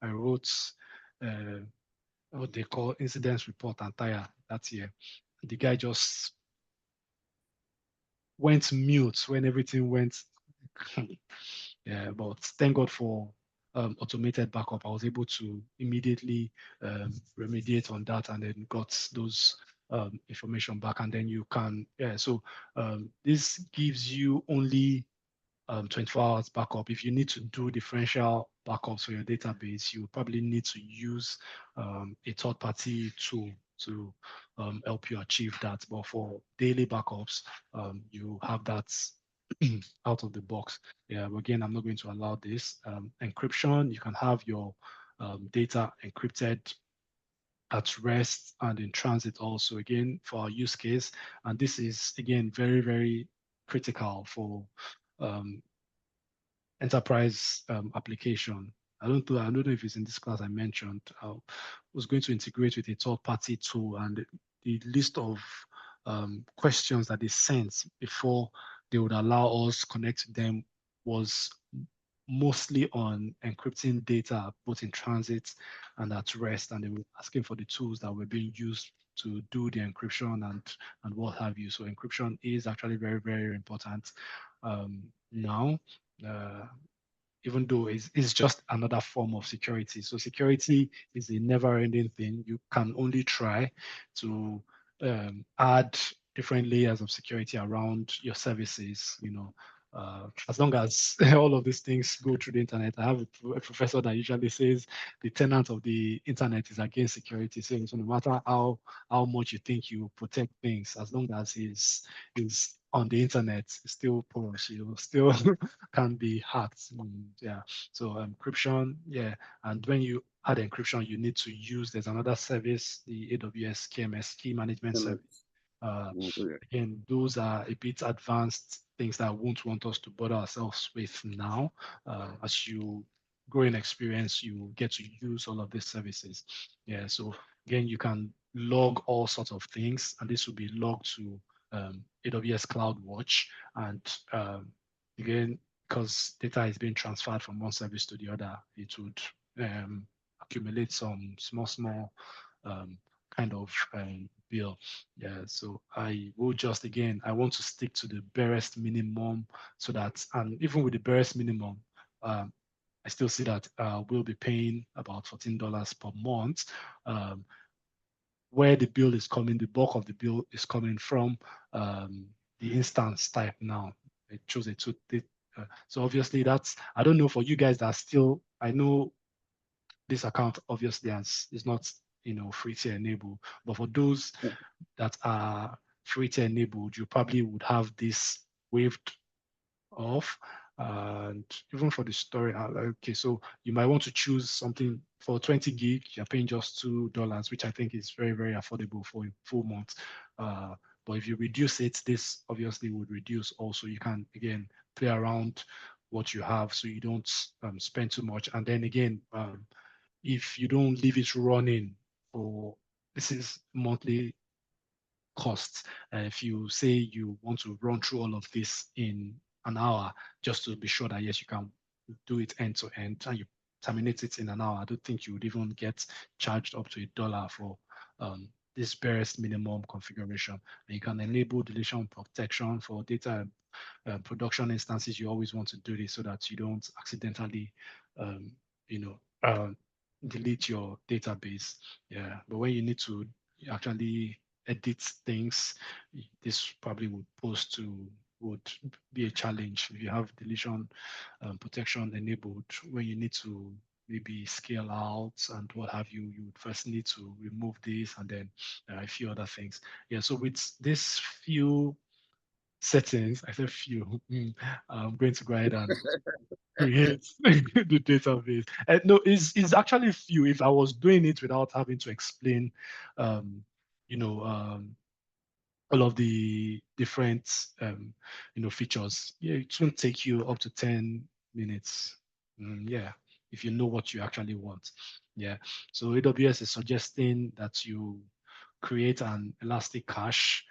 I wrote what they call incidents report and tire that year. The guy just went mute when everything went. Yeah, but thank God for automated backup. I was able to immediately remediate on that and then got those information back. And then you can, yeah, so this gives you only 24 hours backup. If you need to do differential backups for your database, you probably need to use a third-party tool to help you achieve that. But for daily backups, you have that out of the box. Yeah, but again, I'm not going to allow this. Encryption, you can have your data encrypted at rest and in transit also, again, for our use case. And this is, again, very, very critical for enterprise application. I don't know if it's in this class I mentioned. I was going to integrate with a third-party tool, and the list of questions that they sent before they would allow us connect to them was mostly on encrypting data both in transit and at rest, and they were asking for the tools that were being used to do the encryption and what have you. So encryption is actually very, very important now. Uh, Even though it's just another form of security. So security is a never-ending thing. You can only try to add different layers of security around your services, as long as all of these things go through the internet. I have a professor that usually says the tenant of the internet is against security. So no matter how much you think you protect things, as long as is on the internet, it's still porous. You still can be hacked. Yeah. So encryption, yeah. And when you add encryption, you need to use, there's another service, the AWS KMS, Key Management Service. Again, those are a bit advanced things that I won't want us to bother ourselves with now. As you grow in experience, you get to use all of these services. Yeah, so again, you can log all sorts of things, and this will be logged to AWS CloudWatch. And again, because data is being transferred from one service to the other, it would accumulate some small kind of bill. Yeah, so I will just, again, I want to stick to the barest minimum so that, and even with the barest minimum, I still see that we'll be paying about $14 per month. Where the bill is coming, the bulk of the bill is coming from the instance type now. I chose a two. So obviously that's, I don't know for you guys that still, I know this account obviously is not, free tier enabled, but for those that are free tier enabled, you probably would have this waived off. And even for the story, okay, so you might want to choose something for 20 gig, you're paying just $2, which I think is very, very affordable for a full month. But if you reduce it, this obviously would reduce also. You can, again, play around what you have so you don't spend too much. And then again, if you don't leave it running for, this is monthly costs. If you say you want to run through all of this in an hour, just to be sure that yes, you can do it end to end, and you terminate it in an hour, I don't think you would even get charged up to $1 for this barest minimum configuration. And you can enable deletion protection for data production instances. You always want to do this so that you don't accidentally, you know, delete your database. Yeah, but when you need to actually edit things, this probably would be a challenge if you have deletion protection enabled. When you need to maybe scale out and what have you, you would first need to remove this and then a few other things. Yeah, so with this few settings, I said few, I'm going to go ahead and create the database. No, it's actually few. If I was doing it without having to explain, you know, all of the different, features, yeah, it won't take you up to 10 minutes. Yeah, if you know what you actually want. Yeah, so AWS is suggesting that you create an Elastic Cache.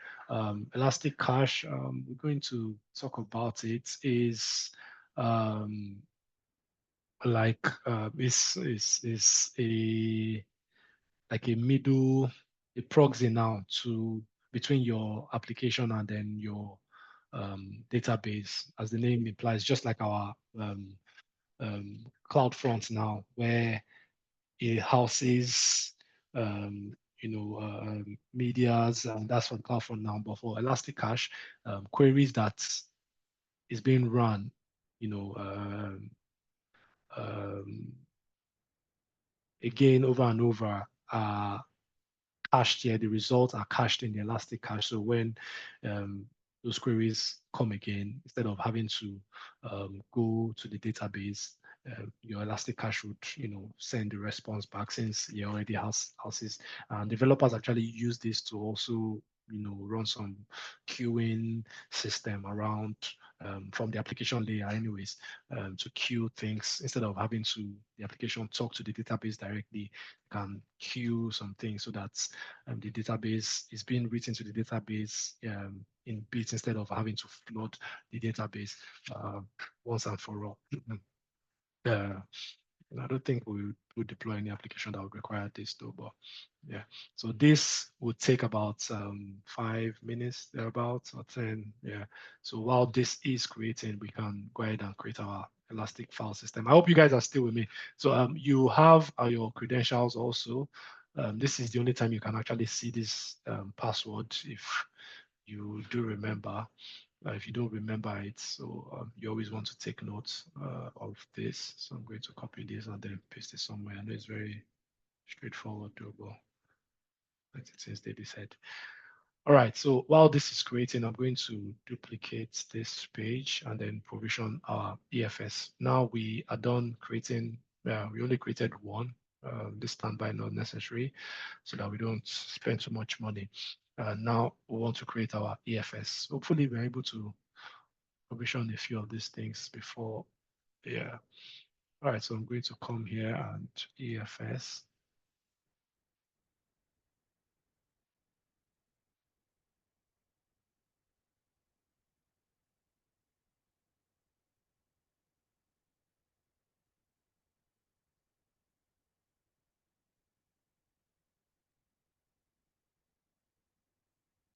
Elastic Cache, we're going to talk about it, is like is a like a middle, a proxy now to between your application and then your database, as the name implies, just like our CloudFront now, where it houses medias, and that's for CloudFront now. But for Elastic Cache, queries that is being run, again over and over, cached here. The results are cached in the Elastic Cache. So when those queries come again, instead of having to go to the database, your Elastic Cache would, send the response back since it already has houses. And developers actually use this to also, run some queuing system around from the application layer anyways, to queue things instead of having to the application talk to the database directly. Can queue some things so that the database is being written to the database in bits instead of having to flood the database once and for all. I don't think we would deploy any application that would require this though, but yeah. So this would take about 5 minutes thereabouts or 10. Yeah. So while this is creating, we can go ahead and create our Elastic file system. I hope you guys are still with me. So you have your credentials also. This is the only time you can actually see this password if you do remember. If you don't remember it, so you always want to take notes of this. So I'm going to copy this and then paste it somewhere. I know it's very straightforward, doable. Let it since they decide. All right, so while this is creating, I'm going to duplicate this page and then provision our EFS. Now we are done creating, we only created one. This standby not necessary so that we don't spend too much money. Now we want to create our EFS. Hopefully we're able to provision a few of these things before. Yeah. All right, so I'm going to come here and EFS.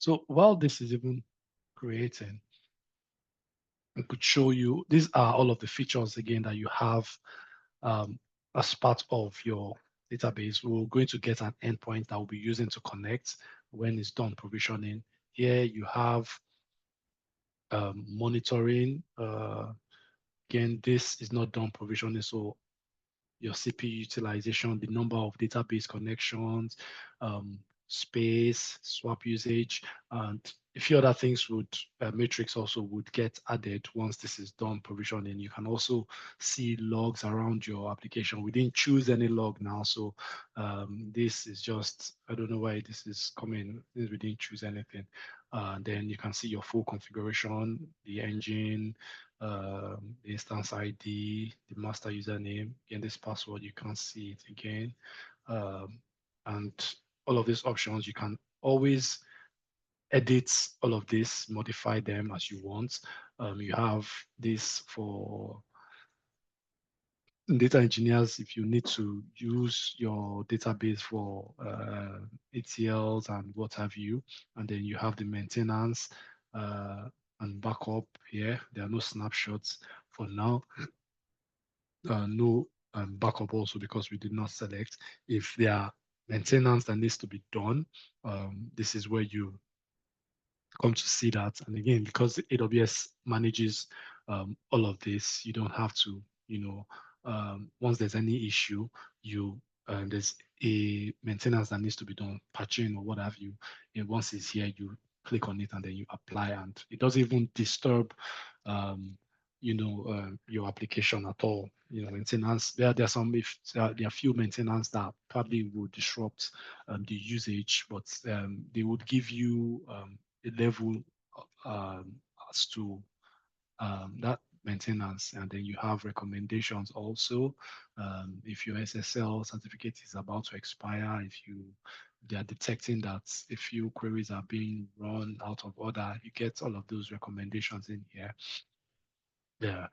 So while this is even creating, I could show you, these are all of the features again that you have as part of your database. We're going to get an endpoint that we'll be using to connect when it's done provisioning. Here you have monitoring. Again, this is not done provisioning, so your CPU utilization, the number of database connections, space, swap usage, and a few other things would, metrics also would get added once this is done provisioning. You can also see logs around your application. We didn't choose any log now, so this is just, I don't know why this is coming, since we didn't choose anything. Then you can see your full configuration, the engine, the instance ID, the master username, and this password, you can't see it again. And all of these options, you can always edit all of this, modify them as you want. You have this for data engineers if you need to use your database for ETLs and what have you. And then you have the maintenance and backup here. There are no snapshots for now. No backup also because we did not select. If there are maintenance that needs to be done, this is where you come to see that. And again, because AWS manages all of this, you don't have to, once there's any issue, there's a maintenance that needs to be done, patching or what have you. And once it's here, you click on it and then you apply, and it doesn't even disturb your application at all. Maintenance, there are some, if there are few maintenance that probably would disrupt the usage, but they would give you a level as to that maintenance, and then you have recommendations also. If your SSL certificate is about to expire, if they are detecting that a few queries are being run out of order, you get all of those recommendations in here. Yeah,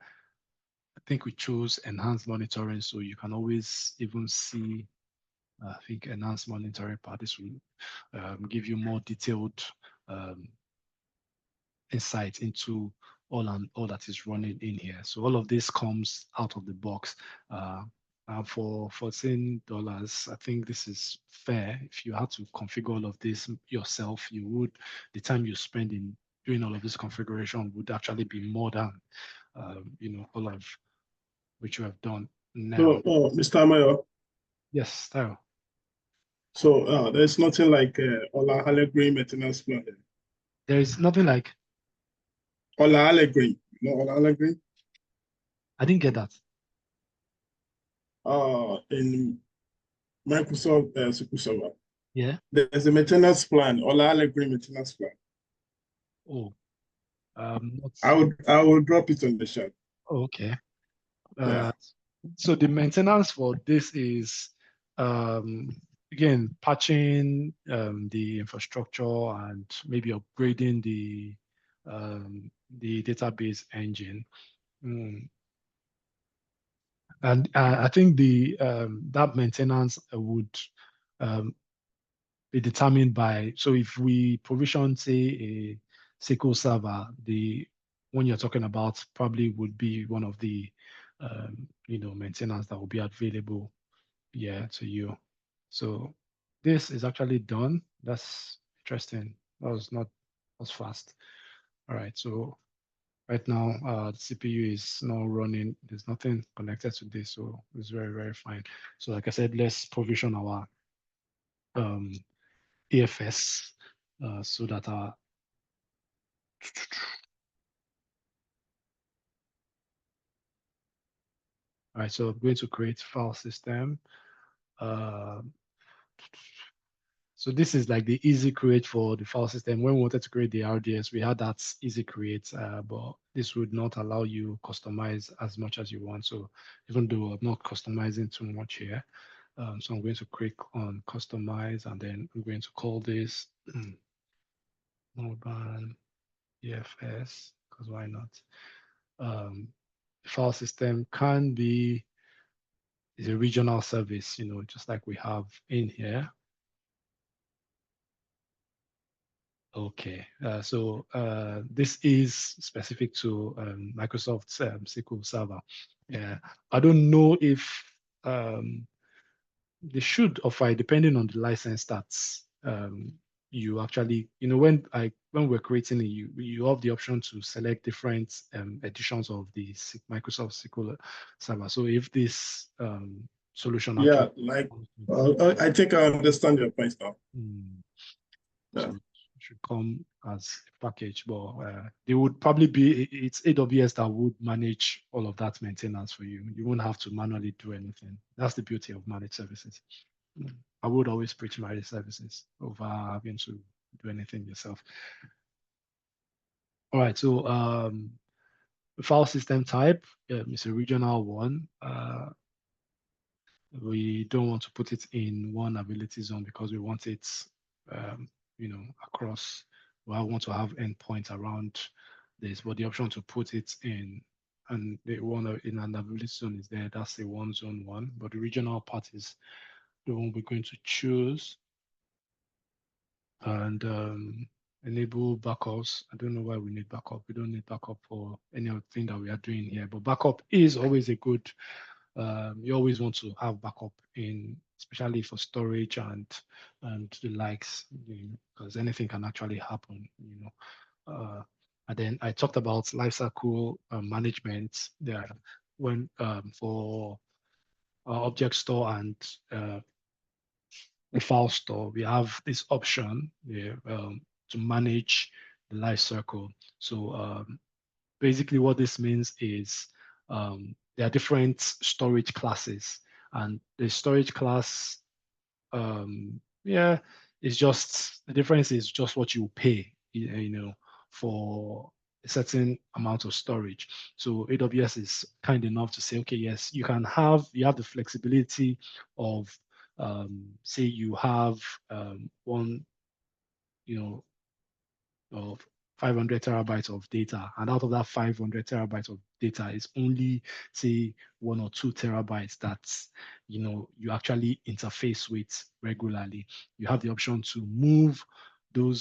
I think we chose enhanced monitoring, so you can always even see I think enhanced monitoring part. This will give you more detailed insight into all that is running in here. So all of this comes out of the box. For $14, I think this is fair. If you had to configure all of this yourself, you would, the time you spend in doing all of this configuration would actually be more than all of which you have done now. So, Mr. Amayo. Yes, Tyrell. So there's nothing like Ola Allegri maintenance plan. There is nothing like Ola Allegri. No, Ola Allegri. I didn't get that. In Microsoft SQL Server. Yeah. There's a maintenance plan, Ola Allegri maintenance plan. Oh, I will drop it on the chat. Oh, okay. Yeah. So the maintenance for this is again patching the infrastructure and maybe upgrading the database engine. And I think the that maintenance would be determined by, so if we provision, say, a SQL server, the one you're talking about probably would be one of the maintenance that will be available to you. So this is actually done. That's interesting. That's fast. All right, so right now the CPU is now running. There's nothing connected to this, so it's very, very fine. So like I said, let's provision our AFS so that our all right, so I'm going to create file system. So this is like the easy create for the file system. When we wanted to create the RDS, we had that easy create, but this would not allow you customize as much as you want. So even though I'm not customizing too much here, so I'm going to click on customize, and then I'm going to call this mobile EFS, because why not? File system can be is a regional service, just like we have in here. Okay, so this is specific to Microsoft's SQL Server. Yeah, I don't know if they should offer, depending on the license stats. You actually, when we're creating it, you have the option to select different editions of the Microsoft SQL Server. So if this solution, yeah, like I think I understand your point now. So it should come as a package, but they would probably be, it's AWS that would manage all of that maintenance for you. You won't have to manually do anything. That's the beauty of managed services. I would always preach managed services over having to do anything yourself. All right, so the file system type is a regional one. We don't want to put it in one availability zone because we want it, across. I want to have endpoints around this, but the option to put it in, and the one in an availability zone is there. That's the one zone one, but the regional part is the one we're going to choose. And enable backups. I don't know why we need backup. We don't need backup for any other thing that we are doing here, but backup is always a good. You always want to have backup in, especially for storage and the likes, because anything can actually happen. And then I talked about lifecycle management there when for object store and the file store, we have this option to manage the life cycle. So basically what this means is there are different storage classes, and the storage class, it's just, the difference is just what you pay, for a certain amount of storage. So AWS is kind enough to say, okay, yes, you have the flexibility of, say you have one, of 500 terabytes of data, and out of that 500 terabytes of data is only, say, 1 or 2 terabytes that you actually interface with regularly. You have the option to move the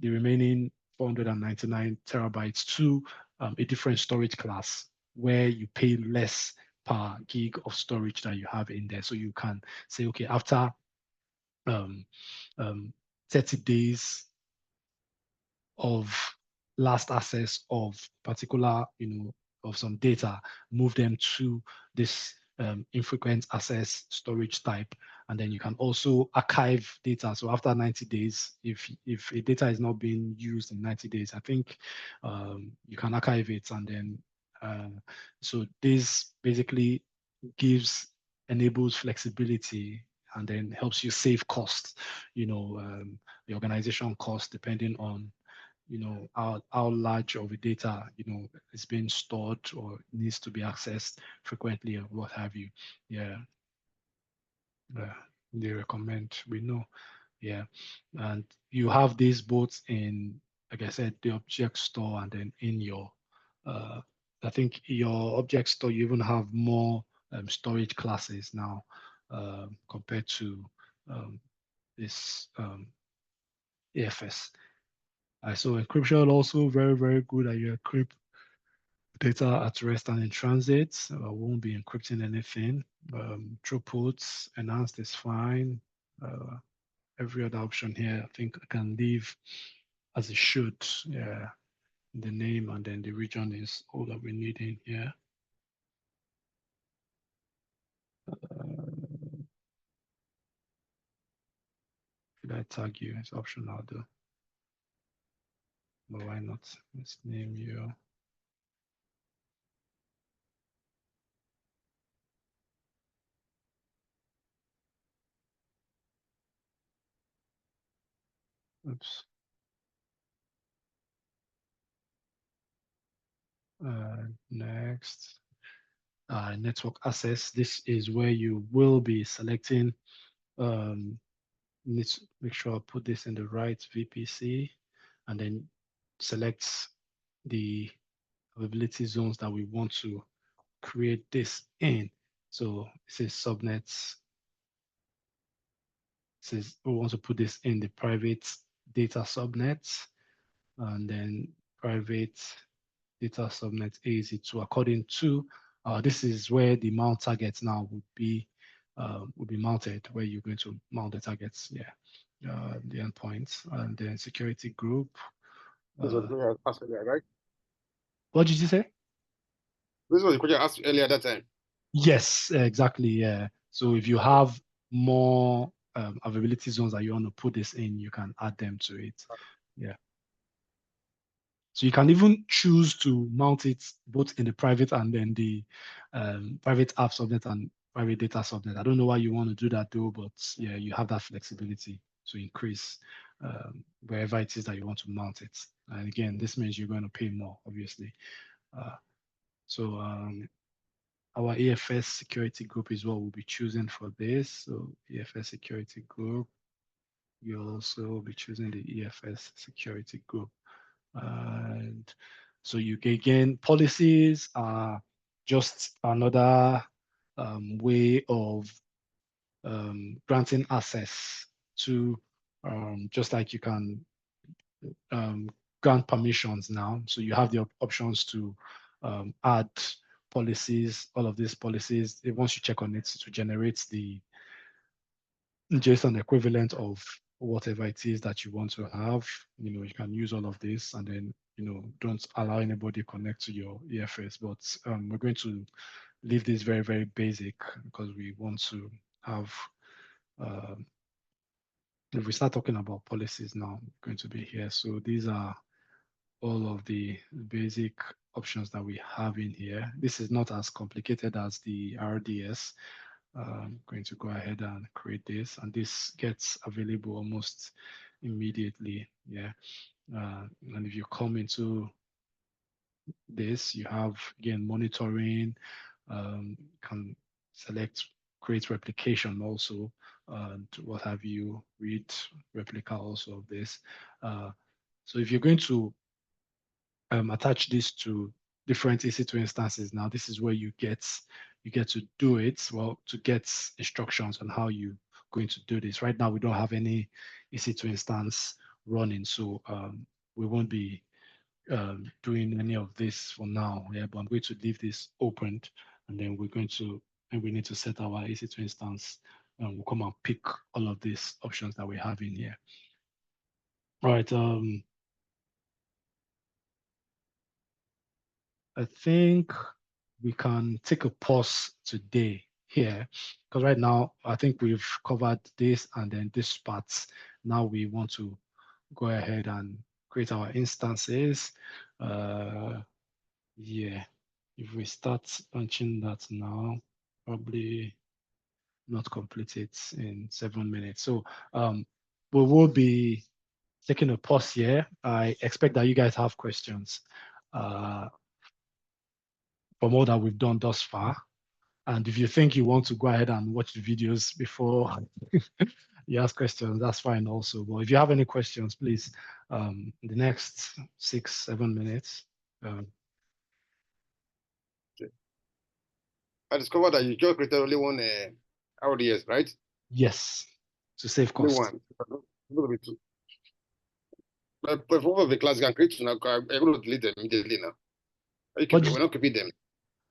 remaining 499 terabytes to a different storage class where you pay less per gig of storage that you have in there. So you can say, okay, after um, 30 days of last access of particular, of some data, move them to this infrequent access storage type. And then you can also archive data. So after 90 days, if a data is not being used in 90 days, I think you can archive it. And then, so this basically enables flexibility and then helps you save costs, the organization cost depending on how large of a data is being stored or needs to be accessed frequently or what have you. Yeah, they recommend, we know. Yeah, and you have these both in, like I said, the object store, and then in your I think your object store you even have more storage classes now compared to this AFS. I saw encryption also very, very good at your encrypt data at rest and in transit. So I won't be encrypting anything. Throughputs enhanced is fine. Every other option here, I think I can leave as it should. Yeah, the name and then the region is all that we need in here. Should I tag you? It's optional though. But why not? Let's name you. Oops. Next. Network access. This is where you will be selecting. Need to make sure I put this in the right VPC, and then select the availability zones that we want to create this in. So it says subnets. It says we want to put this in the private data subnets, and then private data subnet AZ2 according to this is where the mount targets now would be mounted, where you're going to mount the targets. Yeah, the endpoints, and then security group. This was the question I asked earlier, right? What did you say? This was the question I asked earlier that time. Yes, exactly. Yeah. So if you have more availability zones that you want to put this in, you can add them to it. Yeah. So you can even choose to mount it both in the private and then the private app subnet and private data subnet. I don't know why you want to do that though, but yeah, you have that flexibility to increase wherever it is that you want to mount it. And again, this means you're going to pay more, obviously. So our EFS security group is what we'll be choosing for this. So EFS security group, you'll also be choosing the EFS security group. And so you can, again, policies are just another way of granting access to, just like you can grant permissions now. So you have the options to add policies, all of these policies. Once you check on it, to generate the JSON equivalent of whatever it is that you want to have. You can use all of this, and then don't allow anybody connect to your EFS. But we're going to leave this very, very basic because we want to have if we start talking about policies now, we're going to be here. So these are all of the basic options that we have in here. This is not as complicated as the RDS. I'm going to go ahead and create this, and this gets available almost immediately. Yeah. And if you come into this, you have, again, monitoring, can select create replication also, and what have you, read replica also of this. So if you're going to attach this to different EC2 instances. Now, this is where you get to do it, well, to get instructions on how you're going to do this. Right now, we don't have any EC2 instance running, so we won't be doing any of this for now. Yeah, but I'm going to leave this opened, and then we need to set our EC2 instance, and we'll come and pick all of these options that we have in here. All right. I think we can take a pause today here, because right now I think we've covered this and then this part. Now we want to go ahead and create our instances. Yeah, if we start launching that now, probably not complete it in 7 minutes. So we will be taking a pause here. I expect that you guys have questions from all that we've done thus far. And if you think you want to go ahead and watch the videos before you ask questions, that's fine also. But if you have any questions, please, in the next 6-7 minutes. I discovered that you just created only one RDS, right? Yes, to save Only cost. one. But for the class, you can create two now. I'm able to delete them immediately now. We're not keeping them.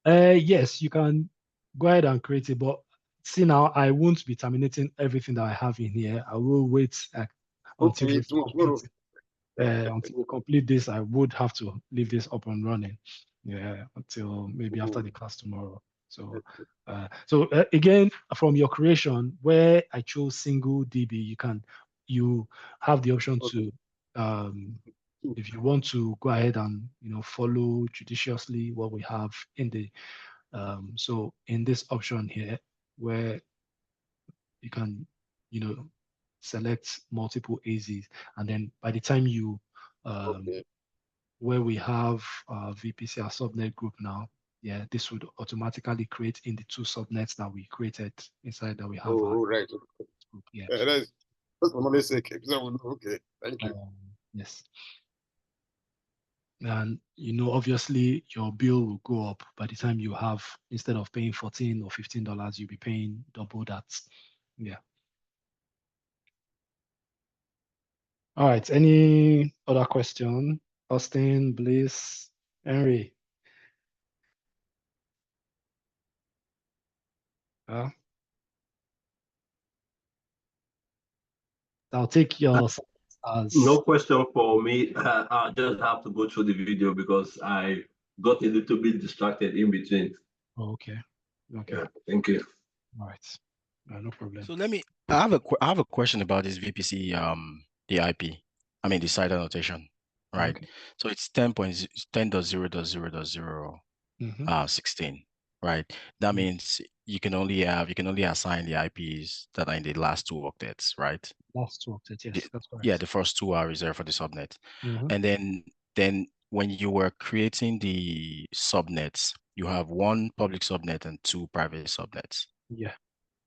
Yes, you can go ahead and create it, but see now, I won't be terminating everything that I have in here. I will wait until we complete this. I would have to leave this up and running, yeah, until maybe after the class tomorrow. So, again, from your creation, where I chose single DB, you have the option to, if you want to go ahead and follow judiciously what we have in the so in this option here, where you can select multiple AZs, and then by the time you where we have VPC, our subnet group now, yeah, this would automatically create in the 2 subnets that we created inside that we have. Right. Group. Yeah. That's for my sake. Okay, thank you. Yes. And obviously your bill will go up by the time you have, instead of paying $14 or $15, you'll be paying double that. Yeah. All right. Any other question? Austin, Bliss, Henry. I'll take your as no question for me. I'll just have to go through the video because I got a little bit distracted in between. Oh, okay. Okay. Yeah, thank you. All right. No problem. So I have a question about this VPC the IP. I mean the site annotation, right? Okay. So it's 10.10.0.0.0 16, right? That means you can only assign the IPs that are in the last 2 octets, right? Last 2 octets, yes, that's correct. Yeah, the first 2 are reserved for the subnet. And then when you were creating the subnets, you have 1 public subnet and 2 private subnets. Yeah.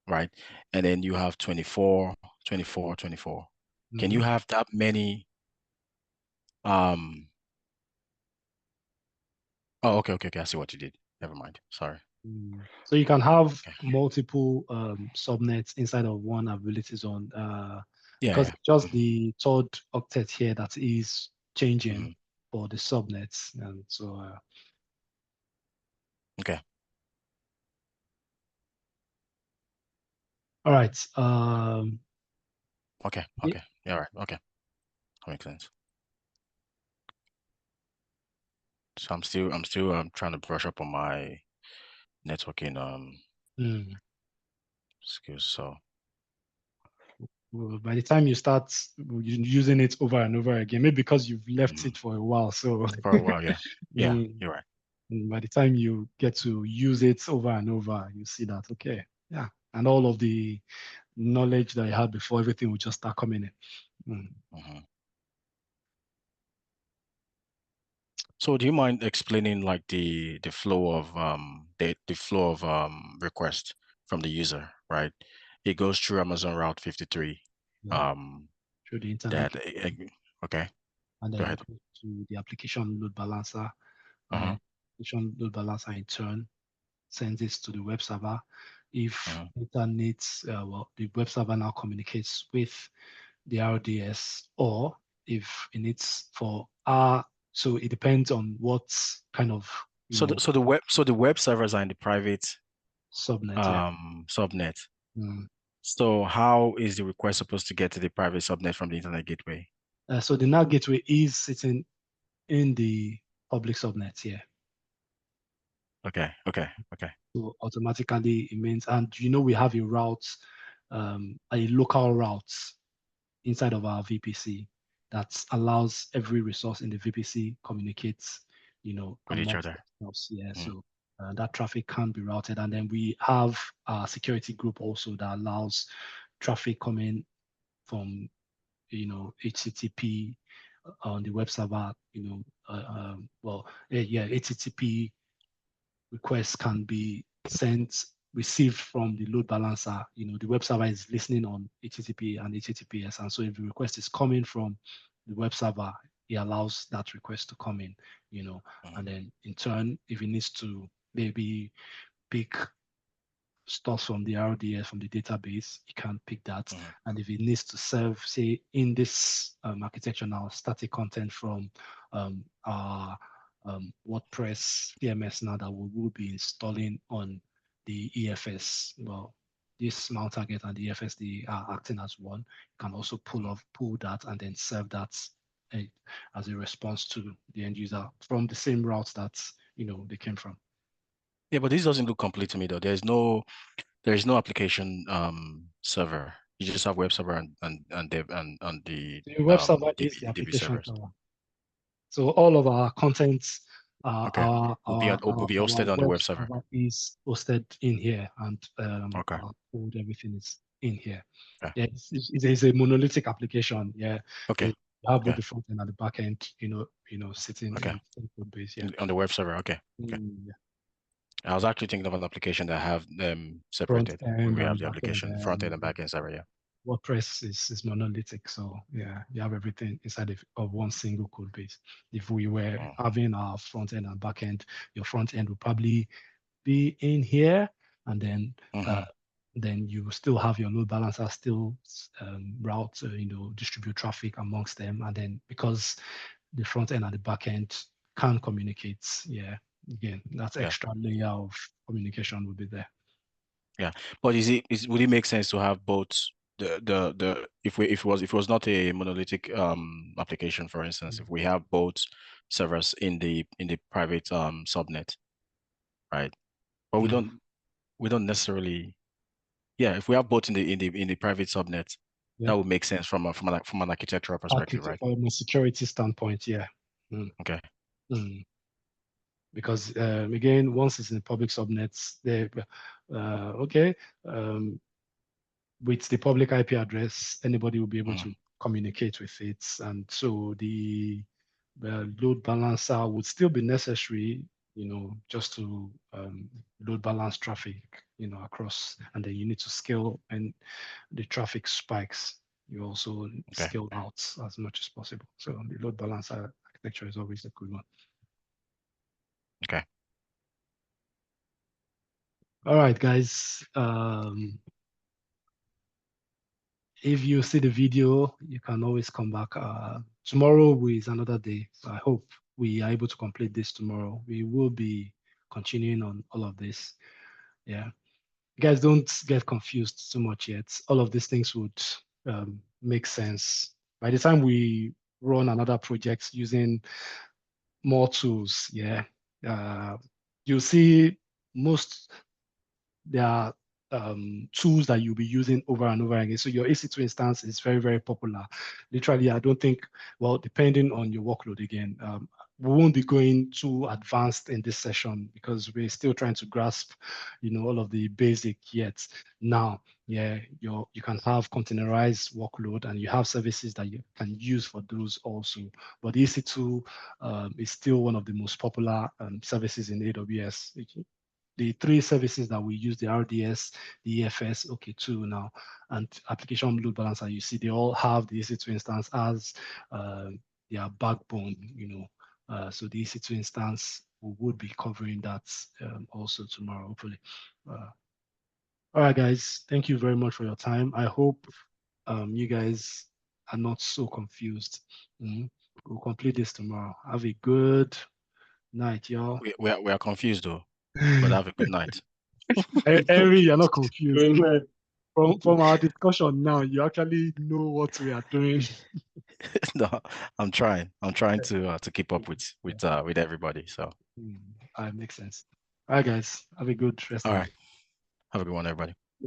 Right. And then you have 24, 24, 24. Can you have that many? Oh, okay. I see what you did. Never mind. Sorry. So you can have multiple subnets inside of one availability zone. Because just the 3rd octet here that is changing for the subnets, and so. Okay. All right. Okay. Yeah, right. Okay. That makes sense. So I'm still trying to brush up on my networking skills. So by the time you start using it over and over again, maybe because you've left it for a while. So for a while, yeah. Yeah, you're right. By the time you get to use it over and over, you see that, okay, yeah. And all of the knowledge that you had before, everything will just start coming in. So do you mind explaining like the flow of request from the user, right? It goes through Amazon Route 53. Through the internet. Okay. And then go ahead. to the application load balancer, and then application load balancer in turn sends this to the web server. If data needs, well, the web server now communicates with the RDS, or if it needs for so it depends on what kind of so the web servers are in the private subnet. Subnet. Mm. So how is the request supposed to get to the private subnet from the internet gateway? So the NAT gateway is sitting in the public subnet here. Okay. So automatically it means, and we have a route, a local route inside of our VPC that allows every resource in the VPC communicates, With each amongst other. themselves. Yeah. So that traffic can be routed, and then we have a security group also that allows traffic coming from, HTTP on the web server. HTTP requests can be received from the load balancer. The web server is listening on HTTP and HTTPS. And so if the request is coming from the web server, it allows that request to come in, and then in turn, if it needs to maybe pick stuff from the RDS, from the database, you can pick that. And if it needs to serve, say, in this architecture now, static content from our WordPress CMS now that we will be installing on the EFS. Well, this mount target and the EFS, they are acting as one. You can also pull that and then serve that as a response to the end user from the same routes that they came from. Yeah, but this doesn't look complete to me though. There's no application server. You just have web server and dev and the web server is the application servers. server. So all of our contents, will be hosted on the web server. Is hosted in here, and Okay. our code, everything is in here. Okay. Yeah, it's a monolithic application. Yeah. Okay. You have both the front end and the back end, sitting in the same code base. Yeah. On the web server. Okay. Okay. I was actually thinking of an application that have them separated. We have the application front end and back end server. Yeah. WordPress is monolithic, so yeah, you have everything inside of one single code base. If we were having our front end and back end, your front end would probably be in here, and then you still have your load balancer still route, distribute traffic amongst them, and then because the front end and the back end can communicate, yeah, again, that extra layer of communication will be there. Yeah, but would it make sense to have both if it was not a monolithic application, for instance, if we have both servers in the private subnet, right? But we don't necessarily, if we have both in the private subnet, that would make sense from an architectural perspective, right? From a security standpoint, yeah. Okay. Because again, once it's in the public subnets, with the public IP address, anybody will be able to communicate with it, and so the load balancer would still be necessary, just to load balance traffic, across, and then you need to scale, and the traffic spikes, you also scale out as much as possible. So the load balancer architecture is always a good one. Okay. All right, guys. If you see the video, you can always come back. Tomorrow is another day. So I hope we are able to complete this tomorrow. We will be continuing on all of this. Yeah. You guys, don't get confused too much yet. All of these things would make sense. By the time we run another project using more tools, you'll see there are tools that you'll be using over and over again. So your EC2 instance is very, very popular. Literally, I don't think, well, depending on your workload again, we won't be going too advanced in this session because we're still trying to grasp, all of the basic yet. Now, you can have containerized workload and you have services that you can use for those also. But EC2 is still one of the most popular services in AWS. The three services that we use, the RDS, the EFS, OK2 now, and application load balancer, you see they all have the EC2 instance as their backbone, so the EC2 instance, we would be covering that also tomorrow, hopefully. All right, guys, thank you very much for your time. I hope you guys are not so confused. We'll complete this tomorrow. Have a good night, y'all. We are confused though, but have a good night. Henry, you're not confused. Good night. From our discussion now, you actually know what we are doing. No, I'm trying to keep up with everybody. So Makes sense. All right, guys, have a good rest all of the right, day. have a good one, everybody.